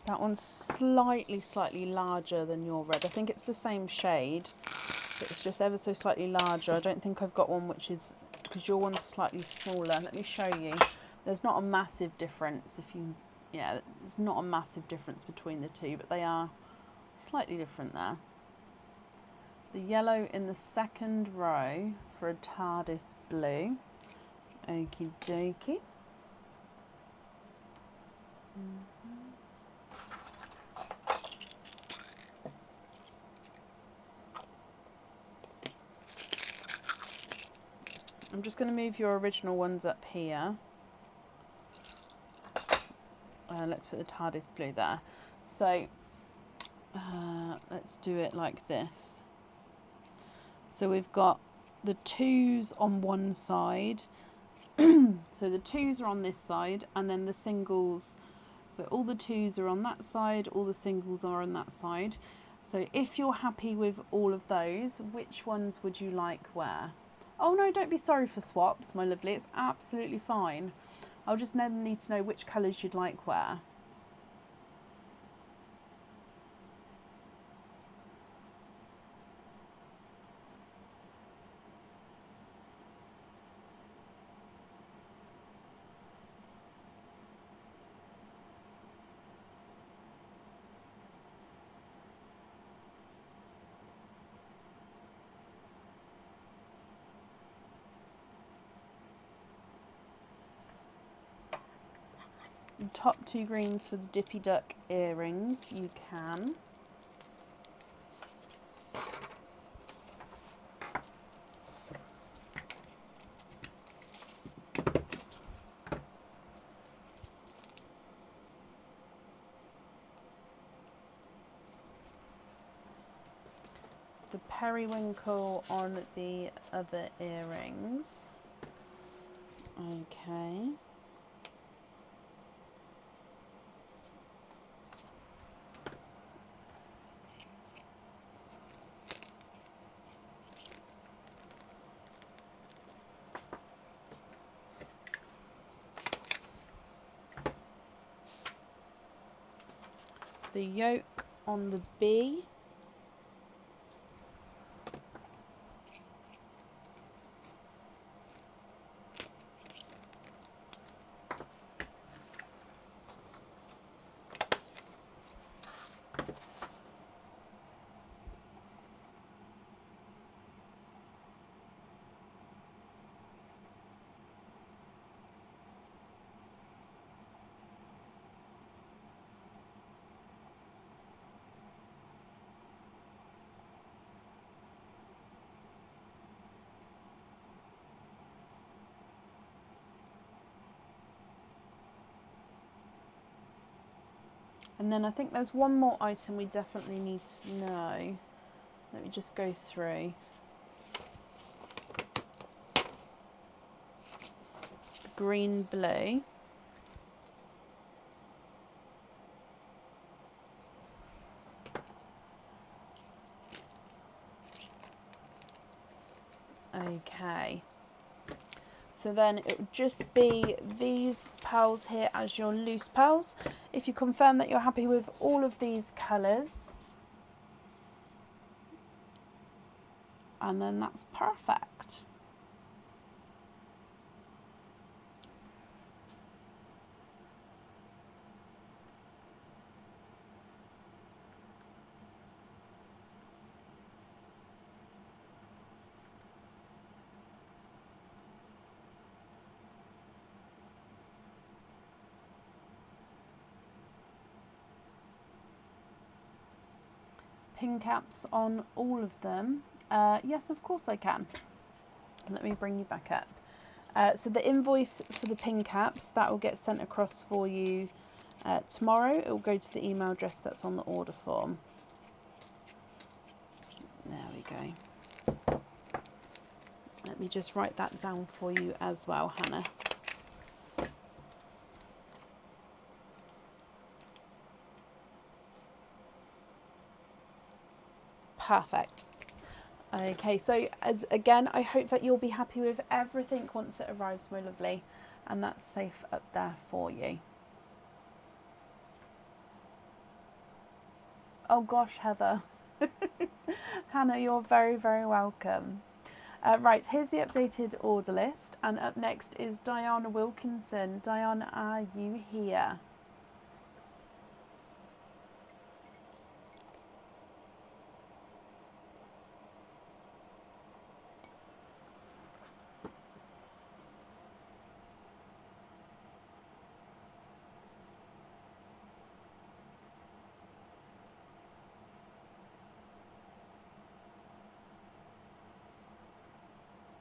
That one's slightly larger than your red. I think it's the same shade, but it's just ever so slightly larger. I don't think I've got one which is, because your one's slightly smaller. Let me show you. There's not a massive difference if you, yeah, there's not a massive difference between the two, but they are slightly different there. The yellow in the second row for a TARDIS blue. Okie dokie. I'm just going to move your original ones up here. Let's put the TARDIS blue there. So let's do it like this. So we've got the twos on one side. So the twos are on this side, and then the singles. So all the twos are on that side, all the singles are on that side. So if you're happy with all of those, which ones would you like where? Oh no, don't be sorry for swaps, my lovely. It's absolutely fine. I'll just then need to know which colours you'd like where. The top two greens for the Dippy Duck earrings, you can. periwinkle on the other earrings. Okay. The yoke on the B. And then I think there's one more item we definitely need to know. Let me just go through. Green, blue. Okay. So then it would just be these pearls here as your loose pearls. If you confirm that you're happy with all of these colours, and then that's perfect. Pin caps on all of them. Yes, of course I can. Let me bring you back up. So the invoice for the pin caps, that will get sent across for you tomorrow. It will go to the email address that's on the order form. There we go. Let me just write that down for you as well, Hannah. Perfect. Okay, so again, I hope that you'll be happy with everything once it arrives, my lovely, and that's safe up there for you. Oh gosh, Heather. Hannah, you're very, very welcome. Right, here's the updated order list, and up next is Diana Wilkinson. Diana, are you here?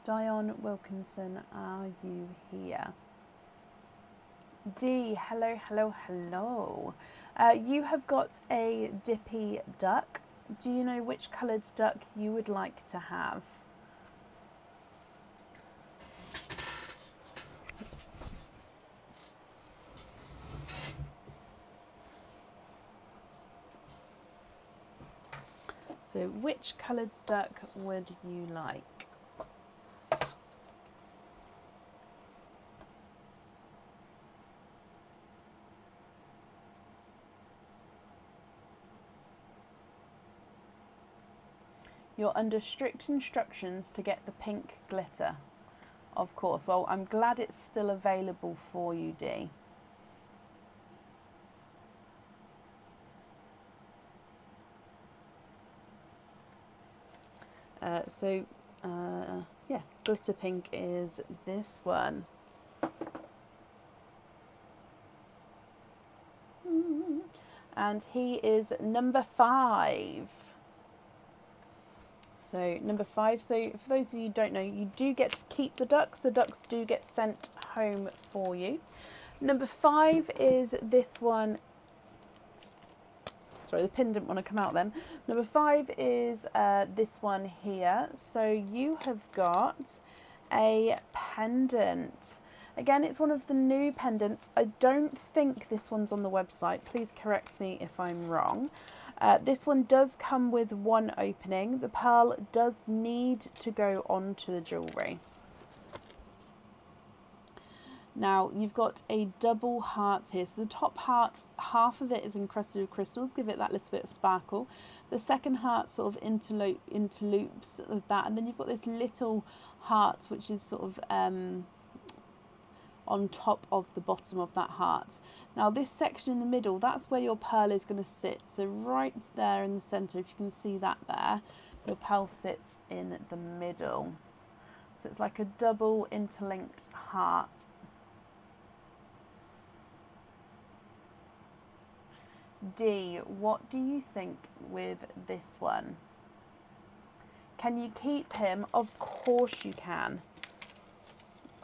Diane Wilkinson, are you here? D, hello, hello, hello. You have got a Dippy Duck. Do you know which coloured duck you would like to have? So which coloured duck would you like? You're under strict instructions to get the pink glitter. Of course. Well, I'm glad it's still available for you, Dee. Yeah, glitter pink is this one. And he is number 5. So number 5, so for those of you who don't know, you do get to keep the ducks. The ducks do get sent home for you. Number 5 is this one Sorry, the pin didn't want to come out then. Number 5 is this one here. So you have got a pendant. Again, it's one of the new pendants. I don't think this one's on the website. Please correct me if I'm wrong. This one does come with one opening. The pearl does need to go onto the jewellery. Now, you've got a double heart here. So the top heart, half of it is encrusted with crystals, give it that little bit of sparkle. The second heart sort of interloops of that. And then you've got this little heart, which is sort of on top of the bottom of that heart. Now, this section in the middle, that's where your pearl is going to sit. So right there in the centre, if you can see that there, your pearl sits in the middle. So it's like a double interlinked heart. D, what do you think with this one? Can you keep him? Of course you can.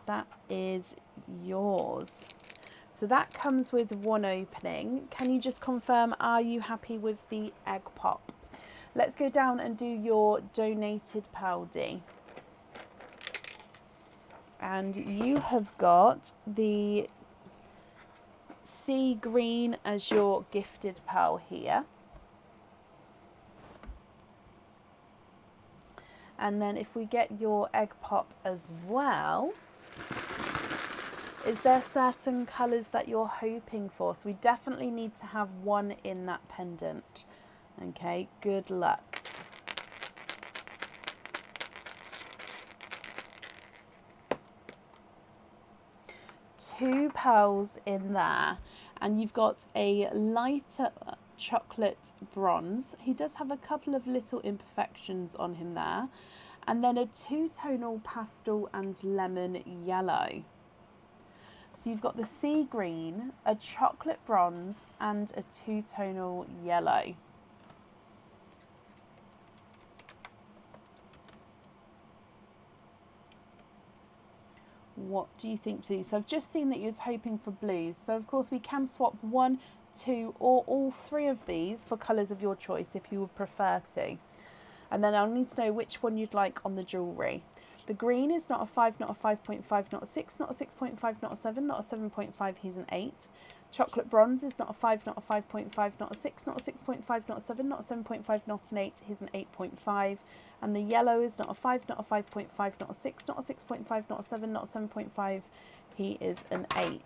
That is yours. So that comes with one opening. Can you just confirm, are you happy with the egg pop? Let's go down and do your donated pearl, D. And you have got the sea green as your gifted pearl here. And then if we get your egg pop as well, is there certain colours that you're hoping for? So we definitely need to have one in that pendant. Okay, good luck. Two pearls in there, and you've got a lighter chocolate bronze. He does have a couple of little imperfections on him there, and then a two-tonal pastel and lemon yellow. So you've got the sea green, a chocolate bronze, and a two-tonal yellow. What do you think to these? So I've just seen that you was hoping for blues. So of course we can swap 1, 2, or all 3 of these for colours of your choice if you would prefer to. And then I'll need to know which one you'd like on the jewellery. The green is not a 5, not a 5.5, not a 6, not a 6.5, not a 7, not a 7.5, he's an 8. Chocolate bronze is not a 5, not a 5.5, not a 6, not a 6.5, not a 7, not a 7.5, not an 8, he's an 8.5. And the yellow is not a 5, not a 5.5, not a 6, not a 6.5, not a 7, not a 7.5, he is an 8.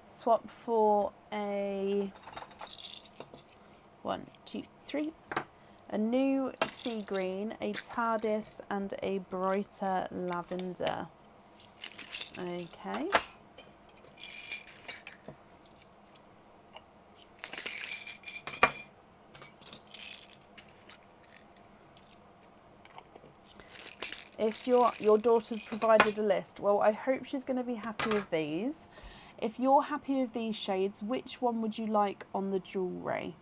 Swap for a 1, 2, 3, a new sea green, a TARDIS, and a brighter lavender. Okay. If your daughter's provided a list, well, I hope she's going to be happy with these. If you're happy with these shades, which one would you like on the jewellery?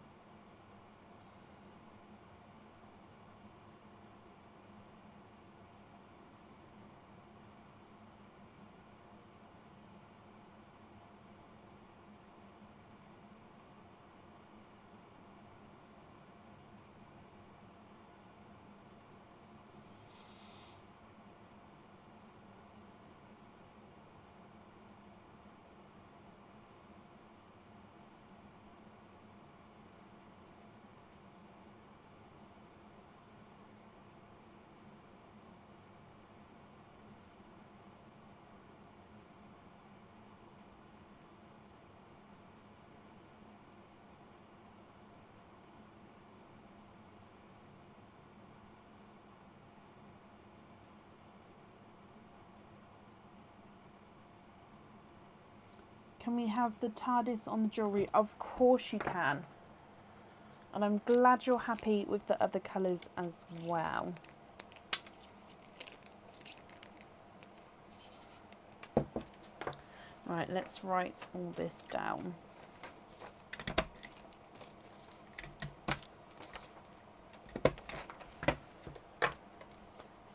Can we have the TARDIS on the jewellery? Of course you can. And I'm glad you're happy with the other colours as well. Right, let's write all this down.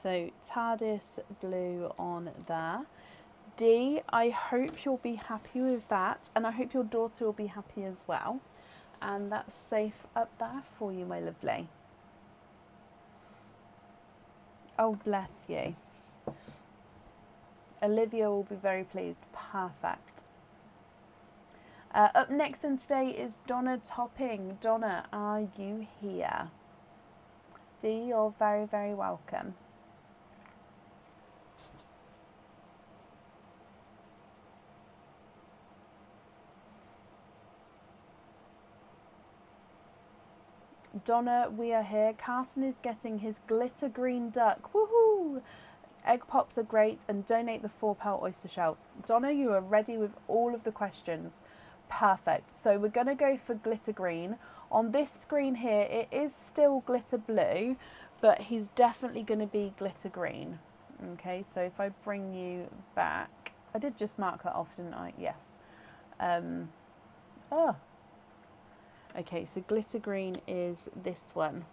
So TARDIS blue on there. D, I hope you'll be happy with that, and I hope your daughter will be happy as well. And that's safe up there for you, my lovely. Oh, bless you. Olivia will be very pleased. Perfect. Up next in today is Donna Topping. Donna, are you here? D, you're very, very welcome. Donna, we are here. Carson is getting his glitter green duck. Woohoo! Egg pops are great, and donate the 4-pound oyster shells. Donna, you are ready with all of the questions. Perfect. So we're going to go for glitter green. On this screen here, it is still glitter blue, but he's definitely going to be glitter green. Okay, so if I bring you back, I did just mark that off, didn't I? Yes. Okay, so glitter green is this one.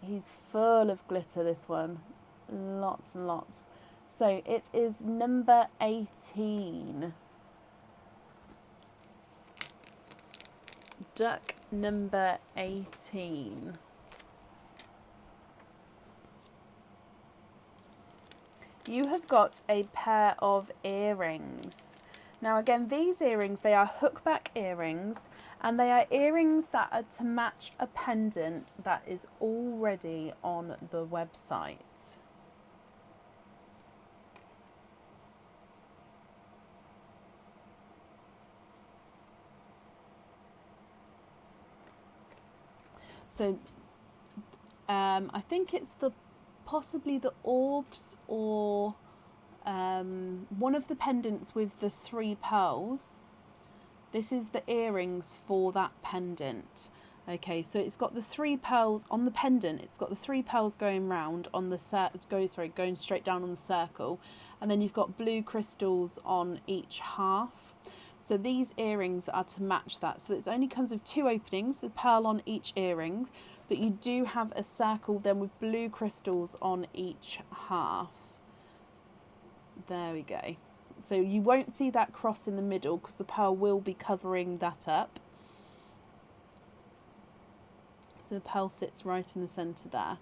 He's full of glitter, this one. Lots and lots. So it is number 18. Duck number 18. You have got a pair of earrings. Now again, these earrings, they are hookback earrings, and they are earrings that are to match a pendant that is already on the website. So I think it's possibly the orbs or one of the pendants with the 3 pearls. This is the earrings for that pendant. Okay, so it's got the 3 pearls on the pendant. It's got the 3 pearls going round on the going straight down on the circle, and then you've got blue crystals on each half. So these earrings are to match that. So it only comes with 2 openings, a pearl on each earring, but you do have a circle then with blue crystals on each half. There we go. So you won't see that cross in the middle because the pearl will be covering that up. So the pearl sits right in the centre there.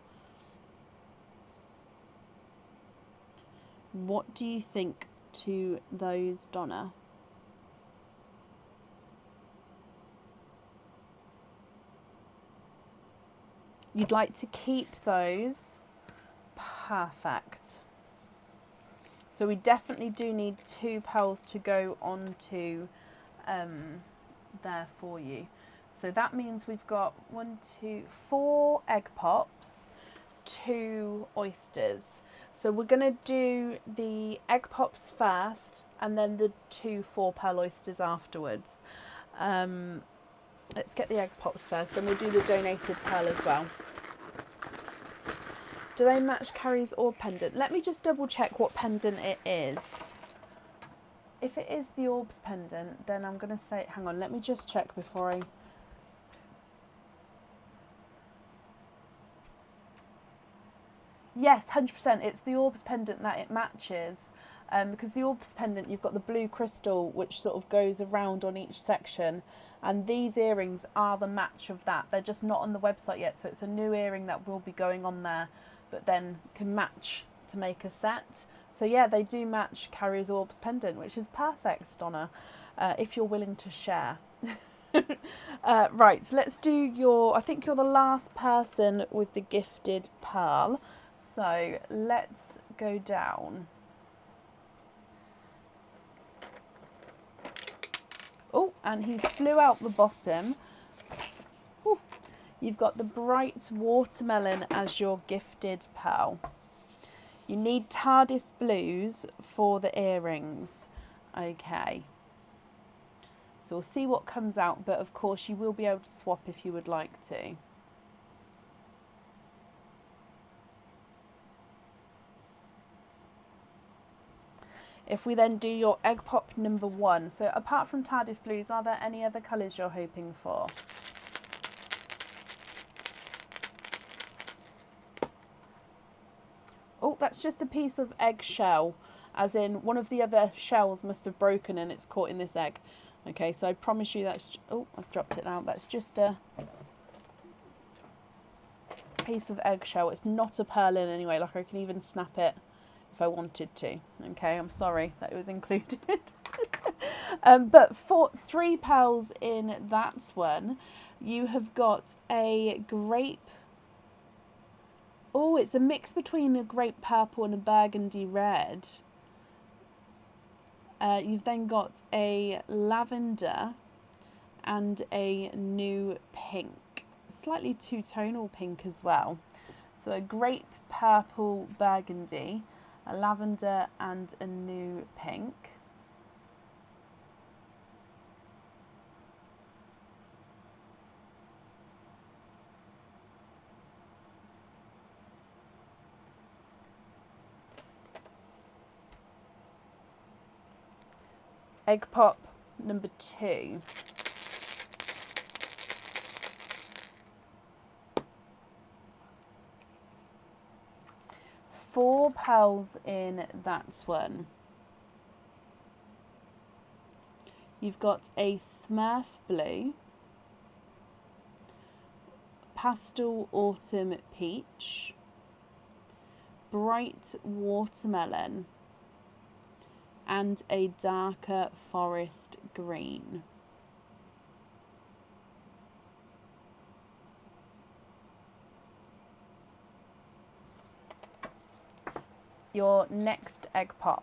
What do you think to those, Donna? You'd like to keep those? Perfect. So we definitely do need 2 pearls to go onto there for you. So that means we've got 4 egg pops, 2 oysters. So we're going to do the egg pops first and then the 2 4-pearl oysters afterwards. Let's get the egg pops first, then we'll do the donated pearl as well. Do they match Carrie's orb pendant? Let me just double check what pendant it is. If it is the orbs pendant, then I'm going to say, hang on, let me just check before I... Yes, 100%, it's the orbs pendant that it matches. Because the orbs pendant, you've got the blue crystal, which sort of goes around on each section. And these earrings are the match of that. They're just not on the website yet, so it's a new earring that will be going on there, but then can match to make a set. So yeah, they do match Carrie's orbs pendant, which is perfect, Donna, if you're willing to share. Right, so let's do your, I think you're the last person with the gifted pearl. So let's go down. Oh, and he flew out the bottom. Ooh. You've got the bright watermelon as your gifted pearl. You need TARDIS blues for the earrings. Okay. So we'll see what comes out, but of course you will be able to swap if you would like to. If we then do your egg pop number 1, so apart from TARDIS blues, are there any other colours you're hoping for? Oh, that's just a piece of eggshell, as in one of the other shells must have broken and it's caught in this egg. Okay, so I promise you that's... Oh, I've dropped it now. That's just a piece of eggshell. It's not a pearl in anyway. Like, I can even snap it if I wanted to. Okay, I'm sorry that it was included. But for 3 pearls in that one, you have got a grape... Oh, it's a mix between a grape purple and a burgundy red. You've then got a lavender and a new pink. Slightly two-tonal pink as well. So a grape, purple, burgundy, a lavender and a new pink. Egg pop number 2. Four pearls in that one. You've got a Smurf blue, pastel autumn peach, bright watermelon, and a darker forest green. Your next egg pop.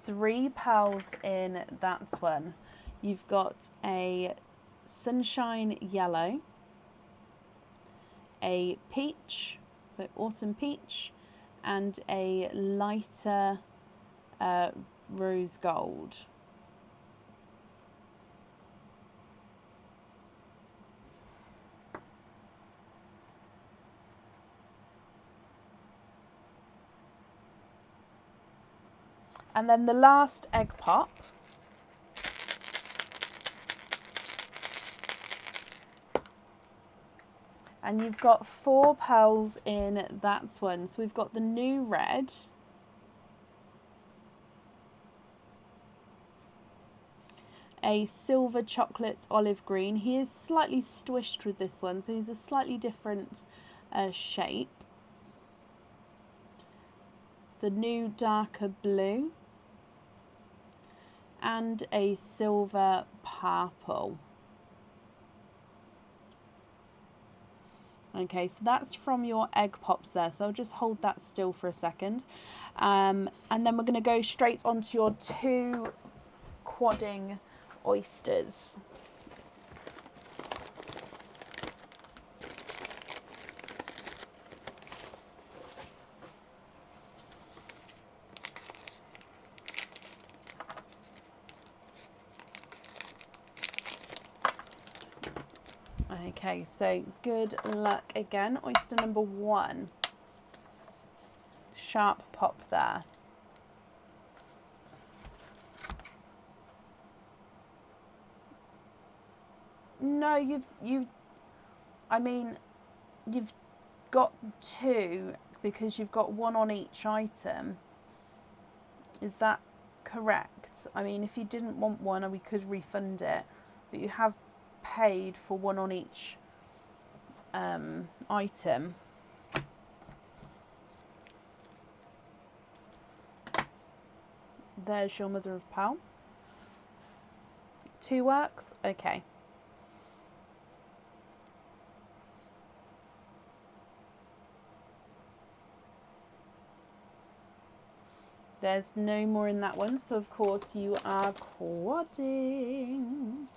Three pearls in that one. You've got a sunshine yellow, a peach, so autumn peach, and a lighter rose gold. And then the last egg pop. And you've got four pearls in that one. So we've got the new red, a silver chocolate olive green. He is slightly swished with this one, so he's a slightly different shape. The new darker blue, and a silver purple. Okay, so that's from your egg pops there. So I'll just hold that still for a second. And then we're going to go straight onto your 2 quadding oysters. Okay, so good luck again. Oyster number 1. Sharp pop there. No, you've got 2 because you've got 1 on each item. Is that correct? I mean, if you didn't want 1, we could refund it, but you have paid for 1 on each item. There's your mother of pearl. 2 works? Okay. There's no more in that one, so of course you are quadding.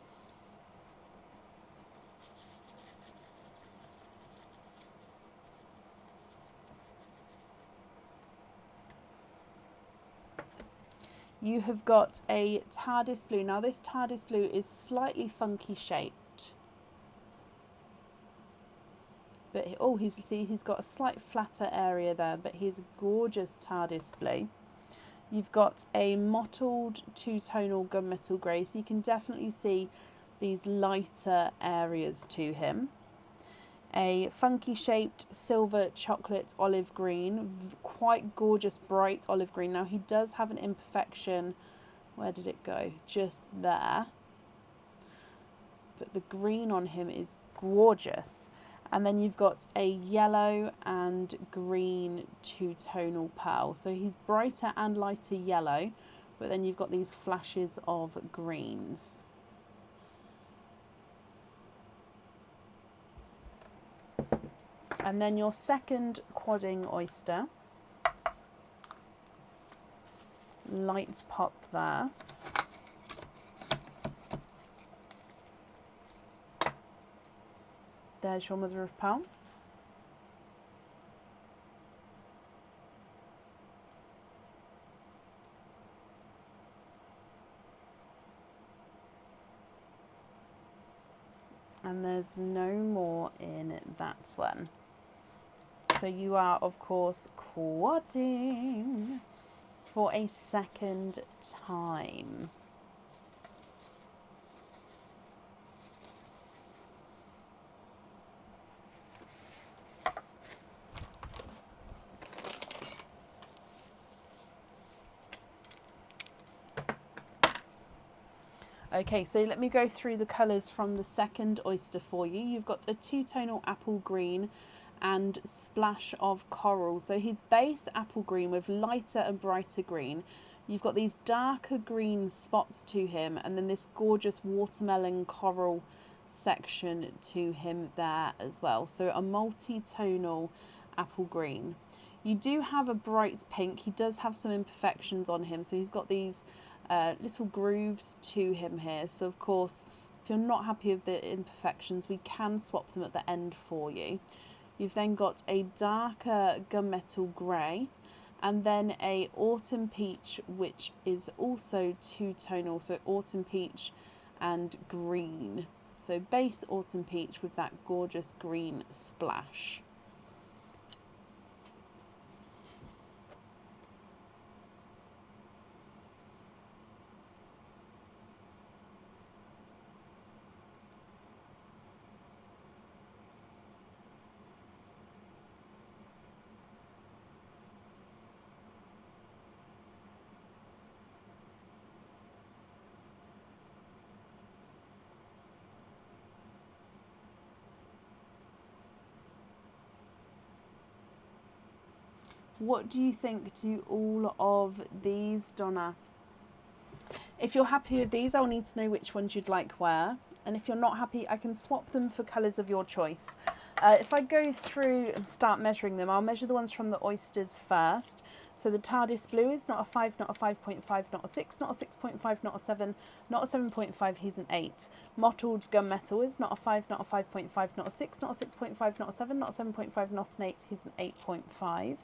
You have got a TARDIS blue. Now this TARDIS blue is slightly funky shaped. But he's got a slight flatter area there, but he's a gorgeous TARDIS blue. You've got a mottled two-tonal gunmetal grey, so you can definitely see these lighter areas to him. A funky shaped silver chocolate olive green, quite gorgeous bright olive green. Now he does have an imperfection, where did it go? Just there. But the green on him is gorgeous. And then you've got a yellow and green two-tonal pearl. So he's brighter and lighter yellow, but then you've got these flashes of greens. And then your second quadding oyster. Lights pop there. There's your mother of pearl. And there's no more in that one. So you are, of course, quadding for a second time. Okay, so let me go through the colours from the second oyster for you. You've got a two-tonal apple green and splash of coral. So his base apple green with lighter and brighter green. You've got these darker green spots to him, and then this gorgeous watermelon coral section to him there as well. So a multi-tonal apple green. You do have a bright pink. He does have some imperfections on him, so he's got these little grooves to him here. So of course, if you're not happy with the imperfections, we can swap them at the end for you. You've then got a darker gunmetal grey, and then a autumn peach, which is also two-tonal, so autumn peach and green. So base autumn peach with that gorgeous green splash. What do you think to all of these, Donna? If you're happy with these, I'll need to know which ones you'd like where. And if you're not happy, I can swap them for colours of your choice. If I go through and start measuring them, I'll measure the ones from the oysters first. So the TARDIS blue is not a 5, not a 5.5, not a 6, not a 6.5, not a 7, not a 7.5, he's an 8. Mottled gunmetal is not a 5, not a 5.5, not a 6, not a 6.5, not a 7, not a 7.5, not an 8, he's an 8.5.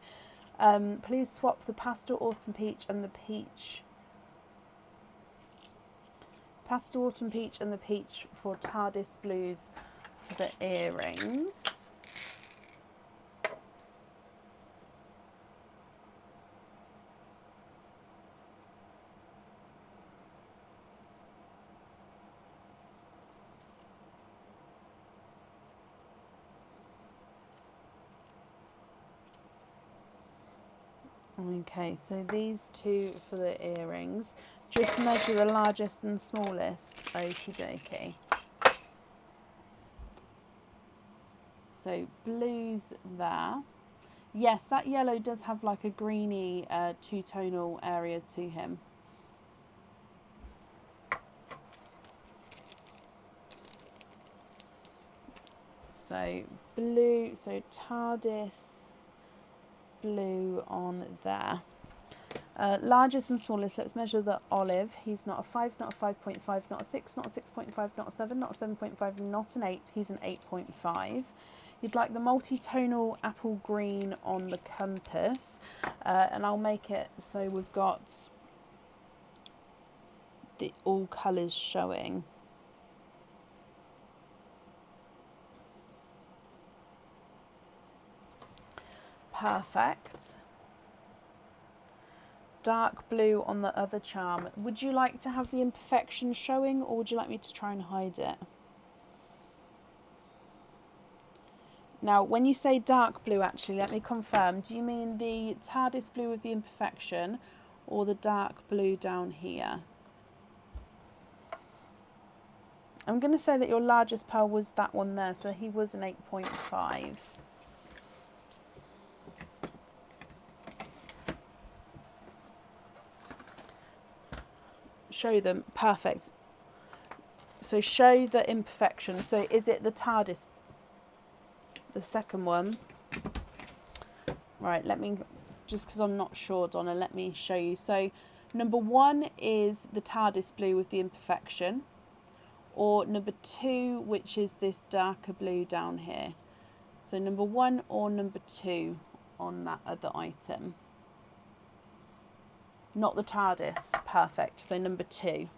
Please swap the pastel autumn peach and the peach. Pastel autumn peach and the peach for TARDIS blues for the earrings. Okay, so these two for the earrings. Just measure the largest and smallest. Okie dokie. So blues there. Yes, that yellow does have like a greeny two-tonal area to him. So blue, so TARDIS blue on there. Largest and smallest, let's measure the olive. He's not a 5, not a 5.5, not a 6, not a 6.5, not a 7, not a 7.5, not an 8. He's an 8.5. You'd like the multi-tonal apple green on the compass. And I'll make it so we've got the all colours showing. Perfect. dark blue on the other charm. Would you like to have the imperfection showing, or would you like me to try and hide it? Now, when you say dark blue, actually, let me confirm. Do you mean the TARDIS blue with the imperfection, or the dark blue down here? I'm going to say that your largest pearl was that one there, so he was an 8.5. Show them. Perfect. So show the imperfection. So is it the TARDIS? The second one? Right, let me, just because I'm not sure, Donna, let me show you. So number 1 is the TARDIS blue with the imperfection. Or number 2, which is this darker blue down here. So number 1 or number 2 on that other item. Not the TARDIS. Perfect. So number 2.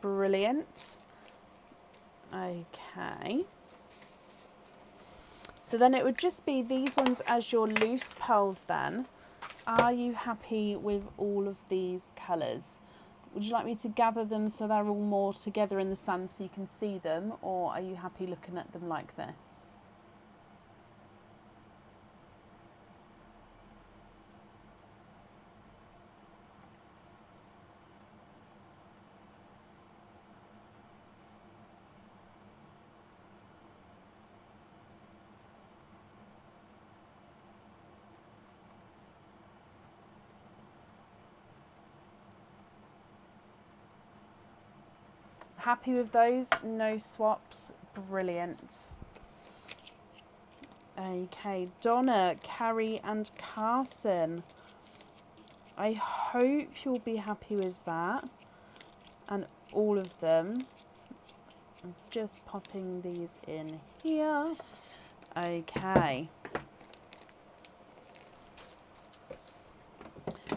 Brilliant. Okay. So then it would just be these ones as your loose pearls then. Are you happy with all of these colours? Would you like me to gather them so they're all more together in the sand so you can see them, or are you happy looking at them like this? Happy with those? No swaps? Brilliant. Okay, Donna, Carrie and Carson. I hope you'll be happy with that. And all of them. I'm just popping these in here. Okay.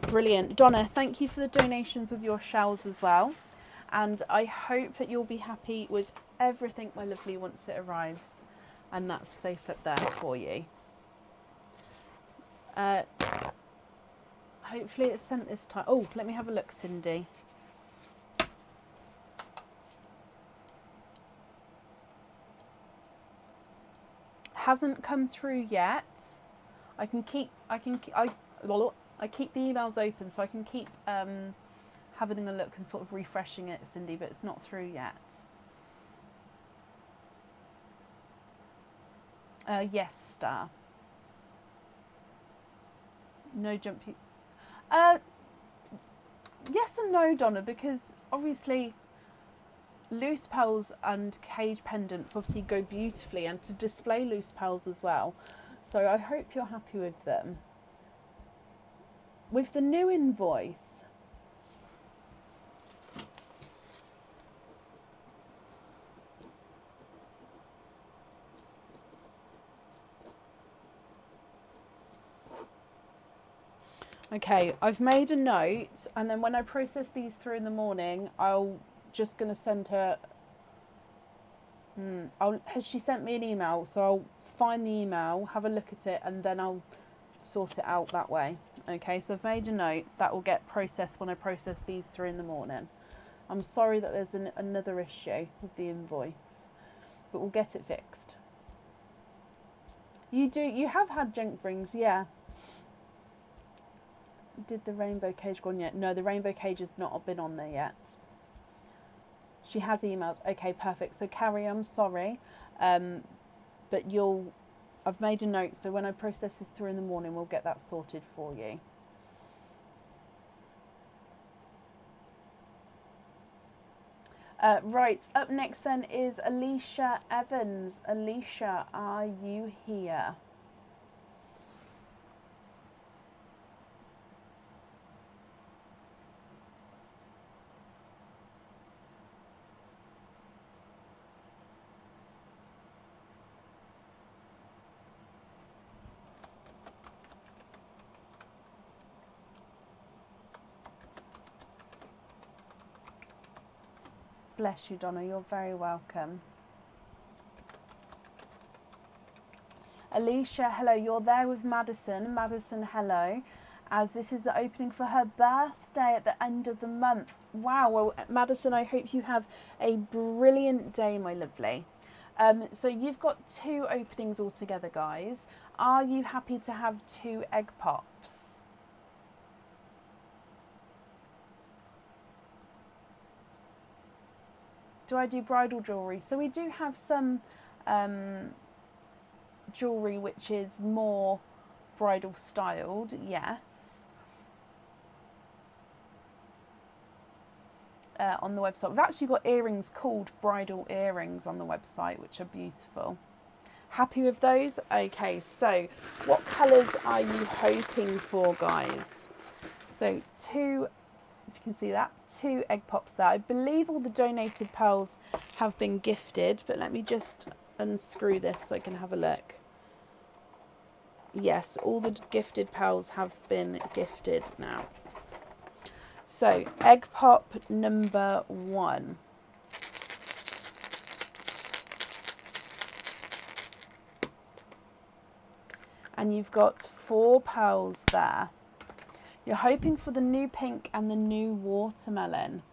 Brilliant. Donna, thank you for the donations with your shells as well. And I hope that you'll be happy with everything, my lovely, once it arrives. And that's safe up there for you. Hopefully it's sent this time. Oh, let me have a look, Cindy. Hasn't come through yet. I keep the emails open, so I can keep having a look and sort of refreshing it, Cindy, but it's not through yet. Yes, Star. No jumpy. Yes and no, Donna, because obviously loose pearls and cage pendants obviously go beautifully, and to display loose pearls as well. So I hope you're happy with them. With the new invoice, okay, I've made a note, and then when I process these through in the morning, I'll just going to send her. Has she sent me an email? So I'll find the email, have a look at it, and then I'll sort it out that way. Okay, so I've made a note that will get processed when I process these through in the morning. I'm sorry that there's another issue with the invoice, but we'll get it fixed. You have had junk rings, yeah. Did the rainbow cage go on yet? No, the rainbow cage has not been on there yet. She has emailed. Okay, perfect. So Carrie, I'm sorry, but I've made a note, so when I process this through in the morning, we'll get that sorted for you. Right, up next then is Alicia Evans. Alicia, are you here? Bless you, Donna. You're very welcome. Alicia, hello, you're there with Madison. Madison, hello. As this is the opening for her birthday at the end of the month. Wow, well, Madison, I hope you have a brilliant day, my lovely. So you've got 2 openings altogether, guys. Are you happy to have 2 egg pops? Do I do bridal jewellery? So we do have some jewellery which is more bridal styled, yes. On the website. We've actually got earrings called bridal earrings on the website, which are beautiful. Happy with those? Okay, so what colours are you hoping for, guys? So 2, if you can see that, 2 egg pops there. I believe all the donated pearls have been gifted, but let me just unscrew this so I can have a look. Yes, all the gifted pearls have been gifted now. So, egg pop number 1. And you've got 4 pearls there. You're hoping for the new pink and the new watermelon.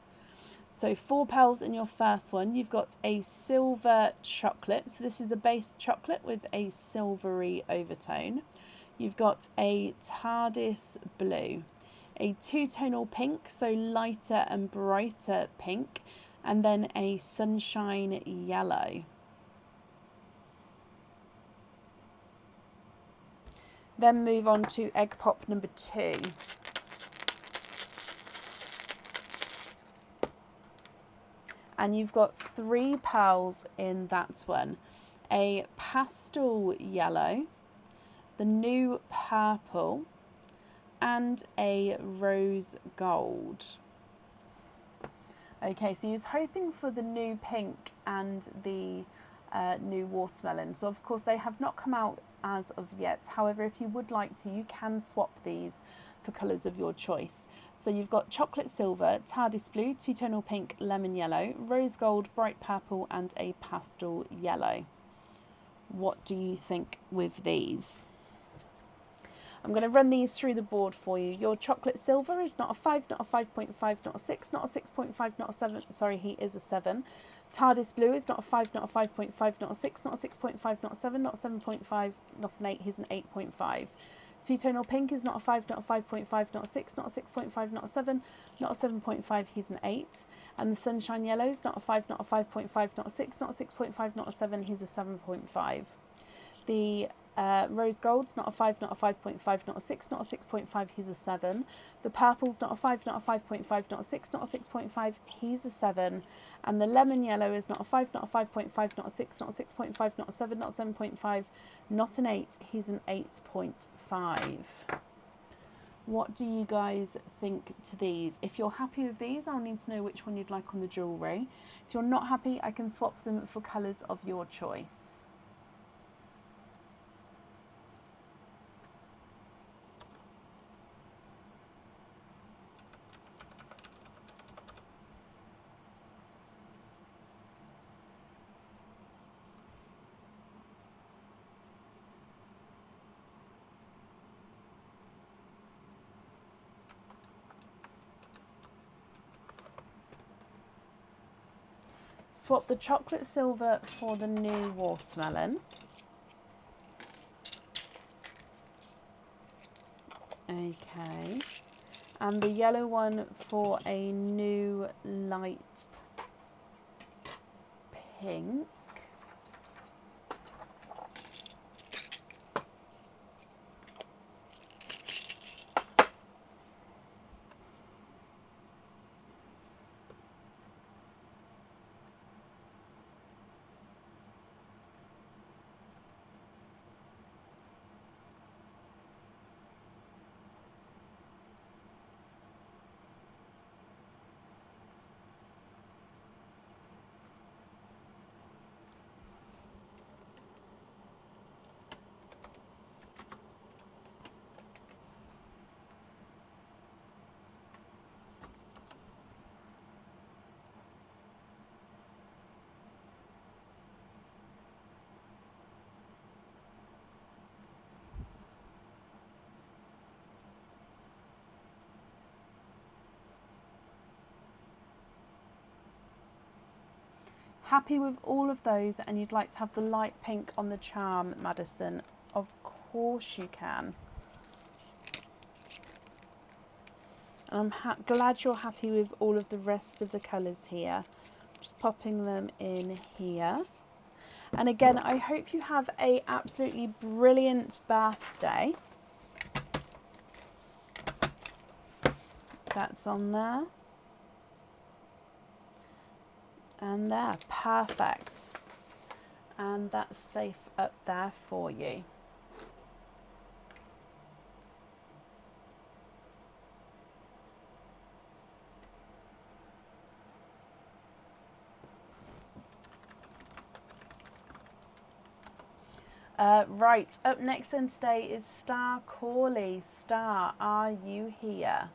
So 4 pearls in your first one. You've got a silver chocolate. So this is a base chocolate with a silvery overtone. You've got a TARDIS blue. A 2-tonal pink, so lighter and brighter pink, and then a sunshine yellow. Then move on to egg pop number 2. And you've got 3 pearls in that one. A pastel yellow, the new purple, and a rose gold. Okay, so you're hoping for the new pink and the new watermelon. So of course they have not come out as of yet. However, if you would like to, you can swap these for colours of your choice. So you've got chocolate silver, TARDIS blue, 2-tonal pink, lemon yellow, rose gold, bright purple, and a pastel yellow. What do you think with these? I'm going to run these through the board for you. Your chocolate silver is not a 5, not a 5.5, not a 6, not a 6.5, not a 7. Sorry, he is a 7. TARDIS blue is not a 5, not a 5.5, not a 6, not a 6.5, not a 7, not a 7.5, not an 8. He's an 8.5. 2-tonal pink is not a 5, not a 5.5, not a 6, not a 6.5, not a 7, not a 7.5. He's an 8. And the sunshine yellow is not a 5, not a 5.5, not a 6, not a 6.5, not a 7. He's a 7.5. The rose gold's not a 5, not a 5.5, not a 6, not a 6.5, he's a 7. The purple's not a 5, not a 5.5, not a 6, not a 6.5, he's a 7. And the lemon yellow is not a 5, not a 5.5, not a 6, not a 6.5, not a 7, not a 7.5, not an 8, he's an 8.5. What do you guys think to these? If you're happy with these, I'll need to know which one you'd like on the jewellery. If you're not happy, I can swap them for colours of your choice. Swap the chocolate silver for the new watermelon. Okay. And the yellow one for a new light pink. happy with all of those and you'd like to have the light pink on the charm, Madison, of course you can. And I'm glad you're happy with all of the rest of the colours here. Just popping them in here. And again, I hope you have a absolutely brilliant birthday. That's on there. And there, perfect. And that's safe up there for you. Right, up next then today is Star Corley. Star, are you here?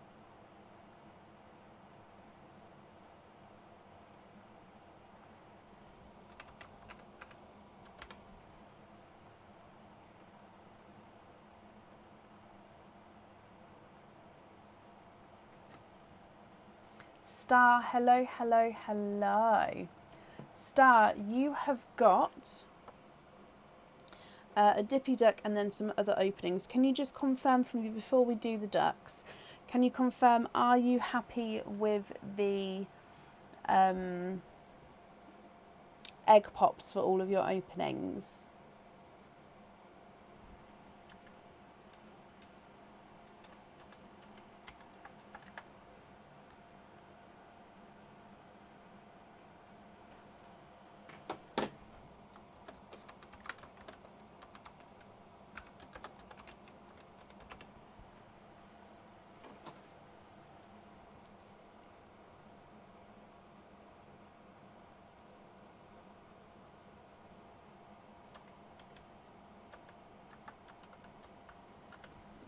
Star, hello, hello, hello. Star, you have got a Dippy Duck and then some other openings. Can you just confirm for me before we do the ducks? Can you confirm, are you happy with the egg pops for all of your openings?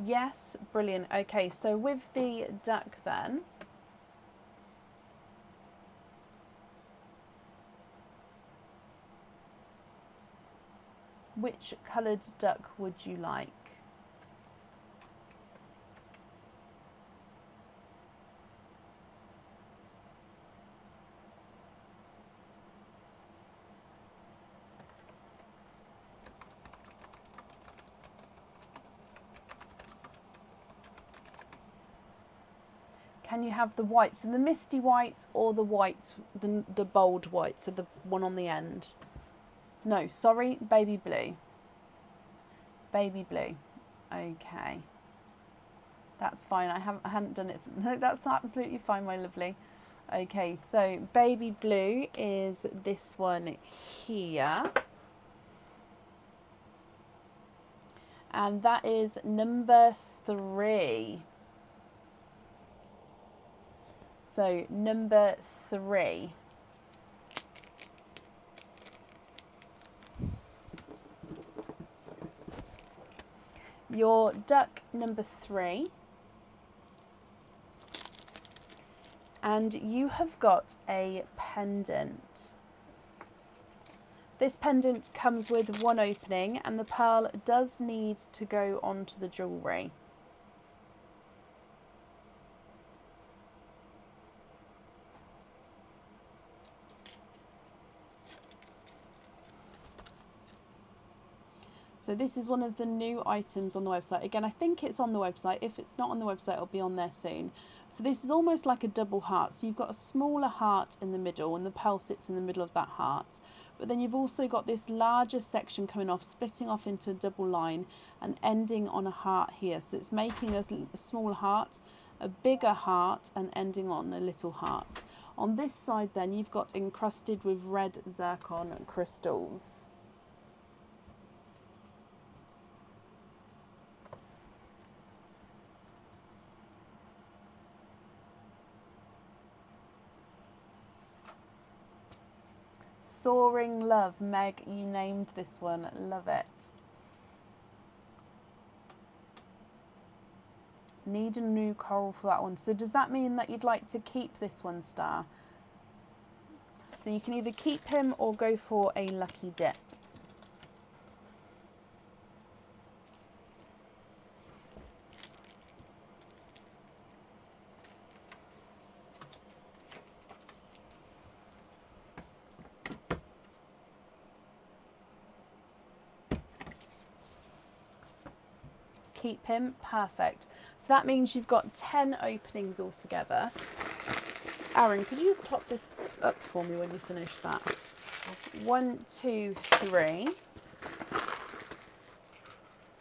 Yes, brilliant. Okay, so with the duck then, which coloured duck would you like? Can you have the white, so the misty white or the white, the bold white, so the one on the end? No, sorry, baby blue. Baby blue. Okay. That's fine. I hadn't done it. No, that's absolutely fine, my lovely. Okay, so baby blue is this one here. And that is number 3. So number 3. Your duck number 3. And you have got a pendant. This pendant comes with one opening and the pearl does need to go onto the jewellery. So this is one of the new items on the website. Again, I think it's on the website. If it's not on the website, it'll be on there soon. So this is almost like a double heart. So you've got a smaller heart in the middle and the pearl sits in the middle of that heart. But then you've also got this larger section coming off, splitting off into a double line and ending on a heart here. So it's making a small heart, a bigger heart and ending on a little heart. On this side then you've got encrusted with red zircon crystals. Soaring Love, Meg, you named this one, love it. Need a new coral for that one. So does that mean that you'd like to keep this one, Star? So you can either keep him or go for a lucky dip. keep him. Perfect. So that means you've got 10 openings altogether. Aaron, could you just top this up for me when you finish that? 1, 2, 3,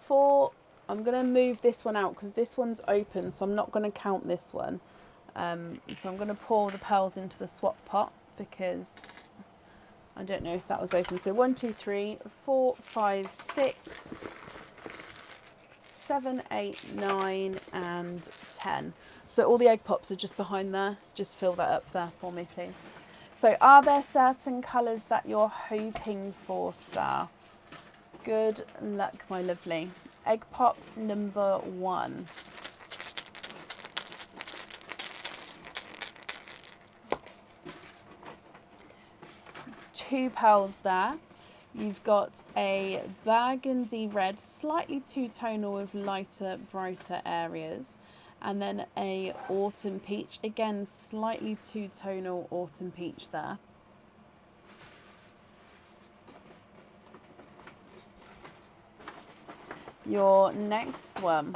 4. I'm going to move this one out because this one's open, so I'm not going to count this one. So I'm going to pour the pearls into the swap pot because I don't know if that was open. So 1, 2, 3, 4, 5, 6, 7, 8, 9 and 10. So all the egg pops are just behind there. Just fill that up there for me, please. So are there certain colours that you're hoping for, Star? Good luck, my lovely. Egg pop number 1. Two pearls there. You've got a burgundy red, slightly two-tonal with lighter, brighter areas. And then a autumn peach, again, slightly two-tonal autumn peach there. Your next one.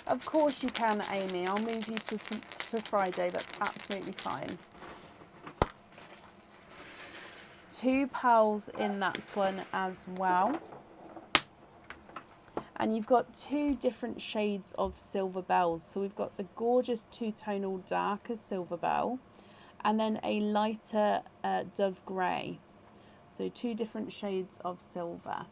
Of course you can, Amy. I'll move you to Friday. That's absolutely fine. 2 pearls in that one as well. And you've got 2 different shades of silver bells. So we've got a gorgeous two-tonal darker silver bell and then a lighter dove grey. So 2 different shades of silver.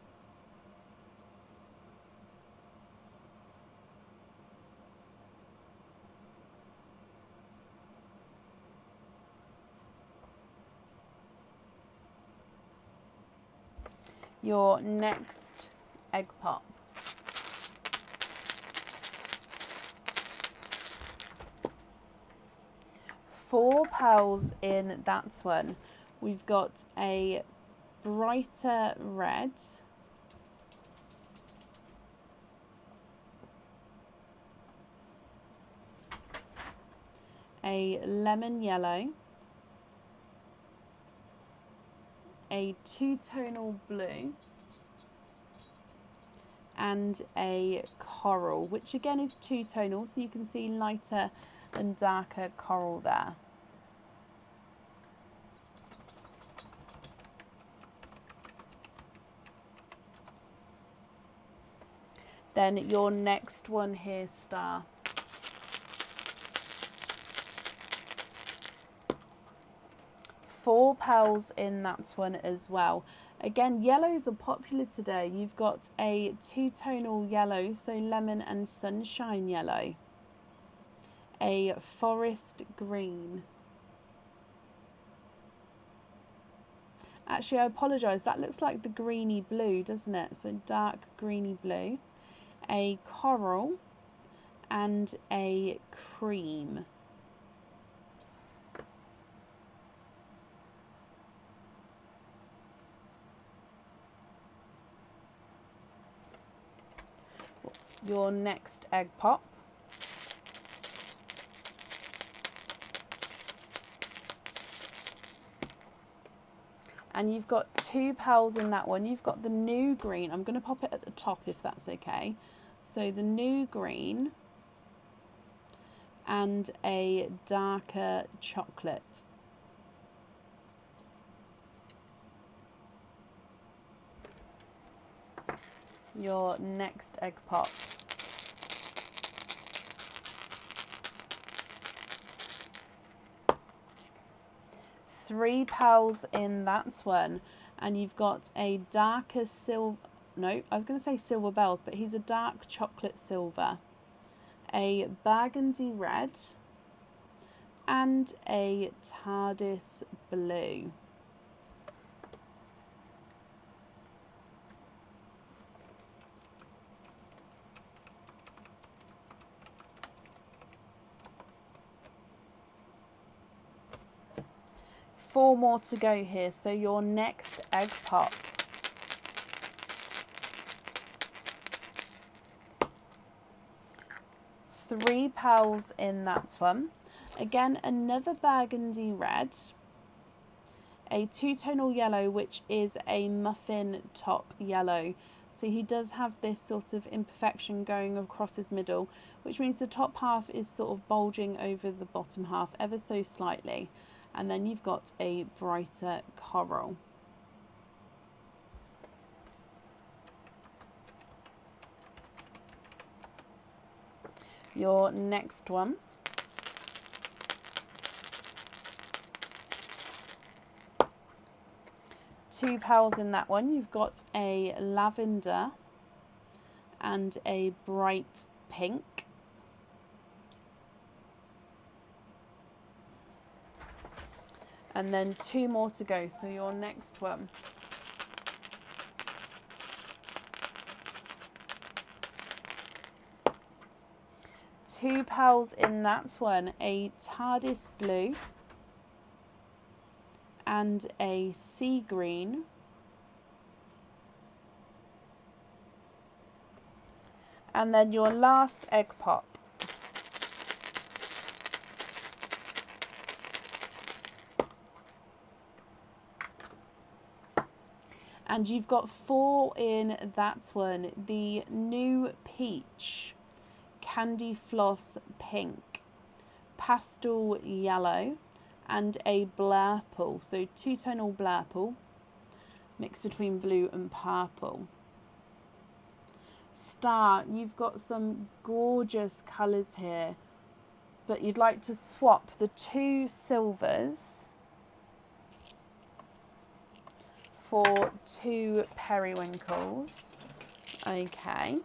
Your next egg pop. Four pearls in that one. We've got a brighter red, a lemon yellow, a two-tonal blue, and a coral, which again is two-tonal, so you can see lighter and darker coral there. Then your next one here, Star. Four pearls in that one as well. Again, yellows are popular today. You've got a two-tonal yellow, so lemon and sunshine yellow. A forest green. Actually, I apologise, that looks like the greeny blue, doesn't it? So dark greeny blue. A coral and a cream. Your next egg pop. And you've got 2 pearls in that one. You've got the new green. I'm going to pop it at the top if that's okay. So the new green and a darker chocolate. Your next egg pop. Three pearls in that one, and you've got a darker silver, no, I was going to say silver bells, but he's a dark chocolate silver, a burgundy red, and a TARDIS blue. Four more to go here, so your next egg pop. Three pearls in that one. Again, another burgundy red, a two-tonal yellow, which is a muffin top yellow. So he does have this sort of imperfection going across his middle, which means the top half is sort of bulging over the bottom half ever so slightly. And then you've got a brighter coral. Your next one two pals in that one. You've got a lavender and a bright pink. And then two more to go. So your next one. Two pals in that one, a TARDIS blue and a sea green. And then your last egg pop. And you've got four in that one. The new peach, candy floss pink, pastel yellow, and a blurple. So two-tonal blurple mixed between blue and purple. Star, you've got some gorgeous colours here, but you'd like to swap the two silvers for two periwinkles. Okay.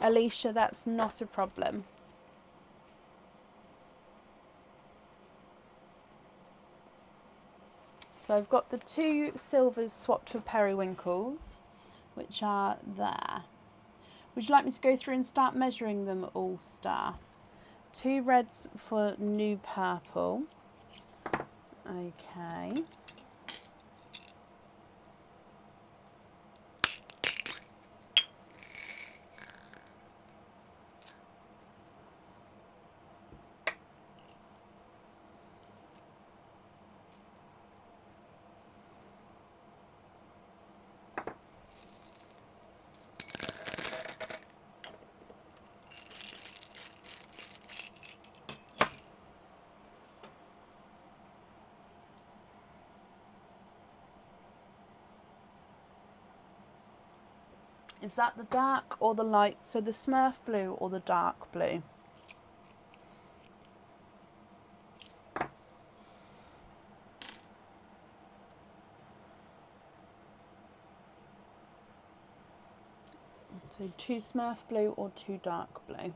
Alicia, that's not a problem. So I've got the two silvers swapped for periwinkles, which are there. Would you like me to go through and start measuring them all, Star? Two reds for new purple. Okay. Is that the dark or the light? So the Smurf blue or the dark blue? So two Smurf blue or two dark blue?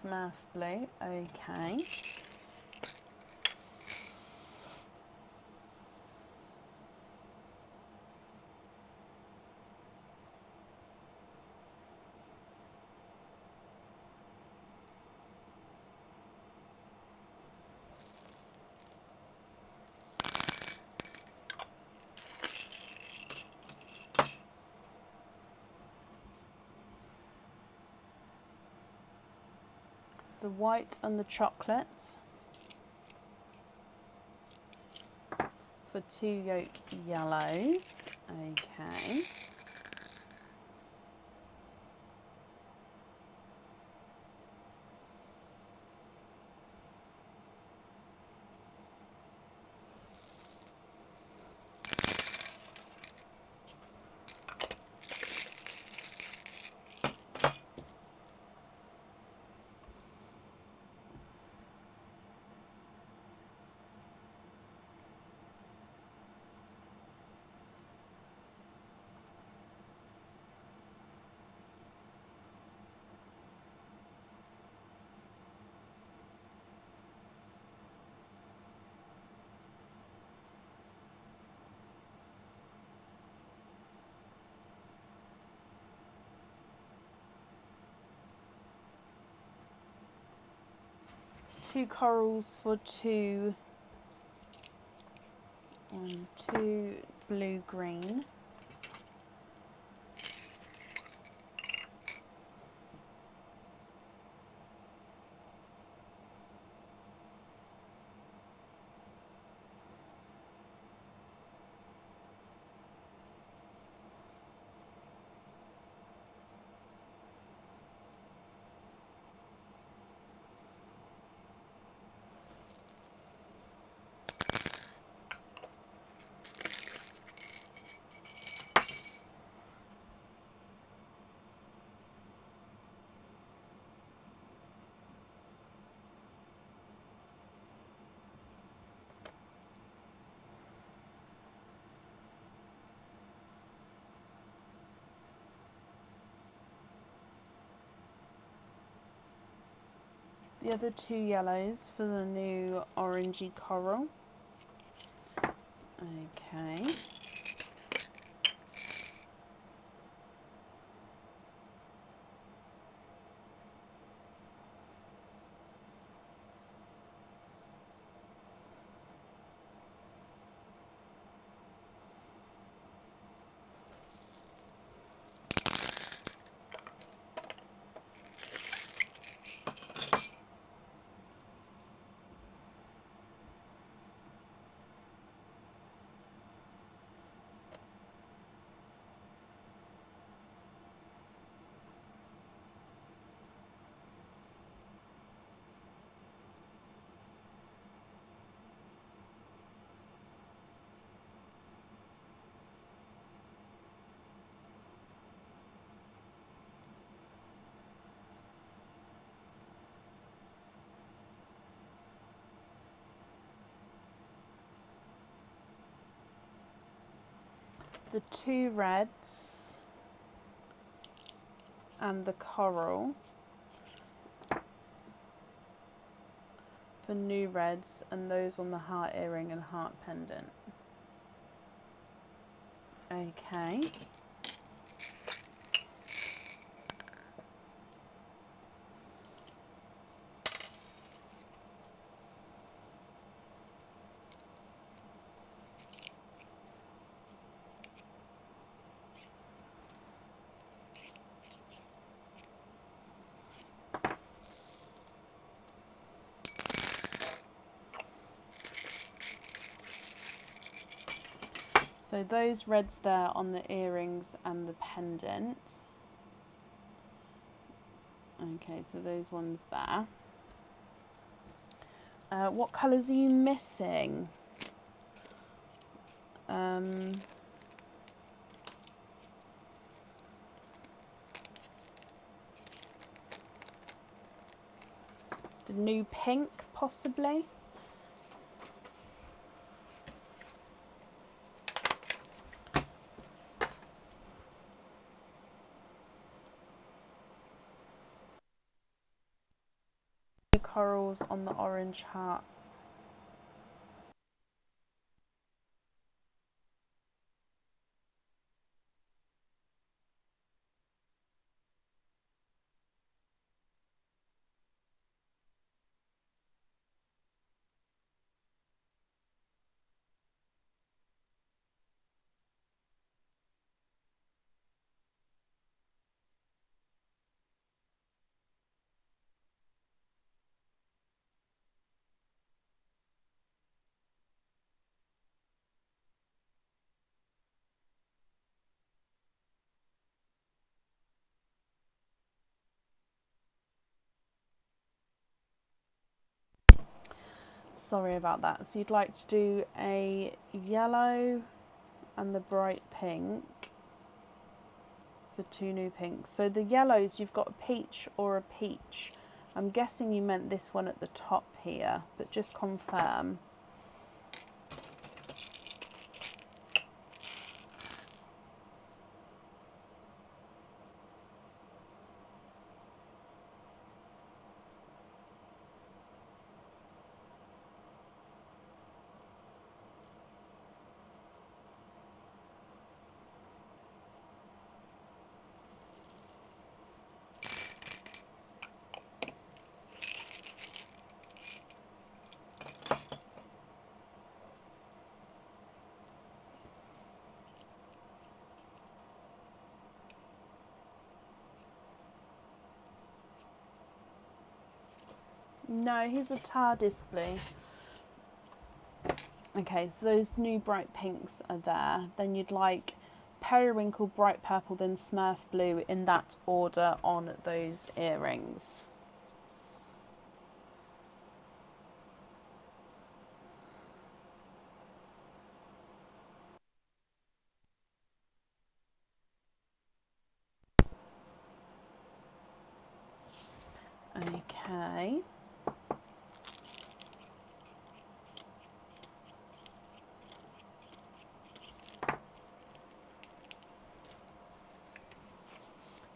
Smurf blue, okay. The white and the chocolate for two yolk yellows. Okay. 2 corals for 2 blue green. The other 2 yellows for the new orangey coral. Okay. The 2 reds and the coral for new reds, and those on the heart earring and heart pendant. Okay. So those reds there on the earrings and the pendant. Okay, so those ones there. What colours are you missing? The new pink, possibly? Corals on the orange heart. Sorry about that. So you'd like to do a yellow and the bright pink for 2 new pinks. So the yellows, you've got a peach or a peach. I'm guessing you meant this one at the top here, but just confirm. No, he's a TARDIS blue. Okay, so those new bright pinks are there. Then you'd like periwinkle, bright purple, then smurf blue in that order on those earrings. Okay.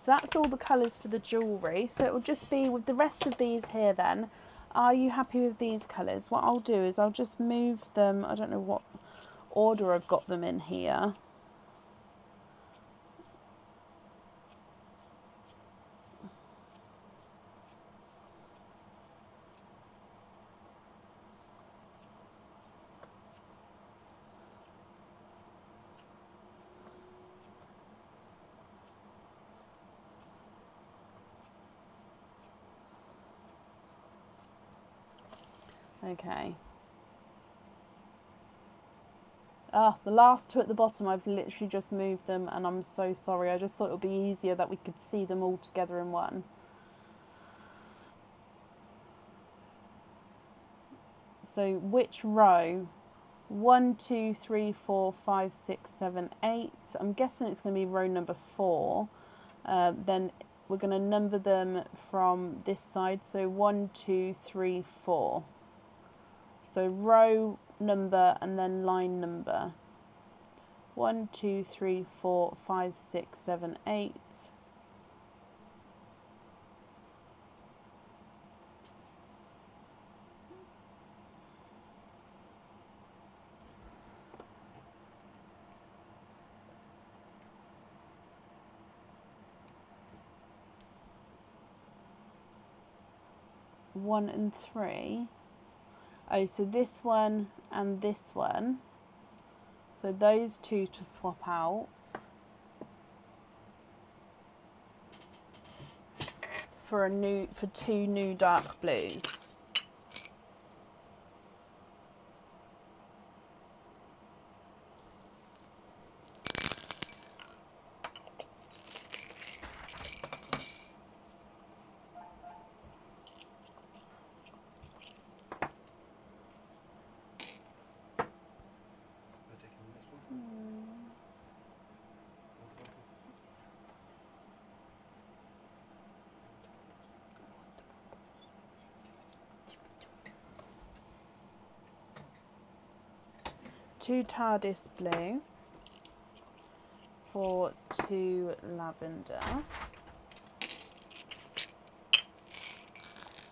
So that's all the colours for the jewellery. So it will just be with the rest of these here then. Are you happy with these colours? What I'll do is I'll just move them. I don't know what order I've got them in here. Okay. Ah, the last two at the bottom, I've literally just moved them and I'm so sorry. I just thought it would be easier that we could see them all together in one. So which row? 1, 2, 3, 4, 5, 6, 7, 8. I'm guessing it's going to be row number 4. Then we're going to number them from this side. So 1, 2, 3, 4. So row number and then line number. 1, 2, 3, 4, 5, 6, 7, 8. One and 3. Oh, so this one and this one. So those two to swap out for two new dark blues. Two TARDIS blue for 2 lavender.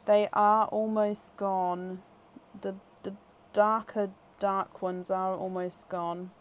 They are almost gone. The dark ones are almost gone.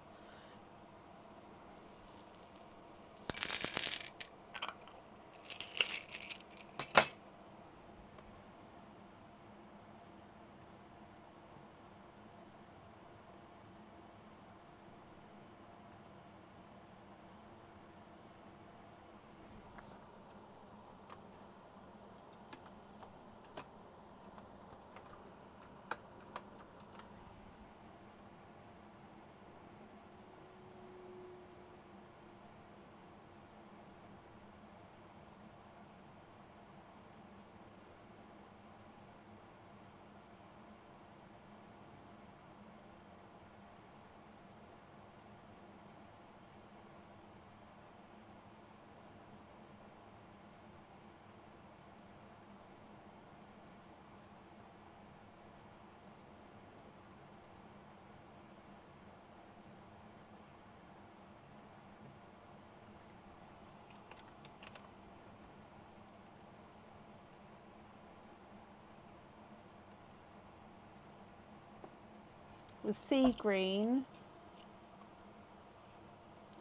The sea green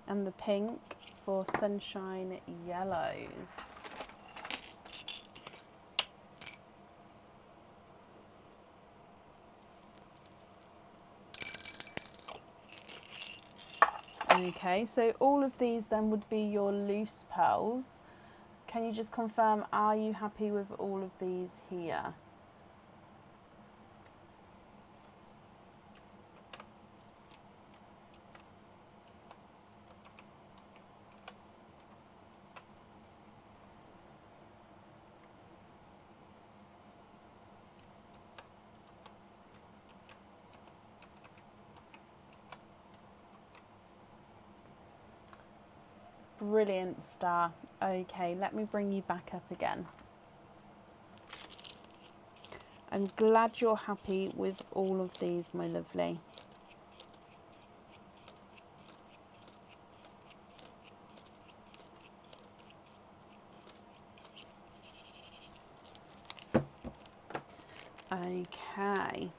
and the pink for sunshine yellows. Okay, so all of these then would be your loose pearls. Can you just confirm, are you happy with all of these here? Brilliant, Star. Okay, let me bring you back up again. I'm glad you're happy with all of these, my lovely. Okay.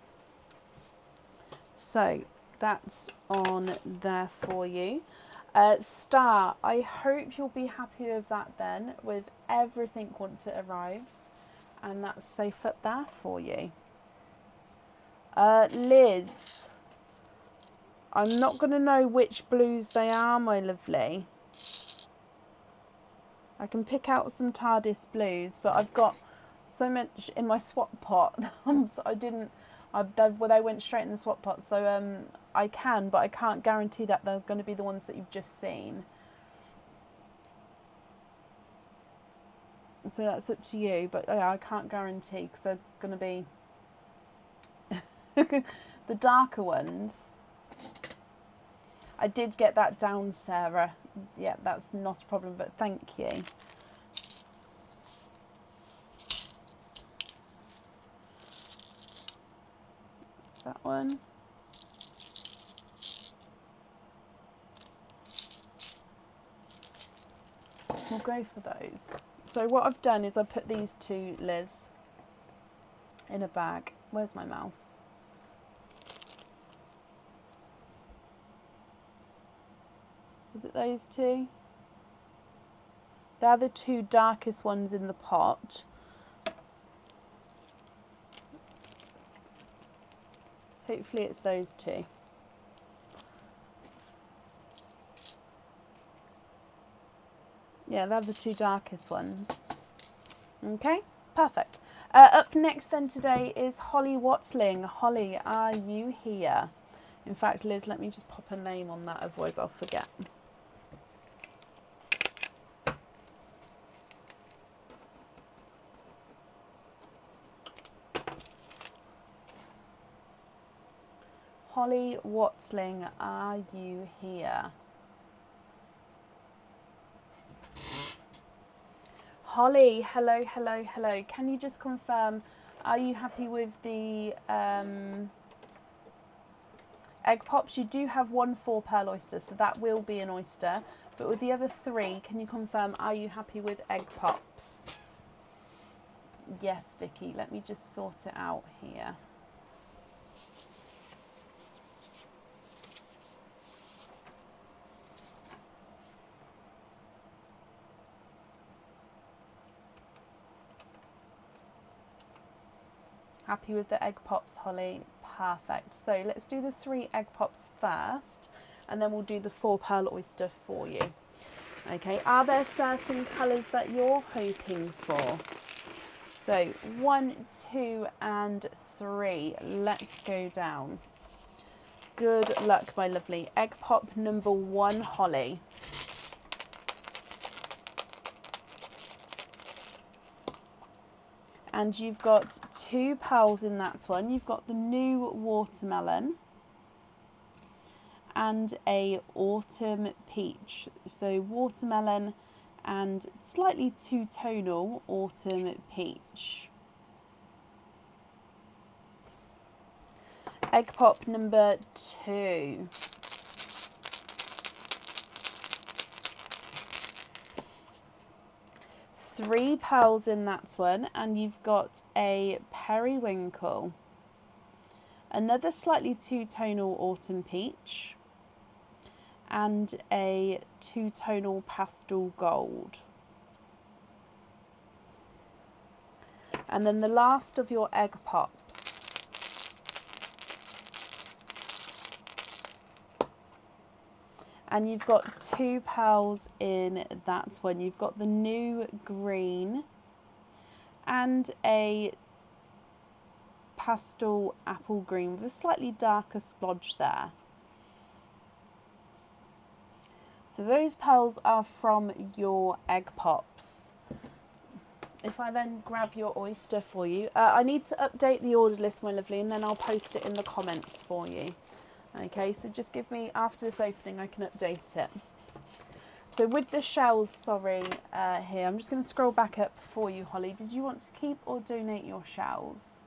So that's on there for you. Star, I hope you'll be happy with that then, with everything once it arrives. And that's safe up there for you. Liz, I'm not going to know which blues they are, my lovely. I can pick out some TARDIS blues, but I've got so much in my swap pot. They went straight in the swap pot. So I can, but I can't guarantee that they're going to be the ones that you've just seen. So that's up to you, but yeah, I can't guarantee because they're going to be the darker ones. I did get that down, Sarah. Yeah, that's not a problem, but thank you. That one. We'll go for those. So what I've done is I put these two, Liz, in a bag. Where's my mouse? Is it those two? They're the two darkest ones in the pot. Hopefully it's those two. Yeah, they're the two darkest ones. Okay, perfect. Up next then today is Holly Watling. Holly, are you here? In fact, Liz, let me just pop a name on that, otherwise I'll forget. Holly Watling, are you here? Holly, hello, hello, hello. Can you just confirm, are you happy with the egg pops? You do have 1 4-pearl oyster, so that will be an oyster. But with the other 3, can you confirm, are you happy with egg pops? Yes, Vicky, let me just sort it out here. Happy with the egg pops, Holly? Perfect. So let's do the 3 egg pops first, and then we'll do the 4-pearl oyster for you. Okay, are there certain colours that you're hoping for? So 1, 2 and 3. Let's go down. Good luck, my lovely. Egg pop number 1, Holly. And you've got 2 pearls in that one. You've got the new watermelon and a autumn peach. So watermelon and slightly two-tonal autumn peach. Egg pop number 2. Three pearls in that one, and you've got a periwinkle, another slightly two-tonal autumn peach, and a two-tonal pastel gold. And then the last of your egg pops. And you've got 2 pearls in that one. You've got the new green and a pastel apple green with a slightly darker splodge there. So those pearls are from your egg pops. If I then grab your oyster for you, I need to update the order list, my lovely, and then I'll post it in the comments for you. Okay, so just give me, after this opening, I can update it. So with the shells, sorry, here, I'm just going to scroll back up for you, Holly. Did you want to keep or donate your shells?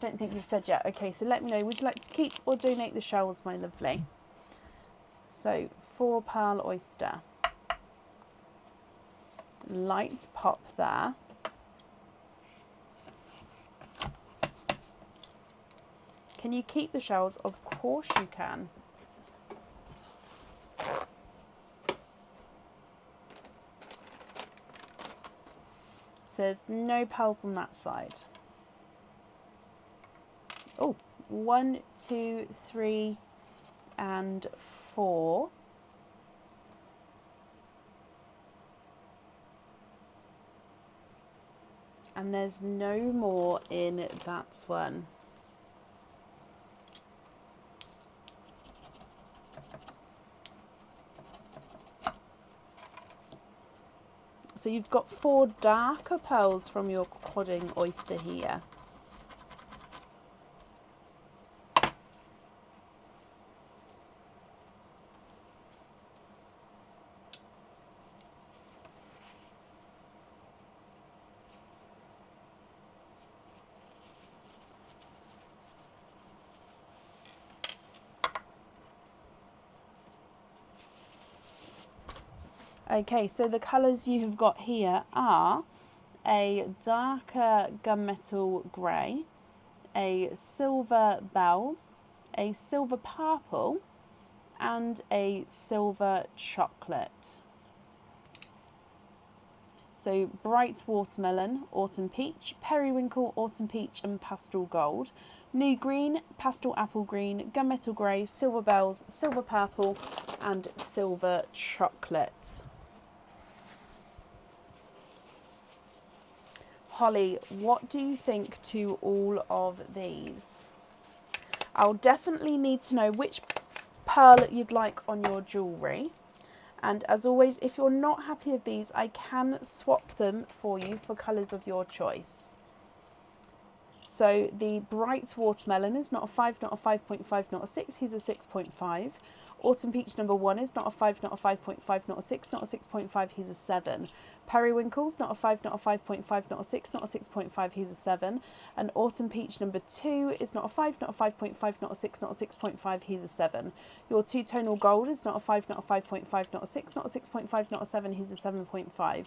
Don't think you've said yet. Okay, so let me know. Would you like to keep or donate the shells, my lovely? So 4 pearl oyster. Light pop there. Can you keep the shells? Of course you can. So there's no pearls on that side. Oh, 1, 2, 3, and 4. And there's no more in that one. So you've got 4 darker pearls from your quadding oyster here. Okay, so the colours you have got here are a darker gunmetal grey, a silver bells, a silver purple, and a silver chocolate. So bright watermelon, autumn peach, periwinkle, autumn peach, and pastel gold. New green, pastel apple green, gunmetal grey, silver bells, silver purple, and silver chocolate. Holly, what do you think to all of these? I'll definitely need to know which pearl you'd like on your jewellery. And as always, if you're not happy with these, I can swap them for you for colours of your choice. So the bright watermelon is not a 5, not a 5.5, not a 6. He's a 6.5. Autumn peach number 1 is not a 5, not a 5.5, not a 6, not a 6.5. He's a 7. Periwinkle's not a 5, not a 5.5, not a 6, not a 6.5. He's a 7. And autumn peach number 2 is not a 5, not a 5.5, not a 6, not a 6.5. He's a 7. Your two-tonal gold is not a 5, not a 5.5, not a 6, not a 6.5, not a 7. He's a 7.5.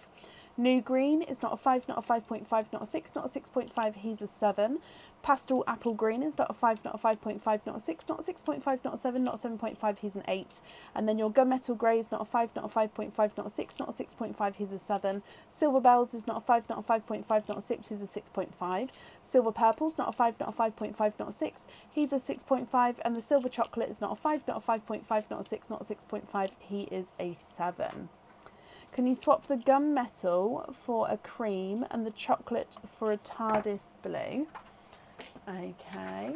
New green is not a 5, not a 5.5, not a 6, not a 6.5. He's a 7. Pastel apple green is not a 5, not a 5.5, not a 6, not a 6.5, not a 7, not a 7.5. He's an 8. And then your gunmetal grey is not a 5, not a 5.5, not a 6, not a 6.5. He's a 7. Silver bells is not a 5, not a 5.5, not a 6. He's a 6.5. Silver purple's not a 5, not a 5.5, not a 6. He's a 6.5. And the silver chocolate is not a 5, not a 5.5, not a 6, not a 6.5. He is a 7. Can you swap the gunmetal for a cream and the chocolate for a TARDIS blue? Okay.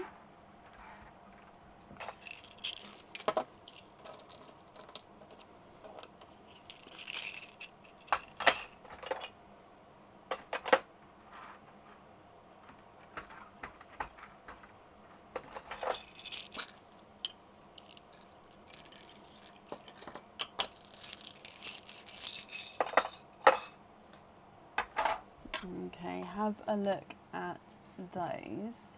Okay, have a look at those.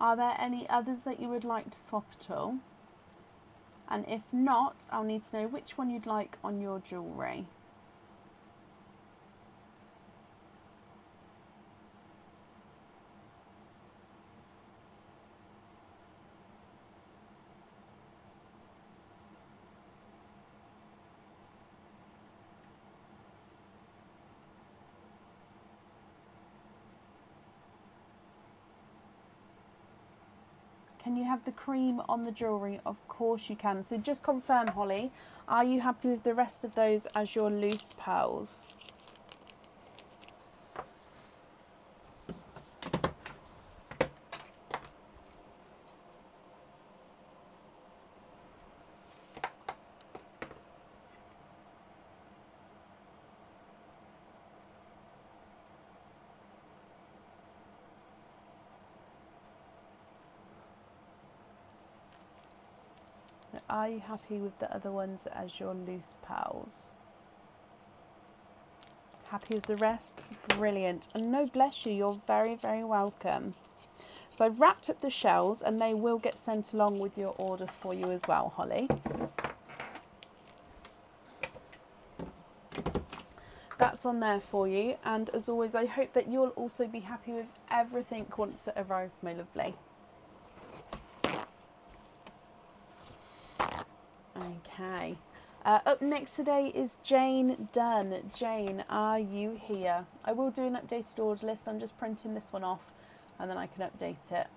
Are there any others that you would like to swap at all? And if not, I'll need to know which one you'd like on your jewellery. Can you have the cream on the jewellery? Of course you can. So just confirm, Holly, are you happy with the rest of those as your loose pearls? Are you happy with the other ones as your loose pearls? Happy with the rest? Brilliant. And no, bless you, you're very, very welcome. So I've wrapped up the shells and they will get sent along with your order for you as well, Holly. That's on there for you. And as always, I hope that you'll also be happy with everything once it arrives, my lovely. Okay. Up next today is Jane Dunn. Jane, are you here? I will do an updated order list. I'm just printing this one off and then I can update it.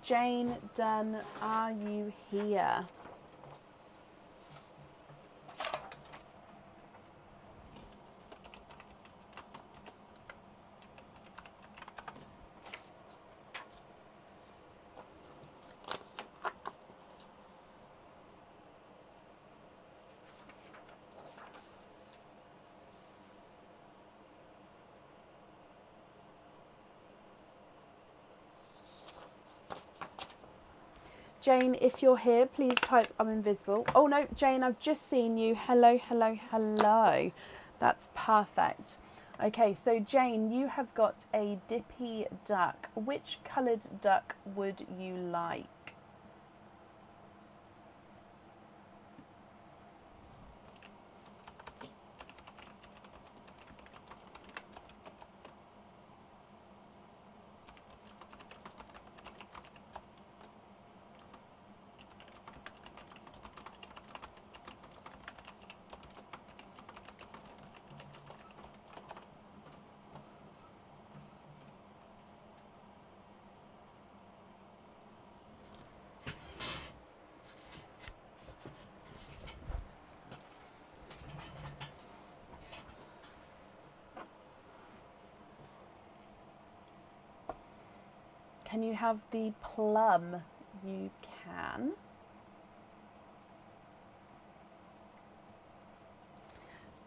Jane Dunn, are you here? Jane, if you're here, please type I'm invisible. Oh no, Jane, I've just seen you. Hello, hello, hello. That's perfect. Okay, so Jane, you have got a Dippy Duck. Which coloured duck would you like? Can you have the plum? You can.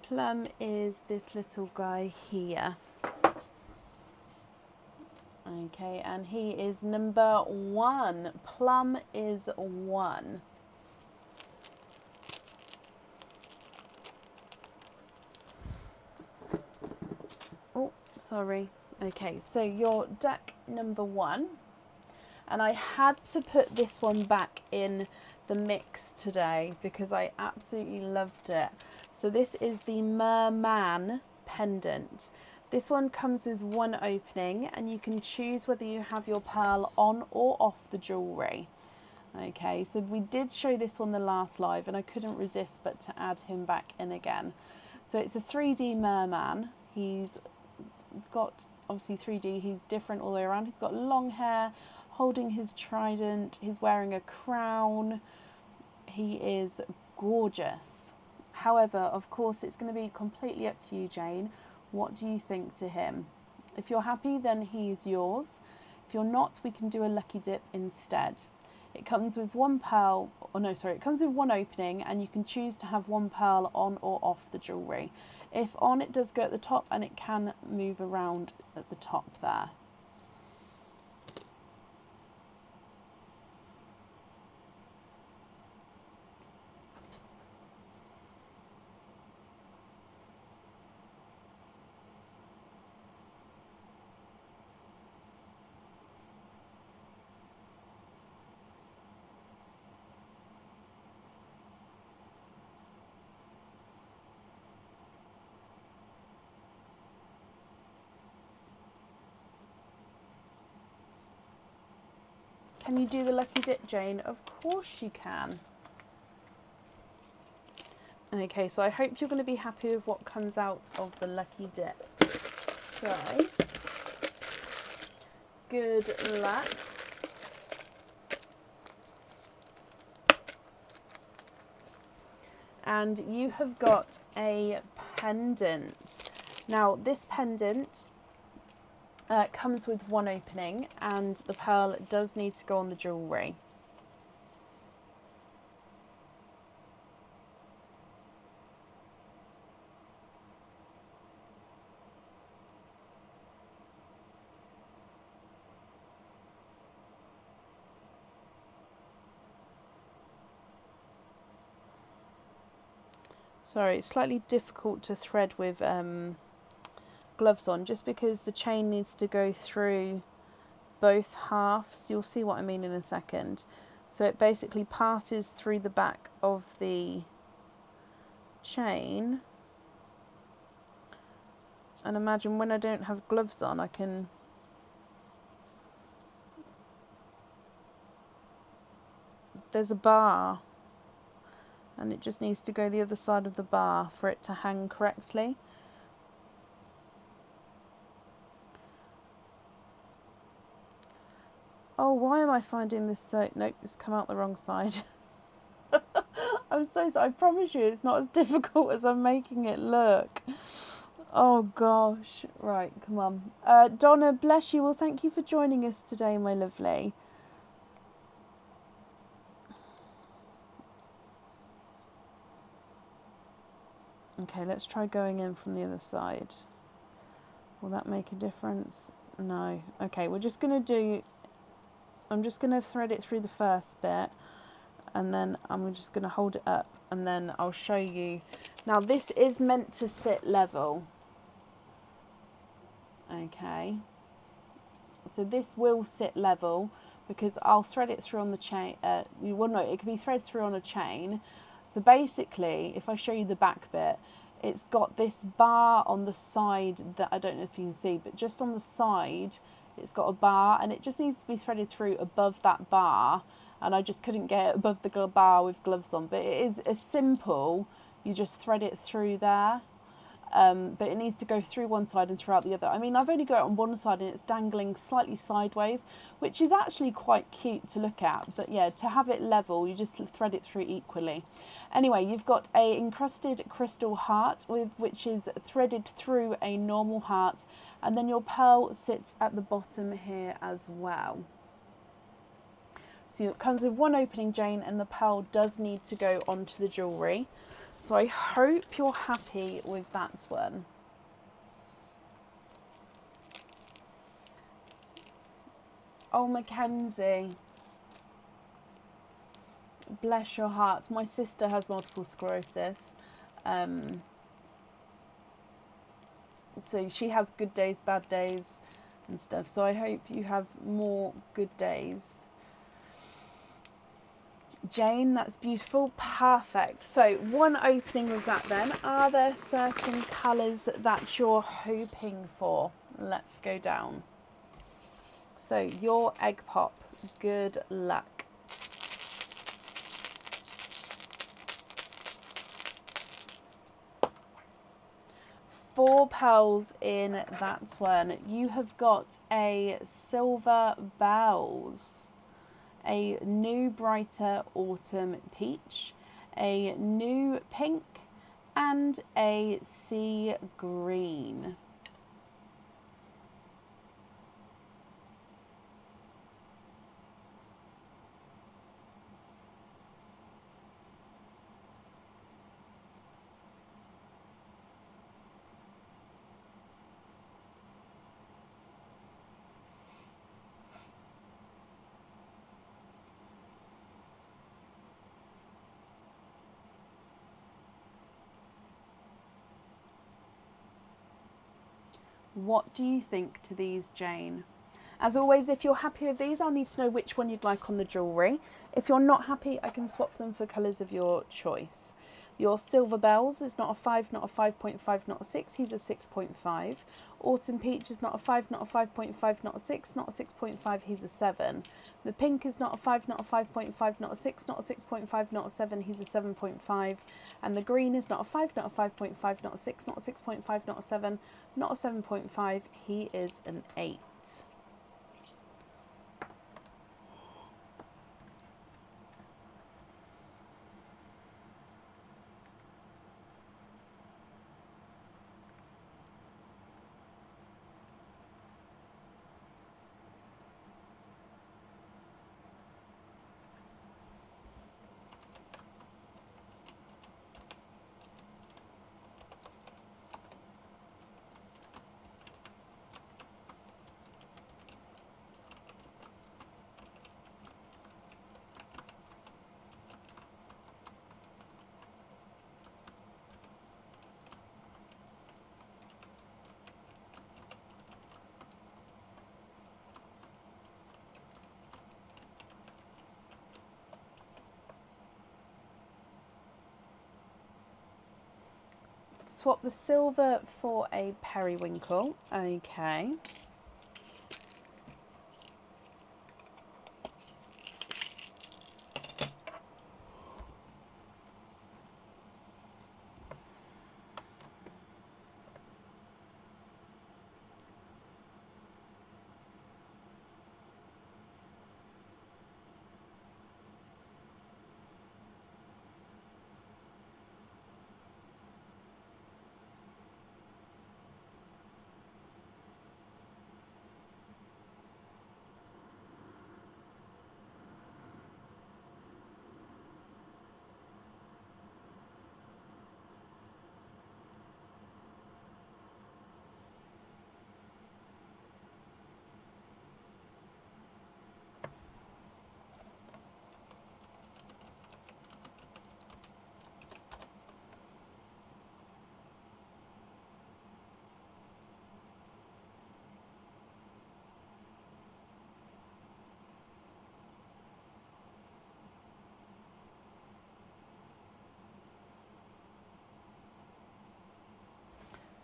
Plum is this little guy here. Okay, and he is number 1. Plum is 1. Oh, sorry. Okay, so your duck number 1. And I had to put this one back in the mix today because I absolutely loved it. So this is the Merman pendant. This one comes with one opening and you can choose whether you have your pearl on or off the jewellery. Okay, so we did show this one the last live and I couldn't resist but to add him back in again. So it's a 3D merman. He's got obviously 3D, he's different all the way around. He's got long hair, holding his trident, he's wearing a crown. He is gorgeous. However, of course, it's going to be completely up to you, Jane. What do you think to him? If you're happy, then he's yours. If you're not, we can do a lucky dip instead. It comes with one pearl, or no, sorry, it comes with one opening and you can choose to have one pearl on or off the jewellery. If on, it does go at the top and it can move around at the top there. Can you do the lucky dip, Jane? Of course you can. Okay, so I hope you're going to be happy with what comes out of the lucky dip. So, good luck. And you have got a pendant. Now, this pendant comes with one opening, and the pearl does need to go on the jewellery. Sorry, it's slightly difficult to thread with gloves on, just because the chain needs to go through both halves. You'll see what I mean in a second. So it basically passes through the back of the chain. And imagine when I don't have gloves on, I can there's a bar, and it just needs to go the other side of the bar for it to hang correctly. Oh, why am I finding this so... Nope, it's come out the wrong side. I'm so sorry. I promise you it's not as difficult as I'm making it look. Oh gosh. Right, come on. Donna, bless you. Well, thank you for joining us today, my lovely. Okay, let's try going in from the other side. Will that make a difference? No. Okay, we're just going to do... I'm just going to thread it through the first bit, and then I'm just going to hold it up, and then I'll show you. Now, this is meant to sit level. Okay. So this will sit level, because I'll thread it through on the chain. Well, no, it can be threaded through on a chain. So basically, if I show you the back bit, it's got this bar on the side that I don't know if you can see, but just on the side, it's got a bar, and it just needs to be threaded through above that bar, and I just couldn't get it above the bar with gloves on. But it is as simple, you just thread it through there, but it needs to go through one side and throughout the other. I mean, I've only got it on one side and it's dangling slightly sideways, which is actually quite cute to look at. But yeah, to have it level, you just thread it through equally. Anyway, you've got a encrusted crystal heart, which is threaded through a normal heart, and then your pearl sits at the bottom here as well. So it comes with one opening, Jane, and the pearl does need to go onto the jewellery. So I hope you're happy with that one. Oh, Mackenzie. Bless your heart. My sister has multiple sclerosis. So she has good days, bad days and stuff. So I hope you have more good days. Jane, that's beautiful. Perfect. So one opening with that then. Are there certain colours that you're hoping for? Let's go down. So your egg pop. Good luck. Four pearls in that one. You have got a silver bells, a new brighter autumn peach, a new pink, and a sea green. What do you think to these, Jane? As always, if you're happy with these, I'll need to know which one you'd like on the jewellery. If you're not happy, I can swap them for colours of your choice. Your Silver Bells is not a 5, not a 5.5, not a 6. He's a 6.5. Autumn Peach is not a 5, not a 5.5, not a 6, not a 6.5. He's a 7. The Pink is not a 5, not a 5.5, not a 6, not a 6.5, not a 7. He's a 7.5. And the Green is not a 5, not a 5.5, not a 6, not a 6.5, not a 7, not a 7.5. He is an 8. Swap the silver for a periwinkle. Okay.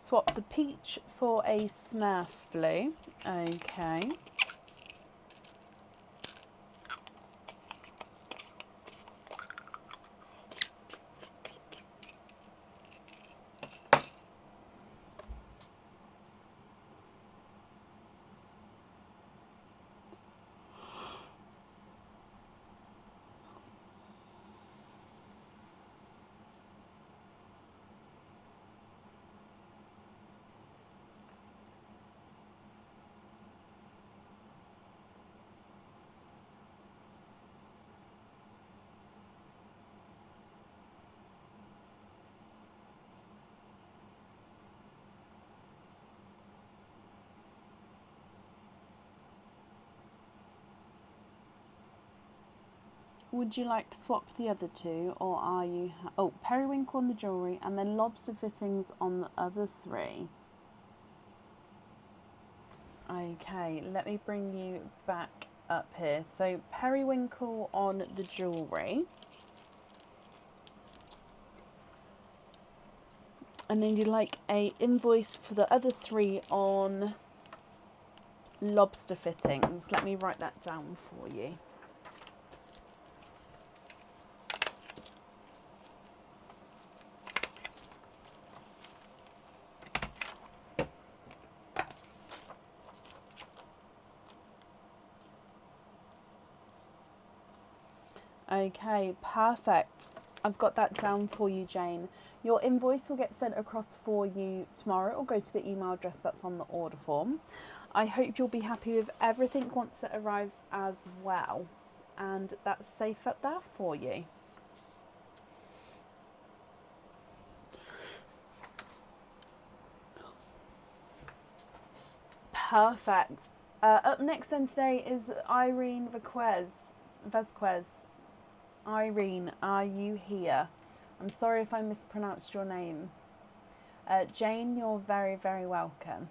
Swap the peach for a Smurf blue. Okay. Would you like to swap the other two, or are you... oh, periwinkle on the jewellery and then lobster fittings on the other 3. Okay, let me bring you back up here. So periwinkle on the jewellery. And then you'd like a invoice for the other 3 on lobster fittings. Let me write that down for you. Okay, perfect. I've got that down for you, Jane. Your invoice will get sent across for you tomorrow. It'll go to the email address that's on the order form. I hope you'll be happy with everything once it arrives as well. And that's safe up there for you. Perfect. Up next then today is Irene Vasquez. Irene, are you here? I'm sorry if I mispronounced your name. Jane, you're very, very welcome.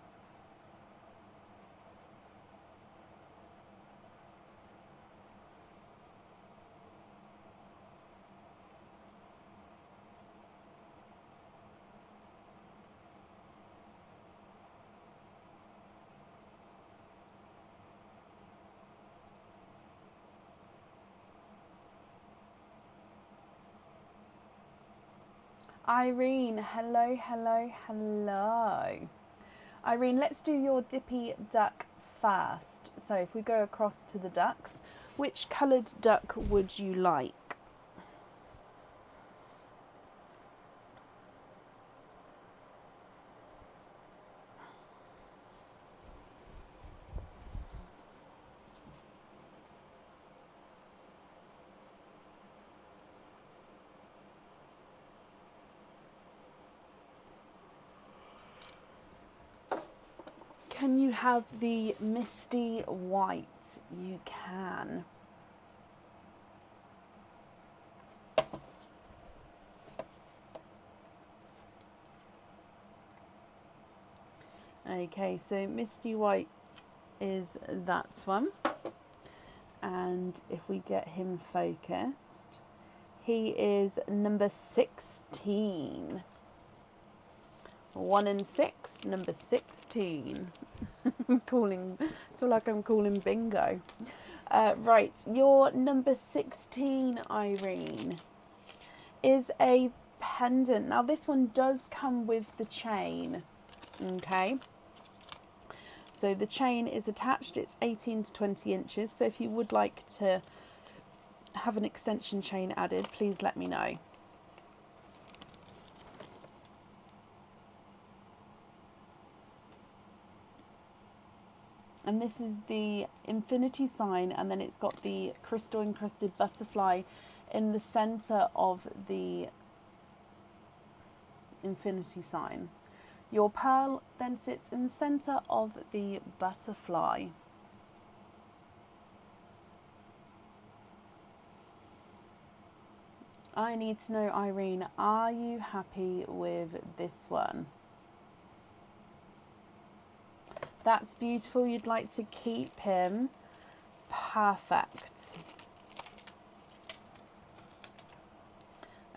Irene, hello, hello, hello. Irene, let's do your Dippy Duck first. So if we go across to the ducks, which coloured duck would you like? Can you have the misty white? You can. Okay, so misty white is that one. And if we get him focused, he is number 16. 1 and 6, number 16. feel like I'm calling bingo. Right, your number 16, Irene, is a pendant. Now this one does come with the chain, okay? So the chain is attached, it's 18 to 20 inches. So if you would like to have an extension chain added, please let me know. And this is the infinity sign, and then it's got the crystal encrusted butterfly in the center of the infinity sign. Your pearl then sits in the center of the butterfly. I need to know, Irene, are you happy with this one? That's beautiful. You'd like to keep him. Perfect.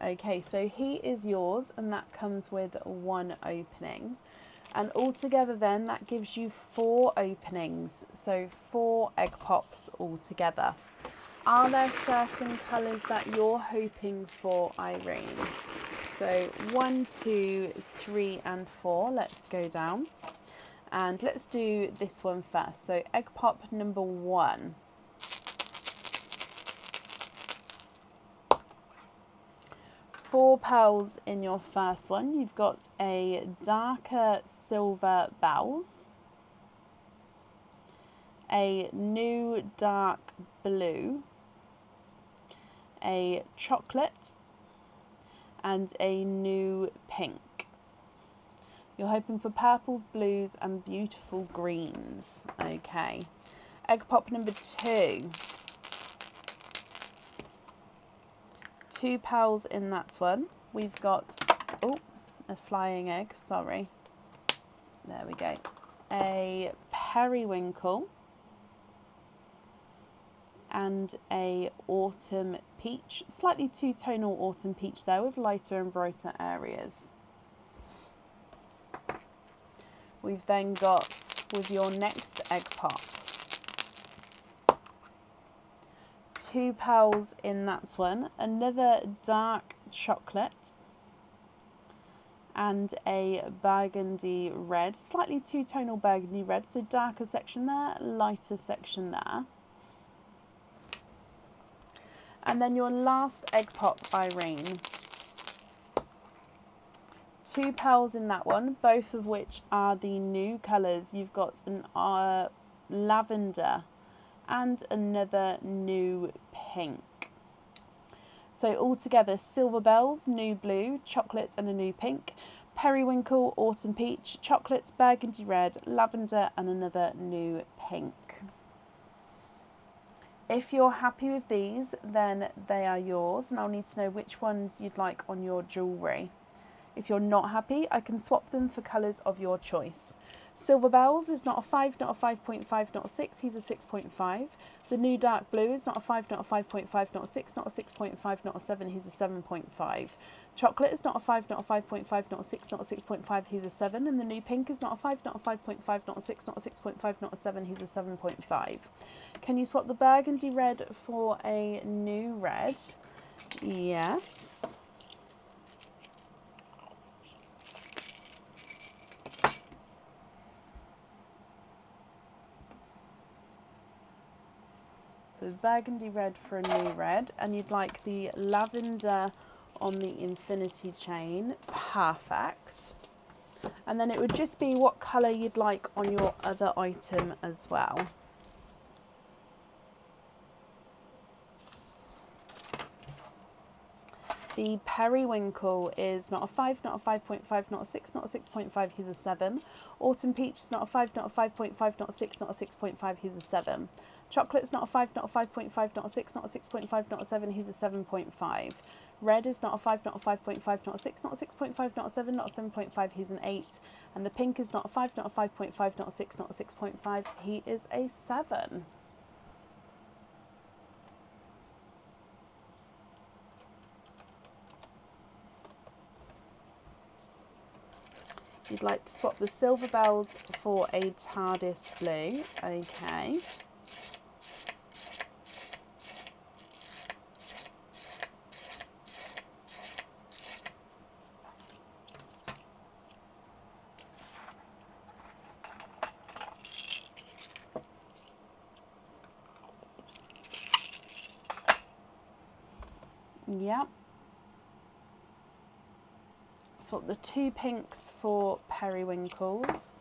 Okay, so he is yours, and that comes with 1 opening. And altogether then, that gives you 4 openings. So 4 egg pops altogether. Are there certain colours that you're hoping for, Irene? So 1, 2, 3 and 4. Let's go down. And let's do this one first. So egg pop number 1. Four pearls in your first one. You've got a darker silver bells, a new dark blue, a chocolate, and a new pink. You're hoping for purples, blues, and beautiful greens. Okay. Egg pop number 2. 2 pearls in that one. We've got, oh, a flying egg, sorry. There we go. A periwinkle and a autumn peach. Slightly two-tonal autumn peach there with lighter and brighter areas. We've then got, with your next egg pop, 2 pearls in that one, another dark chocolate and a burgundy red, slightly two-tonal burgundy red, so darker section there, lighter section there. And then your last egg pop, Irene. 2 pearls in that one, both of which are the new colours. You've got an lavender and another new pink. So altogether, silver bells, new blue, chocolate and a new pink, periwinkle, autumn peach, chocolate, burgundy red, lavender and another new pink. If you're happy with these, then they are yours, and I'll need to know which ones you'd like on your jewellery. If you're not happy, I can swap them for colours of your choice. Silver bells is not a 5, not a 5.5, not a 6, he's a 6.5. The new dark blue is not a 5, not a 5.5, not a 6, not a 6.5, not a 7, he's a 7.5. Chocolate is not a 5, not a 5.5, not a 6, not a 6.5, he's a 7. And the new pink is not a 5, not a 5.5, not a 6, not a 6.5, not a 7, he's a 7.5. Can you swap the burgundy red for a new red? Yes. the burgundy red for a new red, and you'd like the lavender on the infinity chain. Perfect. And then it would just be what colour you'd like on your other item as well. The periwinkle is not a 5, not a 5.5, not a 6, not a 6.5, he's a 7. Autumn peach is not a 5, not a 5.5, not a 6, not a 6.5, he's a 7. Chocolate's not a 5, not a 5.5, not a 6, not a 6.5, not a 7, he's a 7.5. Red is not a 5, not a 5.5, not a 6, not a 6.5, not a 7, not a 7.5, he's an 8. And the pink is not a 5, not a 5.5, not a 6, not a 6.5, he is a 7. You'd like to swap the silver bells for a TARDIS blue, okay. Yep. Swap the 2 pinks for periwinkles.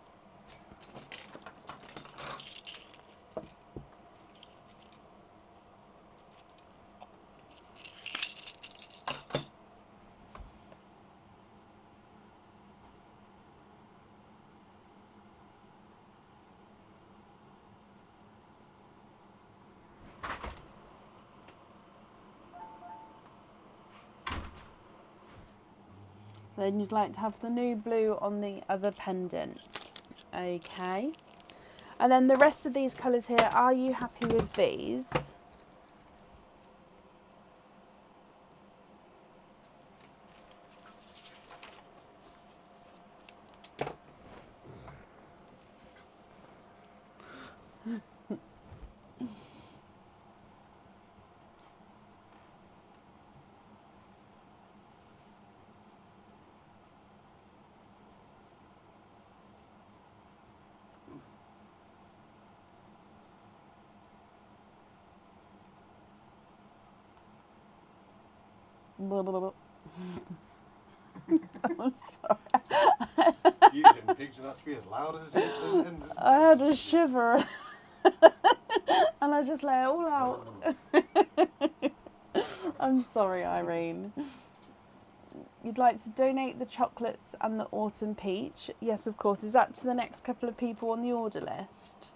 Then you'd like to have the new blue on the other pendant. Okay. And then the rest of these colours here, are you happy with these? Blah, blah, blah. I'm sorry. You didn't picture that to be as loud as it is. I had a shiver and I just let it all out. I'm sorry, Irene. You'd like to donate the chocolates and the autumn peach? Yes, of course. Is that to the next couple of people on the order list?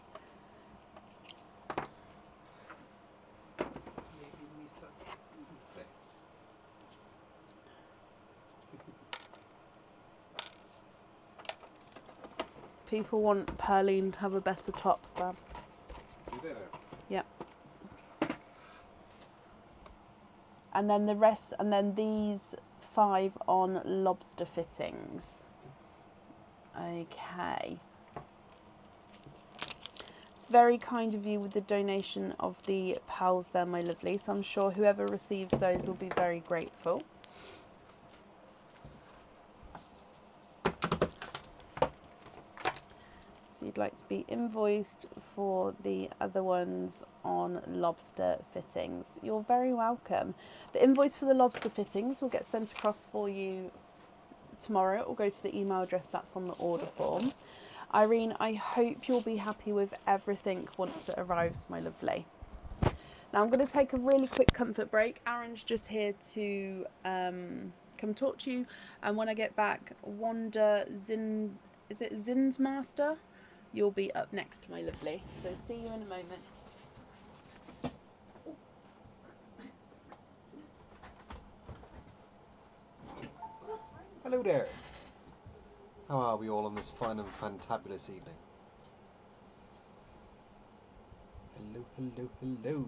People want Pearline to have a better top, Bab. Do they now? Yep. And then the rest, and then these 5 on lobster fittings. Okay. It's very kind of you with the donation of the pals there, my lovely. So I'm sure whoever receives those will be very grateful. So you'd like to be invoiced for the other ones on lobster fittings. You're very welcome. The invoice for the lobster fittings will get sent across for you tomorrow. It will go to the email address that's on the order form. Irene, I hope you'll be happy with everything once it arrives, my lovely. Now I'm going to take a really quick comfort break. Aaron's just here to come talk to you, and when I get back, Wanda is it Zin's Master? You'll be up next, my lovely. So see you in a moment. Hello there. How are we all on this fine and fantabulous evening? Hello, hello, hello.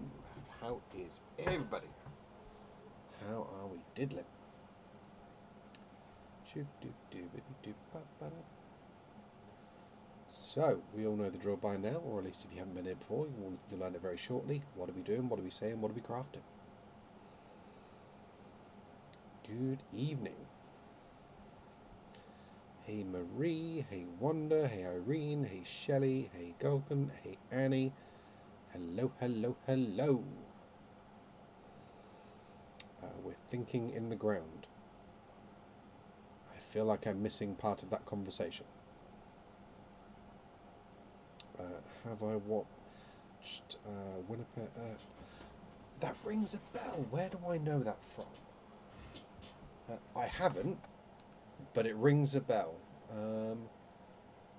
How is everybody? How are we diddling? So, we all know the drill by now, or at least if you haven't been here before, you'll learn it very shortly. What are we doing? What are we saying? What are we crafting? Good evening. Hey Marie, hey Wanda, hey Irene, hey Shelley, hey Gulkin, hey Annie, Hello, hello, hello. We're thinking in the ground. I feel like I'm missing part of that conversation. Have I watched Winnipeg? That rings a bell. Where do I know that from? I haven't, but it rings a bell.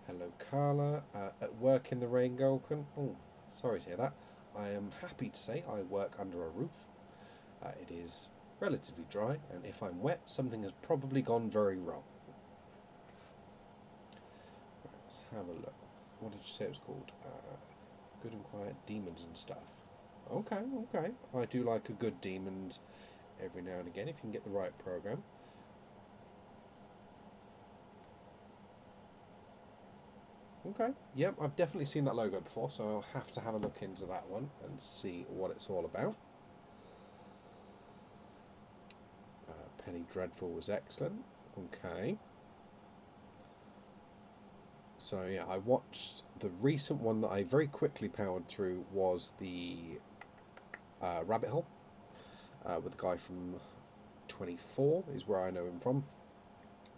Hello, Carla. At work in the rain, Golken. Oh, sorry to hear that. I am happy to say I work under a roof. It is relatively dry, and if I'm wet, something has probably gone very wrong. Right, let's have a look. What did you say it was called? Good and Quiet Demons and Stuff. Okay, okay. I do like a good demons every now and again if you can get the right program. Okay, yep, I've definitely seen that logo before, so I'll have to have a look into that one and see what it's all about. Penny Dreadful was excellent. Okay. So yeah, I watched the recent one that I very quickly powered through was the Rabbit Hole with the guy from 24 is where I know him from.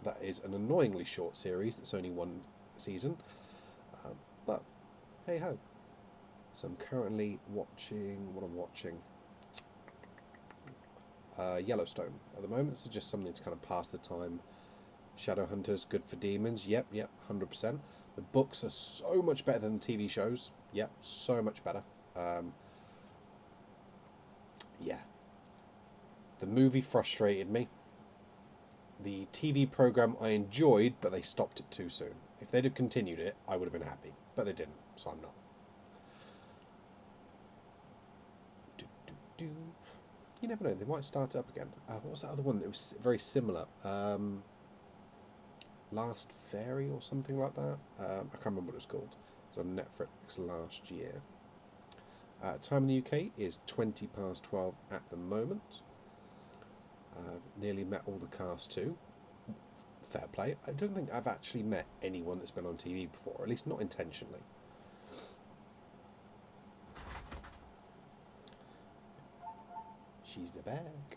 That is an annoyingly short series that's only one season, but hey ho. So I'm currently watching what I'm watching. Yellowstone at the moment, so just something to kind of pass the time. Shadowhunters, good for demons. Yep, 100%. The books are so much better than the TV shows. Yep, so much better. Yeah. The movie frustrated me. The TV program I enjoyed, but they stopped it too soon. If they'd have continued it, I would have been happy, but they didn't, so I'm not. You never know, they might start it up again. What was that other one that was very similar? Last Fairy or something like that? I can't remember what it was called. It was on Netflix last year. Time in the UK is 20 past 12 at the moment. Nearly met all the cast too. Fair play. I don't think I've actually met anyone that's been on TV before, at least not intentionally. She's back.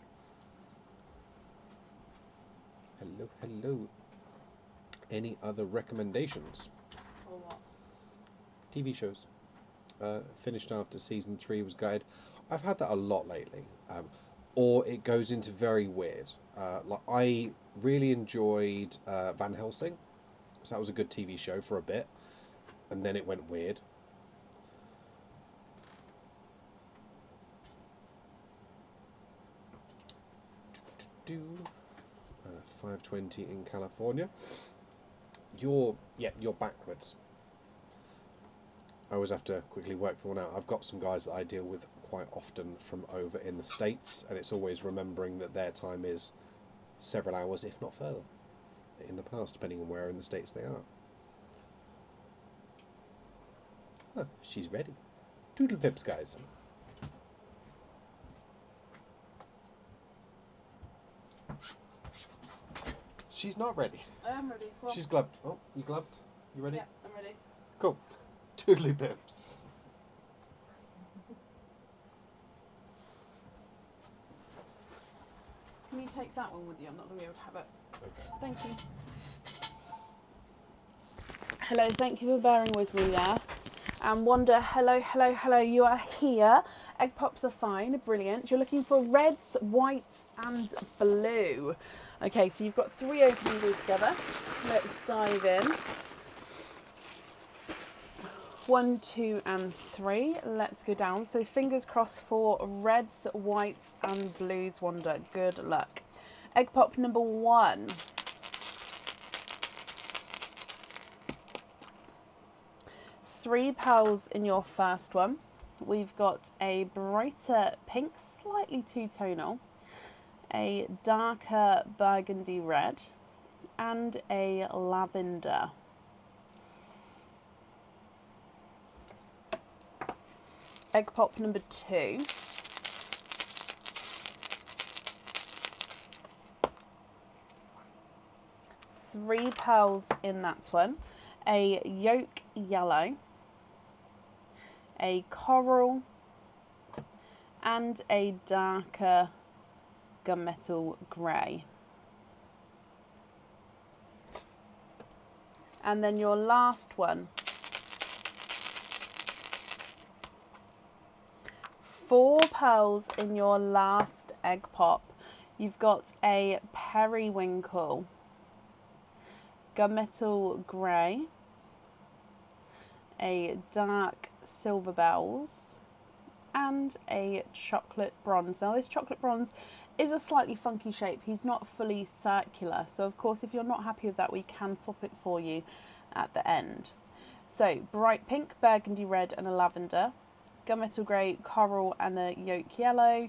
Hello, hello. Any other recommendations? Or what? TV shows. Finished after season 3 was Guide. I've had that a lot lately. Or it goes into very weird. Like I really enjoyed Van Helsing. So that was a good TV show for a bit. And then it went weird. 5:20 in California. You're backwards. I always have to quickly work the one out. I've got some guys that I deal with quite often from over in the States, and it's always remembering that their time is several hours, if not further, in the past, depending on where in the States they are. Huh, she's ready. Doodle pips, guys. She's not ready. I am ready. Well, She's gloved. Oh, you gloved? You ready? yeah, I'm ready. Cool. Doodly pips. Can you take that one with you? I'm not going to be able to have it. Okay. Thank you. Hello, thank you for bearing with me there. And Wanda, hello, you are here. Egg pops are fine, brilliant. You're looking for reds, whites and blue. Okay, so you've got 3 openings altogether. Let's dive in. 1, 2 and 3. Let's go down. So fingers crossed for reds, whites and blues, Wanda. Good luck. Egg pop number 1. £3 in your first one. We've got a brighter pink, slightly two-tonal, a darker burgundy red, and a lavender. Egg pop number 2. £3 in that one. A yolk yellow, a coral, and a darker gunmetal grey. And then your last one, 4 pearls in your last egg pop. You've got a periwinkle, gunmetal grey, a dark silver bells, and a chocolate bronze. Now this chocolate bronze is a slightly funky shape. He's not fully circular, so of course if you're not happy with that, we can top it for you at the end. So bright pink, burgundy red, and a lavender, gunmetal grey, coral, and a yolk yellow,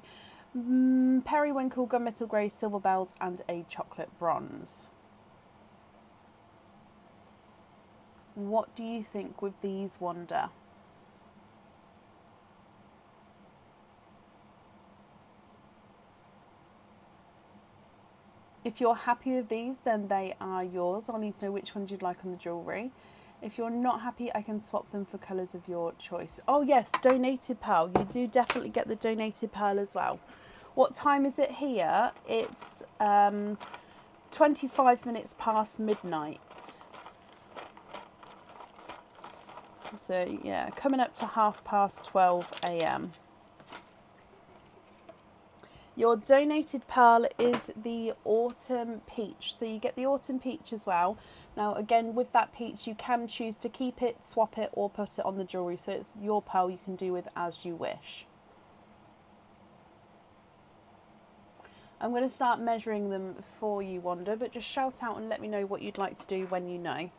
periwinkle, gunmetal grey, silver bells, and a chocolate bronze. What do you think with these, Wanda? If you're happy with these, then they are yours. I'll need to know which ones you'd like on the jewellery. If you're not happy, I can swap them for colours of your choice. Oh yes, donated pearl. You do definitely get the donated pearl as well. What time is it here? It's 25 minutes past midnight. So yeah, coming up to 12:30 AM. Your donated pearl is the autumn peach. So you get the autumn peach as well. Now again, with that peach, you can choose to keep it, swap it, or put it on the jewellery. So it's your pearl, you can do with as you wish. I'm going to start measuring them for you, Wanda, but just shout out and let me know what you'd like to do when you know.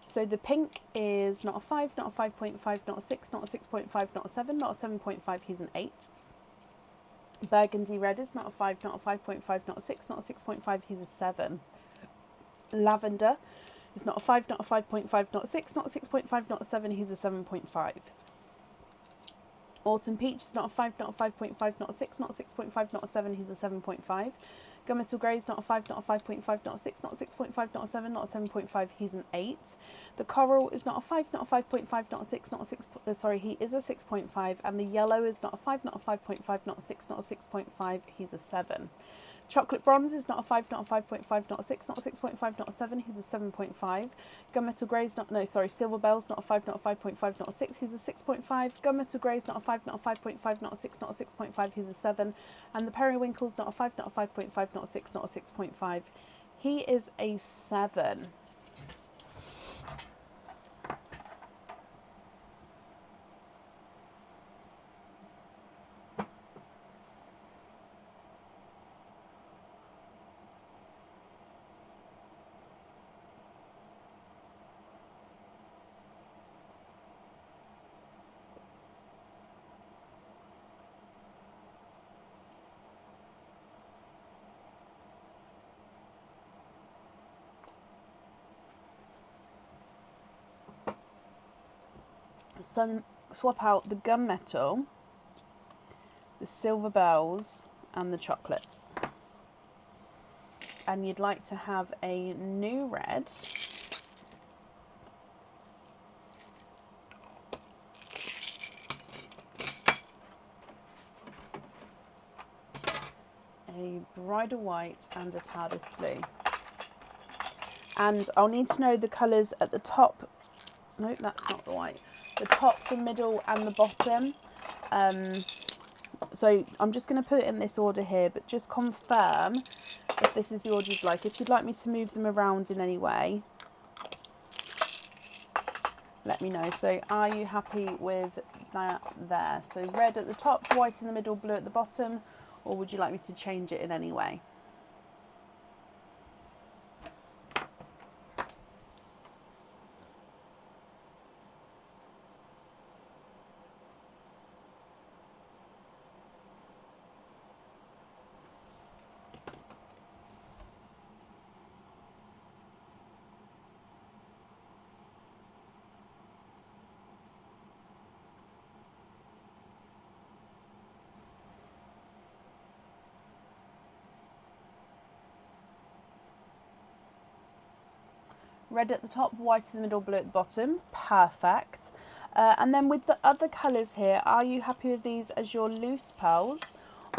So the pink is not a 5, not a 5.5, not a 6, not a 6.5, not a 7, not a 7.5, he's an 8. Burgundy red is not a 5, not a 5.5, not a 6, not a 6.5, he's a 7. Lavender is not a 5, not a 5.5, not a 6, not a 6.5, not a 7, he's a 7.5. Autumn peach is not a 5, not a 5.5, not a 6, not a 6.5, not a 7, he's a 7.5. Gunmetal grey is not a 5, not a 5.5, not a 6, not a 6.5, not a 7, not a 7.5, he's an 8. The coral is not a 5, not a 5.5, not a 6, not a 6, sorry, he is a 6.5. And the yellow is not a 5, not a 5.5, not a 6, not a 6.5, he's a 7. Chocolate bronze is not a 5, not a 5.5, not a 6, not a 6.5, not a 7, he's a 7.5. Gunmetal grey is not, no, sorry, silver bells, not a 5, not a 5.5, not a 6, he's a 6.5. Gunmetal grey is not a 5, not a 5.5, not a 6, not a 6.5, he's a 7. And the periwinkle is not a 5, not a 5.5, not a 6, not a 6.5, he is a 7. So swap out the gunmetal, the silver bells, and the chocolate. And you'd like to have a new red, a bridal white, and a TARDIS blue. And I'll need to know the colours at the top. No, that's not the white. The top, the middle, and the bottom. So I'm just going to put it in this order here, but just confirm if this is the order you'd like. If you'd like me to move them around in any way, let me know. So are you happy with that there? So red at the top, white in the middle, blue at the bottom, or would you like me to change it in any way? Red at the top, white in the middle, blue at the bottom. Perfect. And then with the other colours here, are you happy with these as your loose pearls,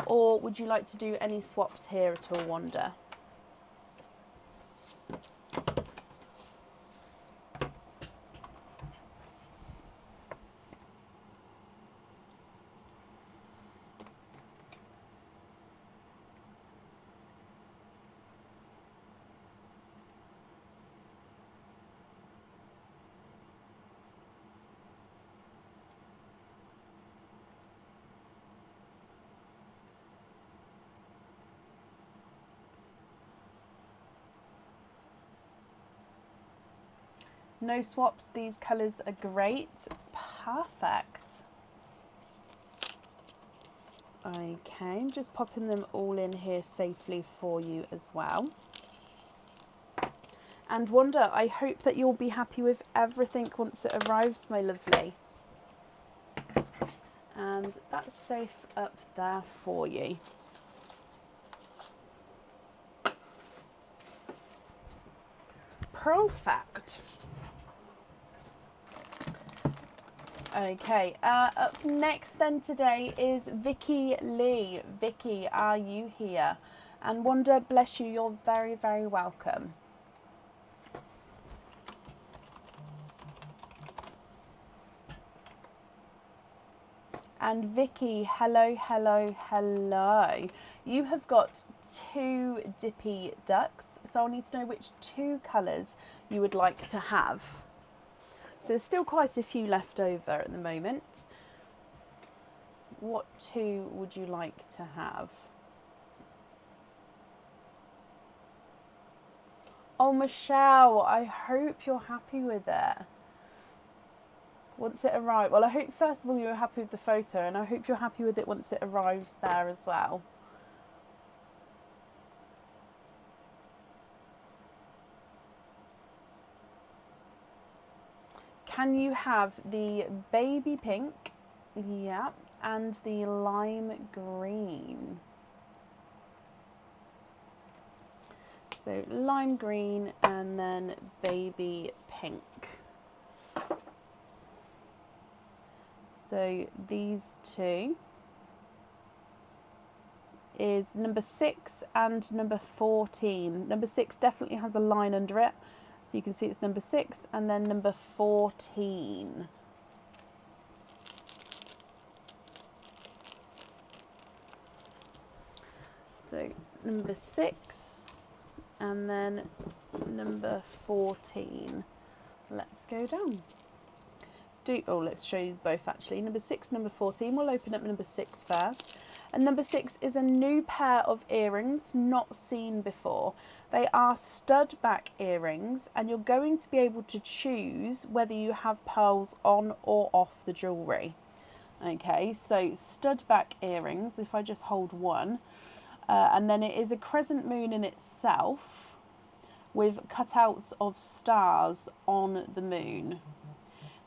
or would you like to do any swaps here at all, Wanda? No swaps, these colours are great. Perfect. Okay, I'm just popping them all in here safely for you as well. And Wanda, I hope that you'll be happy with everything once it arrives, my lovely. And that's safe up there for you. Perfect. Okay, up next then today is Vicky Lee. Vicky, are you here? And Wanda, bless you, you're very, very welcome. And Vicky, hello, hello, hello. You have got 2 Dippy Ducks, so I'll need to know which 2 colours you would like to have. So there's still quite a few left over at the moment. What 2 would you like to have? Oh, Michelle, I hope you're happy with it. Once it arrives, well, I hope first of all you're happy with the photo, and I hope you're happy with it once it arrives there as well. Can you have the baby pink, yeah, and the lime green? So lime green and then baby pink. So these 2 is number 6 and number 14. Number 6 definitely has a line under it. So you can see it's number 6 and then number 14. So number 6 and then number 14. Let's go down. Let's show you both actually. Number 6, number 14. We'll open up number 6 first. And number 6 is a new pair of earrings, not seen before. They are stud back earrings, and you're going to be able to choose whether you have pearls on or off the jewellery. Okay, so stud back earrings, if I just hold one, and then it is a crescent moon in itself with cutouts of stars on the moon.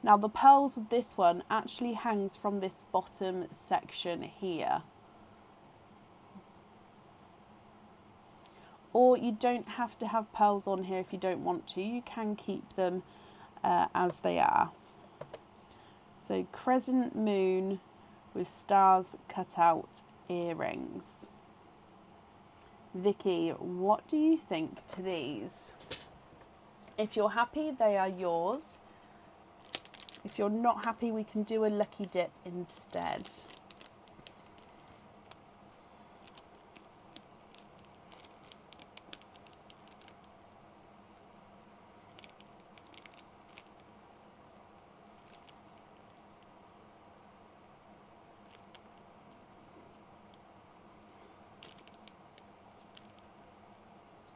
Now the pearls with this one actually hangs from this bottom section here. Or you don't have to have pearls on here if you don't want to. You can keep them as they are. So crescent moon with stars cut out earrings. Vicky, what do you think to these? If you're happy, they are yours. If you're not happy, we can do a lucky dip instead.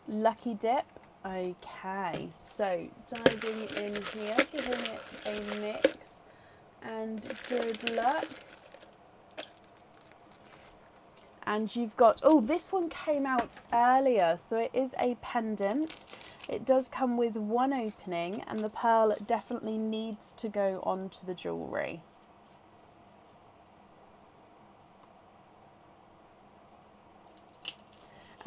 Lucky dip. Okay, so diving in here, giving it a mix, and good luck. And you've got, oh, this one came out earlier, so it is a pendant. It does come with one opening, and the pearl definitely needs to go onto the jewellery.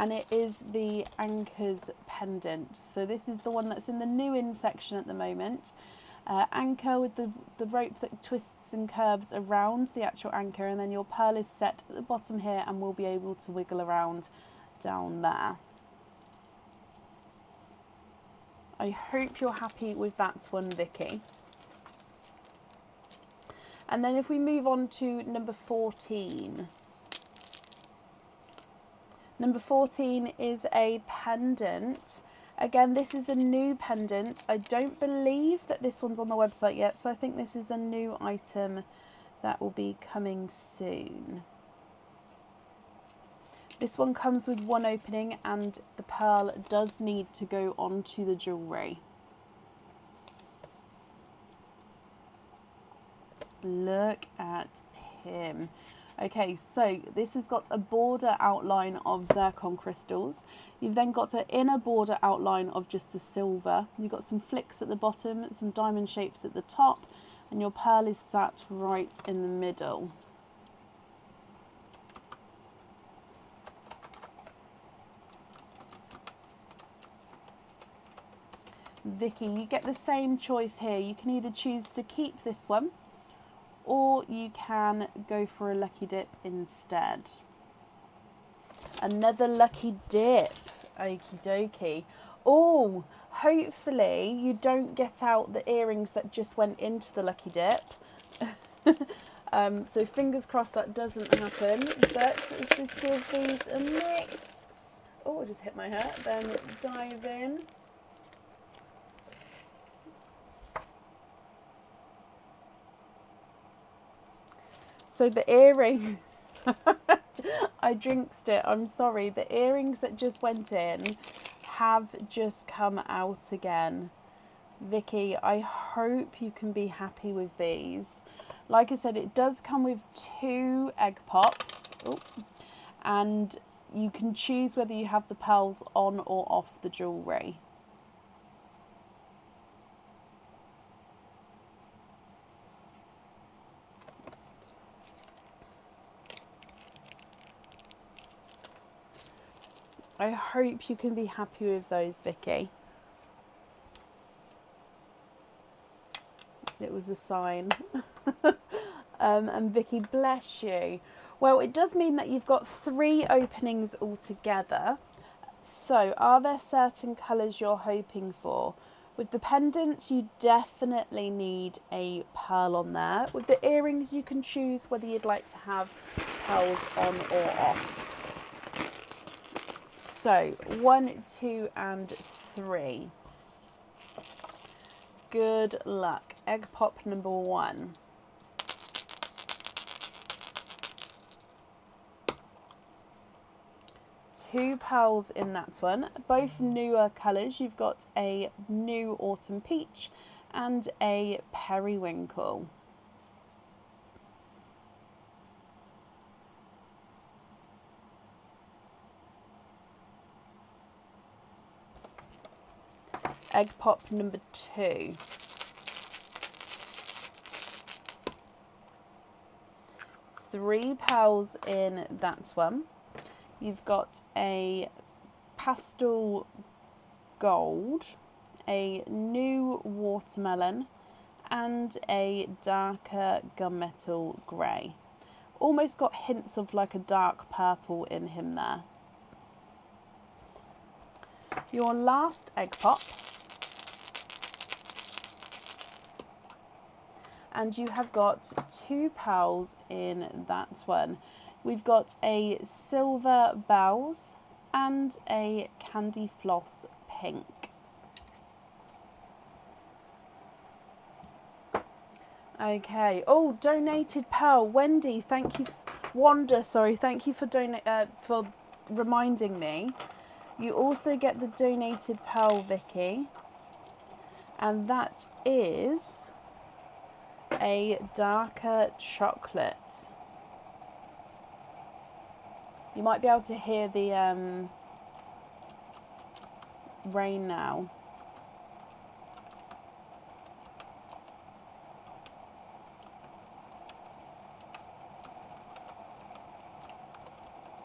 And it is the Anchors pendant. So this is the one that's in the new in section at the moment. Anchor with the rope that twists and curves around the actual anchor, and then your pearl is set at the bottom here and will be able to wiggle around down there. I hope you're happy with that one, Vicky. And then if we move on to number 14. Number 14 is a pendant. Again, this is a new pendant. I don't believe that this one's on the website yet, so I think this is a new item that will be coming soon. This one comes with one opening and the pearl does need to go onto the jewellery. Look at him. Okay, so this has got a border outline of zircon crystals. You've then got an inner border outline of just the silver. You've got some flicks at the bottom, some diamond shapes at the top, and your pearl is sat right in the middle. Vicky, you get the same choice here. You can either choose to keep this one, or you can go for a lucky dip instead. Another lucky dip. Okie dokie. Oh, hopefully you don't get out the earrings that just went into the lucky dip. So fingers crossed that doesn't happen. But let's just give these a mix. Oh, I just hit my hat. Then dive in. So the earring, I jinxed it, I'm sorry. The earrings that just went in have just come out again. Vicky, I hope you can be happy with these. Like I said, it does come with 2 egg pops. Ooh. And you can choose whether you have the pearls on or off the jewellery. I hope you can be happy with those, Vicky. It was a sign. And Vicky, bless you. Well, it does mean that you've got 3 openings altogether. So, are there certain colours you're hoping for? With the pendants, you definitely need a pearl on there. With the earrings, you can choose whether you'd like to have pearls on or off. So 1, 2 and 3. Good luck. Egg pop number 1. Two pearls in that one. Both newer colours. You've got a new autumn peach and a periwinkle. Egg pop number 2. Three pearls in that one. You've got a pastel gold, a new watermelon, and a darker gunmetal grey. Almost got hints of like a dark purple in him there. Your last egg pop. And you have got 2 pearls in that one. We've got a silver bells and a candy floss pink. Okay. Oh, donated pearl. Wendy, thank you. Wanda, sorry. Thank you for reminding me. You also get the donated pearl, Vicky. And that is a darker chocolate. You might be able to hear the rain now.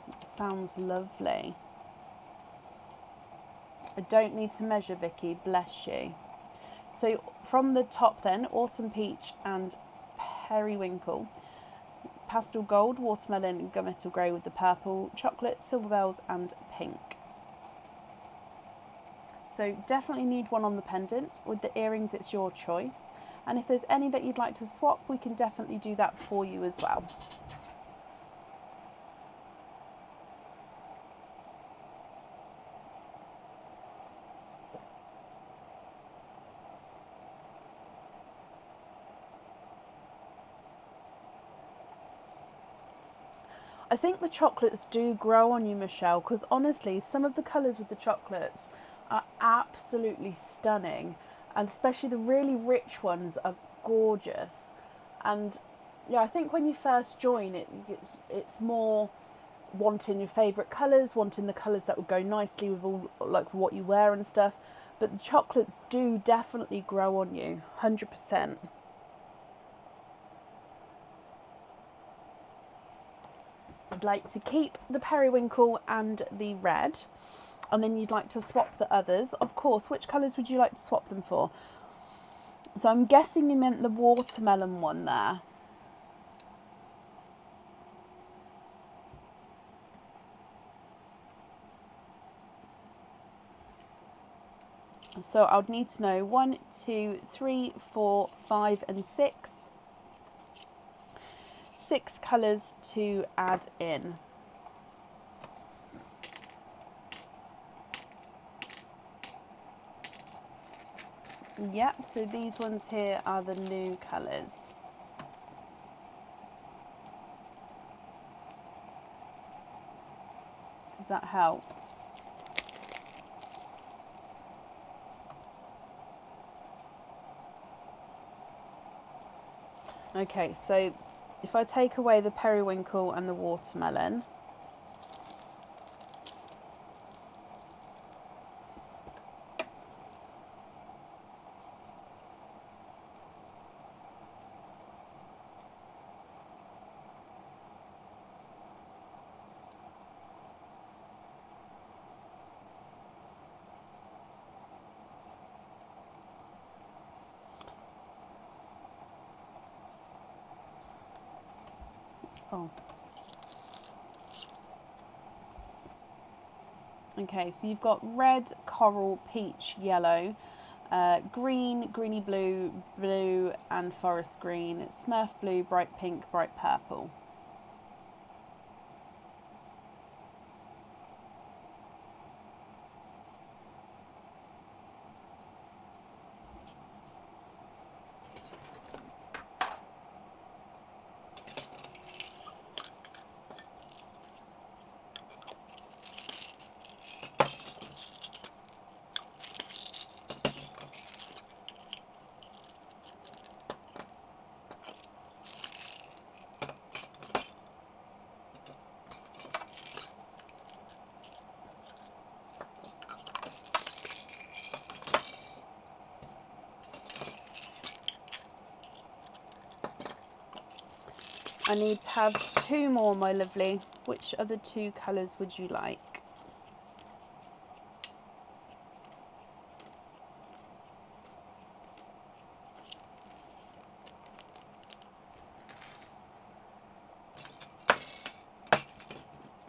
It sounds lovely. I don't need to measure, Vicky, bless you. So from the top then, Autumn Peach and Periwinkle, Pastel Gold, Watermelon, Gunmetal Grey with the purple, Chocolate, Silver Bells and Pink. So definitely need one on the pendant. With the earrings, it's your choice. And if there's any that you'd like to swap, we can definitely do that for you as well. I think the chocolates do grow on you, Michelle, because honestly, some of the colours with the chocolates are absolutely stunning, and especially the really rich ones are gorgeous. And yeah, I think when you first join it's more wanting your favourite colours, wanting the colours that would go nicely with all like what you wear and stuff. But the chocolates do definitely grow on you, 100%. I'd like to keep the periwinkle and the red, and then you'd like to swap the others. Of course, which colours would you like to swap them for? So I'm guessing you meant the watermelon one there. So I would need to know 1, 2, 3, 4, 5 and 6. 6 colours to add in. Yep, so these ones here are the new colours. Does that help? Okay, so if I take away the periwinkle and the watermelon, oh. Okay, so you've got red, coral, peach, yellow, green, greeny blue, blue and forest green, smurf blue, bright pink, bright purple. I need to have 2 more, my lovely. Which other 2 colours would you like?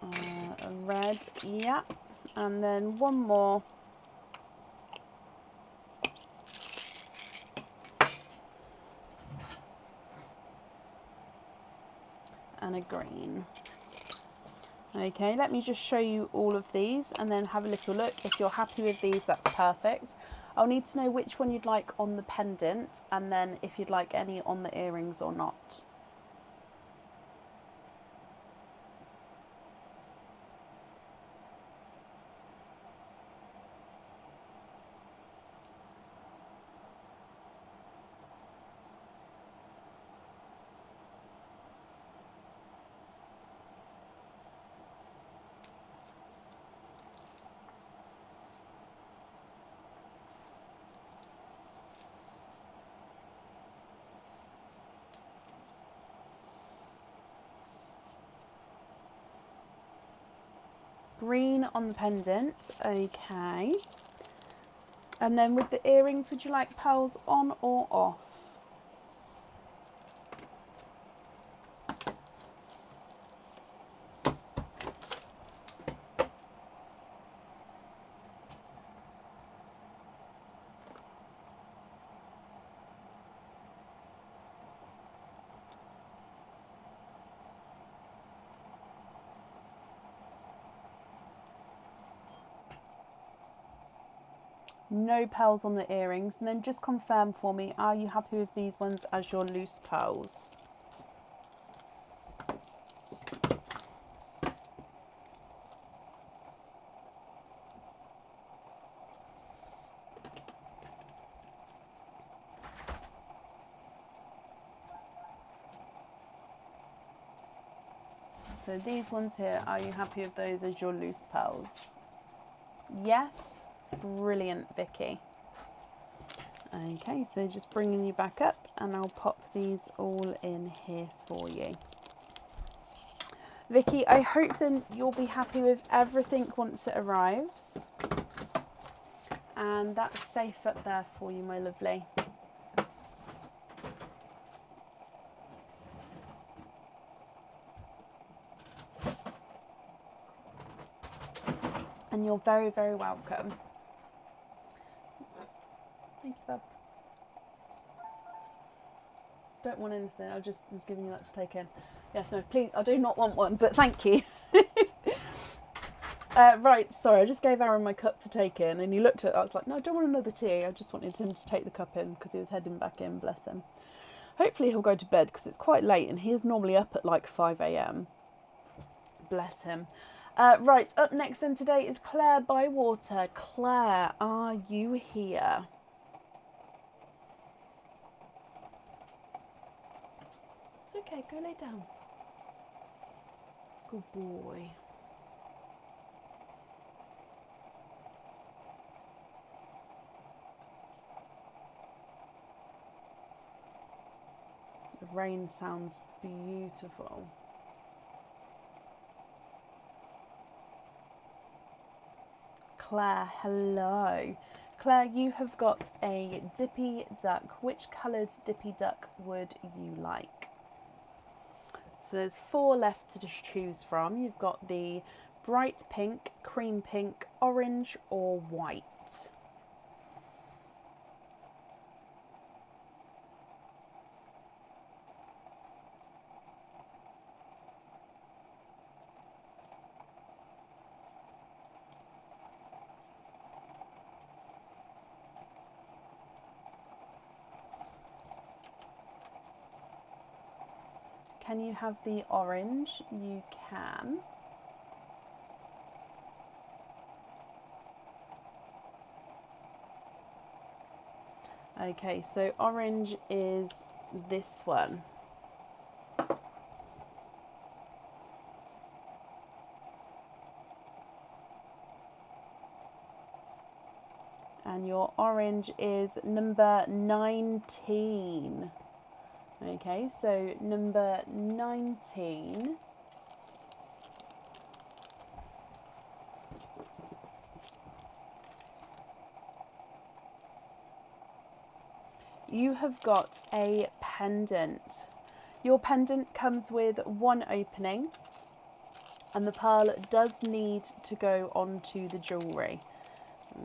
A red, yeah. And then 1 more. And a green. Okay, let me just show you all of these and then have a little look. If you're happy with these, that's perfect. I'll need to know which one you'd like on the pendant and then if you'd like any on the earrings or not. Green on the pendant, okay. And then with the earrings, would you like pearls on or off? No pearls on the earrings. And then just confirm for me, are you happy with these ones as your loose pearls? So these ones here, are you happy with those as your loose pearls? Yes? Brilliant, Vicky. Okay, so just bringing you back up, and I'll pop these all in here for you. Vicky, I hope then you'll be happy with everything once it arrives. And that's safe up there for you, my lovely. And you're very, very welcome. Thank you, Bob. Don't want anything, I just was giving you that to take in. Yes, no, please, I do not want one, but thank you. Right, sorry, I just gave Aaron my cup to take in, and he looked at it, I was like, no, I don't want another tea, I just wanted him to take the cup in, because he was heading back in, bless him. Hopefully he'll go to bed, because it's quite late, and he's normally up at like 5 a.m. Bless him. Right, up next then today is Claire Bywater. Claire, are you here? It's okay, go lay down. Good boy. The rain sounds beautiful. Claire, hello. Claire, you have got a Dippy Duck. Which coloured Dippy Duck would you like? So there's 4 left to choose from. You've got the bright pink, cream pink, orange or white. Can you have the orange? You can. Okay, so orange is this one. And your orange is number 19. Okay, so number 19. You have got a pendant. Your pendant comes with 1 opening, and the pearl does need to go onto the jewellery.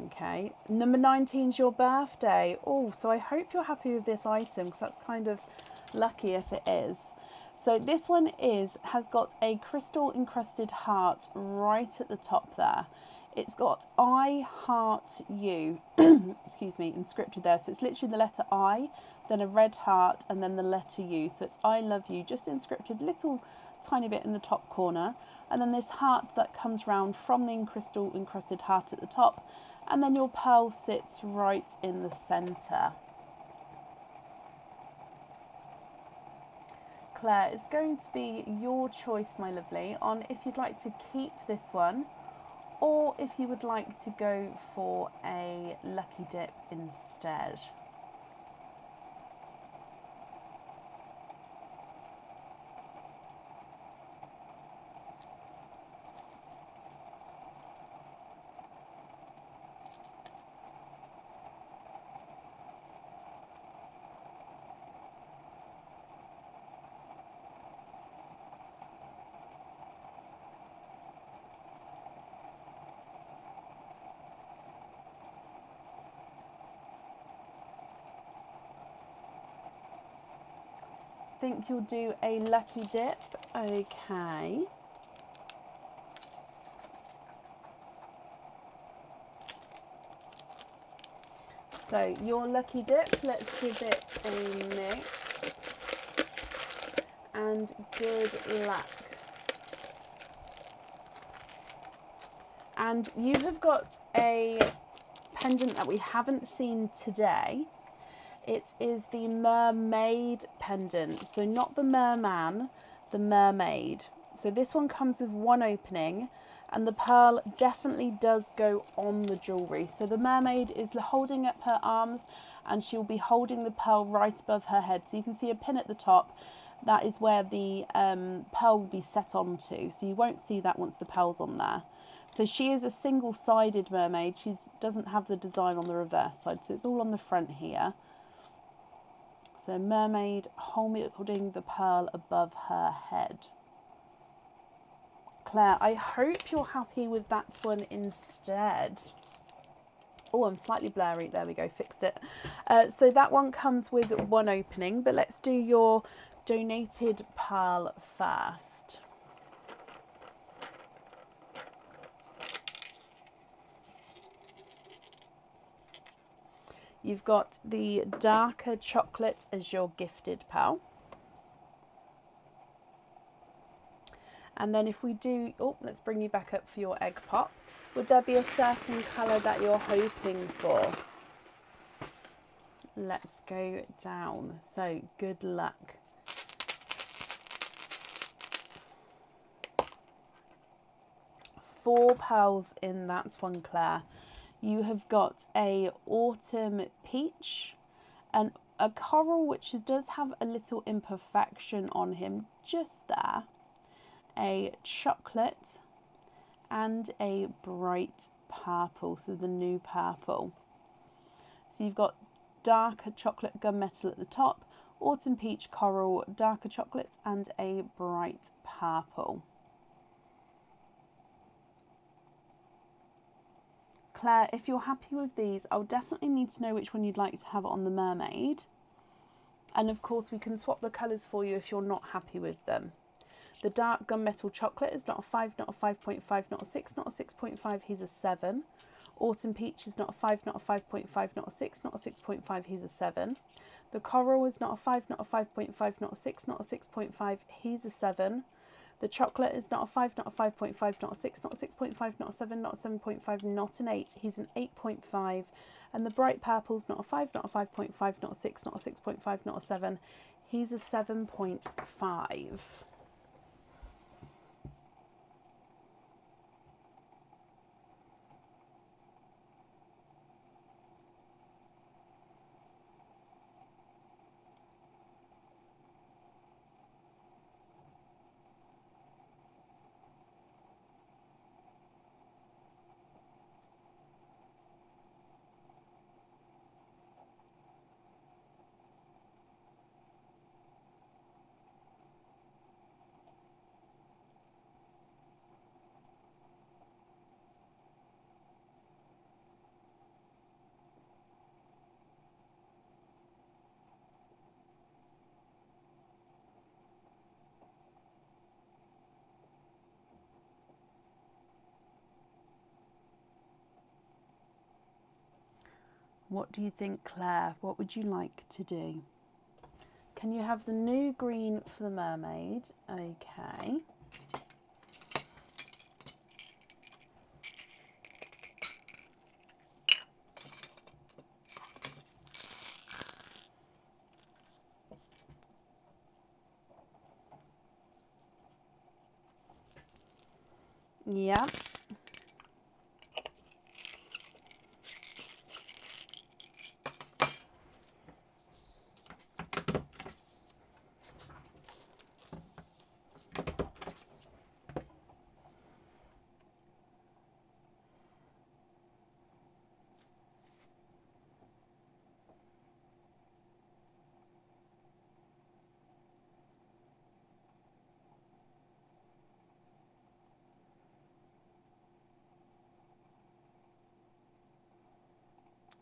Okay, number 19 is your birthday. Oh, so I hope you're happy with this item, because that's kind of lucky if it is. So this one has got a crystal encrusted heart right at the top there. It's got I heart you, excuse me, inscripted there. So it's literally the letter I, then a red heart, and then the letter U. So it's I love you, just inscripted little tiny bit in the top corner. And then this heart that comes round from the crystal encrusted heart at the top. And then your pearl sits right in the centre. Claire, it's going to be your choice, my lovely, on if you'd like to keep this one or if you would like to go for a lucky dip instead. think you'll do a lucky dip. Okay. So your lucky dip, let's give it a mix. And good luck. And you have got a pendant that we haven't seen today. It is the mermaid pendant. So not the merman, the mermaid. So this one comes with one opening, and the pearl definitely does go on the jewellery. So the mermaid is holding up her arms, and she'll be holding the pearl right above her head. So you can see a pin at the top. That is where the pearl will be set onto. So you won't see that once the pearl's on there. So she is a single-sided mermaid. She doesn't have the design on the reverse side. So it's all on the front here. So mermaid holding the pearl above her head. Claire, I hope you're happy with that one instead. Oh, I'm slightly blurry. There we go, fixed it. So that one comes with one opening, but let's do your donated pearl first. You've got the darker chocolate as your gifted pearl. And then if we do, oh, let's bring you back up for your egg pop. Would there be a certain colour that you're hoping for? Let's go down. So good luck. Four pearls in that one, Claire. You have got a autumn peach, and a coral which does have a little imperfection on him just there, a chocolate, and a bright purple, so the new purple. So you've got darker chocolate gunmetal at the top, autumn peach, coral, darker chocolate, and a bright purple. Claire, if you're happy with these, I'll definitely need to know which one you'd like to have on the mermaid. And of course we can swap the colours for you if you're not happy with them. The dark gunmetal chocolate is not a 5, not a 5.5, not a 6, not a 6.5, he's a 7. Autumn peach is not a 5, not a 5.5, not a 6, not a 6.5, he's a 7. The coral is not a 5, not a 5.5, not a 6, not a 6.5, he's a 7. The chocolate is not a 5, not a 5.5, not a 6, not a 6.5, not a 7, not a 7.5, not an 8. He's an 8.5. And the bright purple is not a 5, not a 5.5, not a 6, not a 6.5, not a 7. He's a 7.5. What do you think, Claire? What would you like to do? Can you have the new green for the mermaid? Okay. Yeah.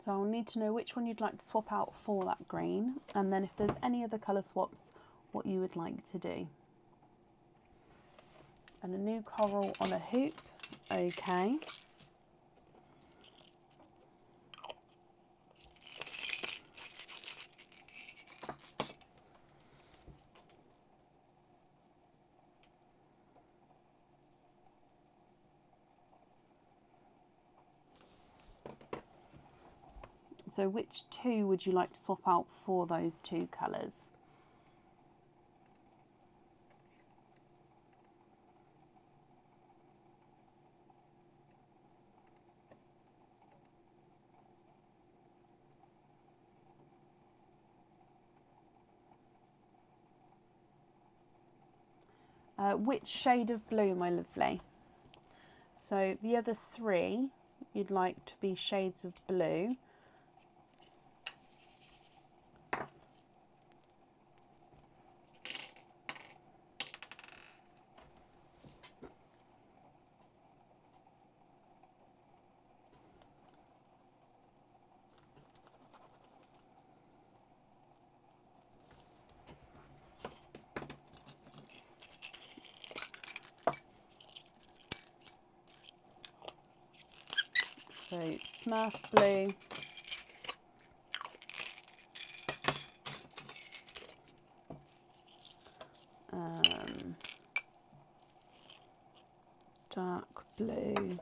So I'll need to know which one you'd like to swap out for that green, and then if there's any other colour swaps, what you would like to do. And a new coral on a hoop. Okay. So which two would you like to swap out for those two colours? Which shade of blue, my lovely? So the other three you'd like to be shades of blue. So Smurf blue, dark blue,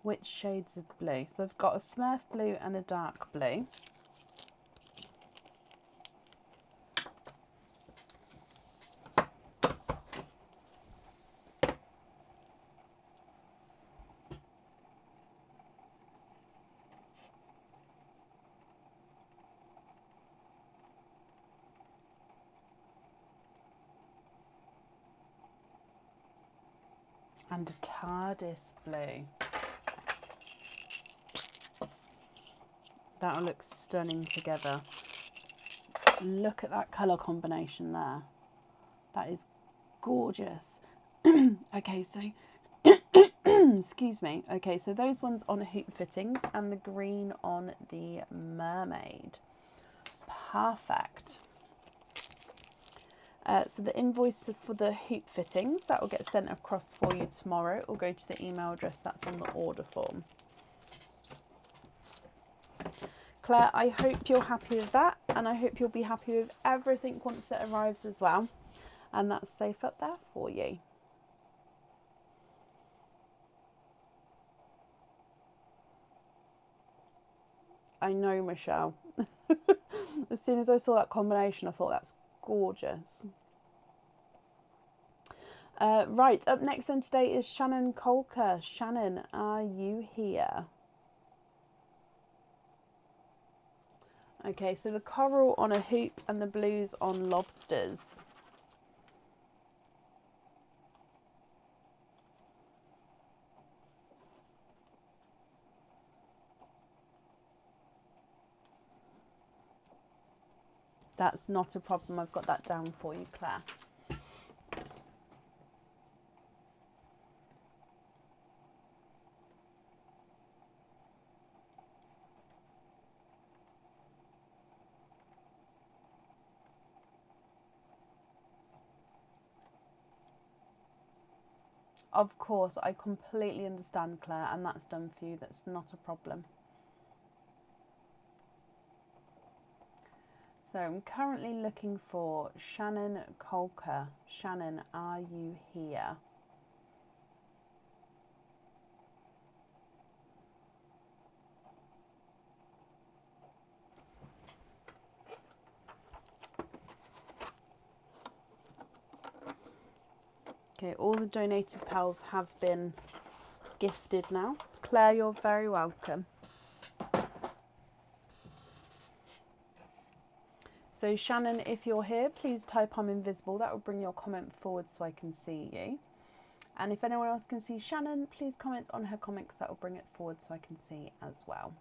which shades of blue? So I've got a Smurf blue and a dark blue. And a TARDIS blue. That'll look stunning together. Look at that colour combination there. That is gorgeous. Okay, so excuse me. Okay, so those ones on hoop fittings and the green on the mermaid. Perfect. So the invoice for the hoop fittings, that will get sent across for you tomorrow. It will go to the email address that's on the order form. Claire, I hope you're happy with that, and I hope you'll be happy with everything once it arrives as well. And that's safe up there for you. I know, Michelle. As soon as I saw that combination, I thought that's gorgeous. Right, up next then today is Shannon Colker. Shannon, are you here? Okay, so the coral on a hoop and the blues on lobsters. That's not a problem. I've got that down for you, Claire. Of course, I completely understand, Claire, and that's done for you. That's not a problem. So I'm currently looking for Shannon Colker. Shannon, are you here? Okay, all the donated pals have been gifted now. Claire, you're very welcome. So Shannon, if you're here, please type I'm invisible. That will bring your comment forward so I can see you. And if anyone else can see Shannon, please comment on her comments. That will bring it forward so I can see as well.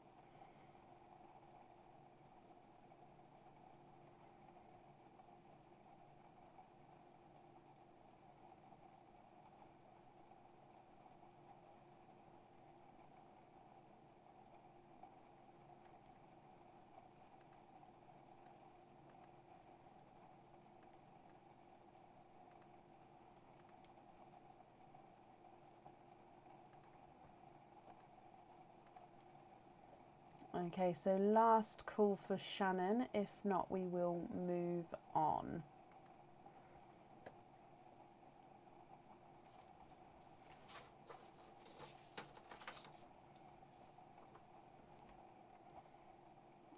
Okay, so last call for Shannon. If not, we will move on.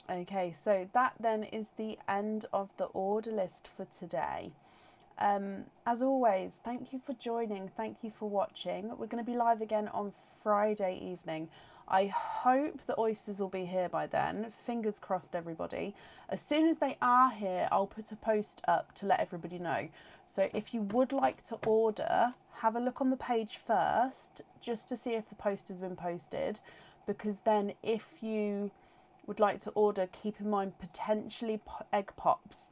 Okay, so that then is the end of the order list for today. As always, thank you for joining. Thank you for watching. We're going to be live again on Friday evening. I hope the oysters will be here by then. Fingers crossed, everybody. As soon as they are here, I'll put a post up to let everybody know. So if you would like to order, have a look on the page first, just to see if the post has been posted. Because then if you would like to order, keep in mind potentially egg pops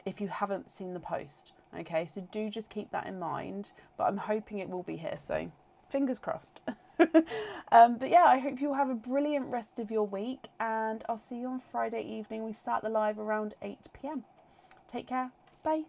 if you haven't seen the post. Okay, so do just keep that in mind, but I'm hoping it will be here, so fingers crossed. But yeah, I hope you'll have a brilliant rest of your week, and I'll see you on Friday evening. We start the live around 8 p.m. Take care. Bye.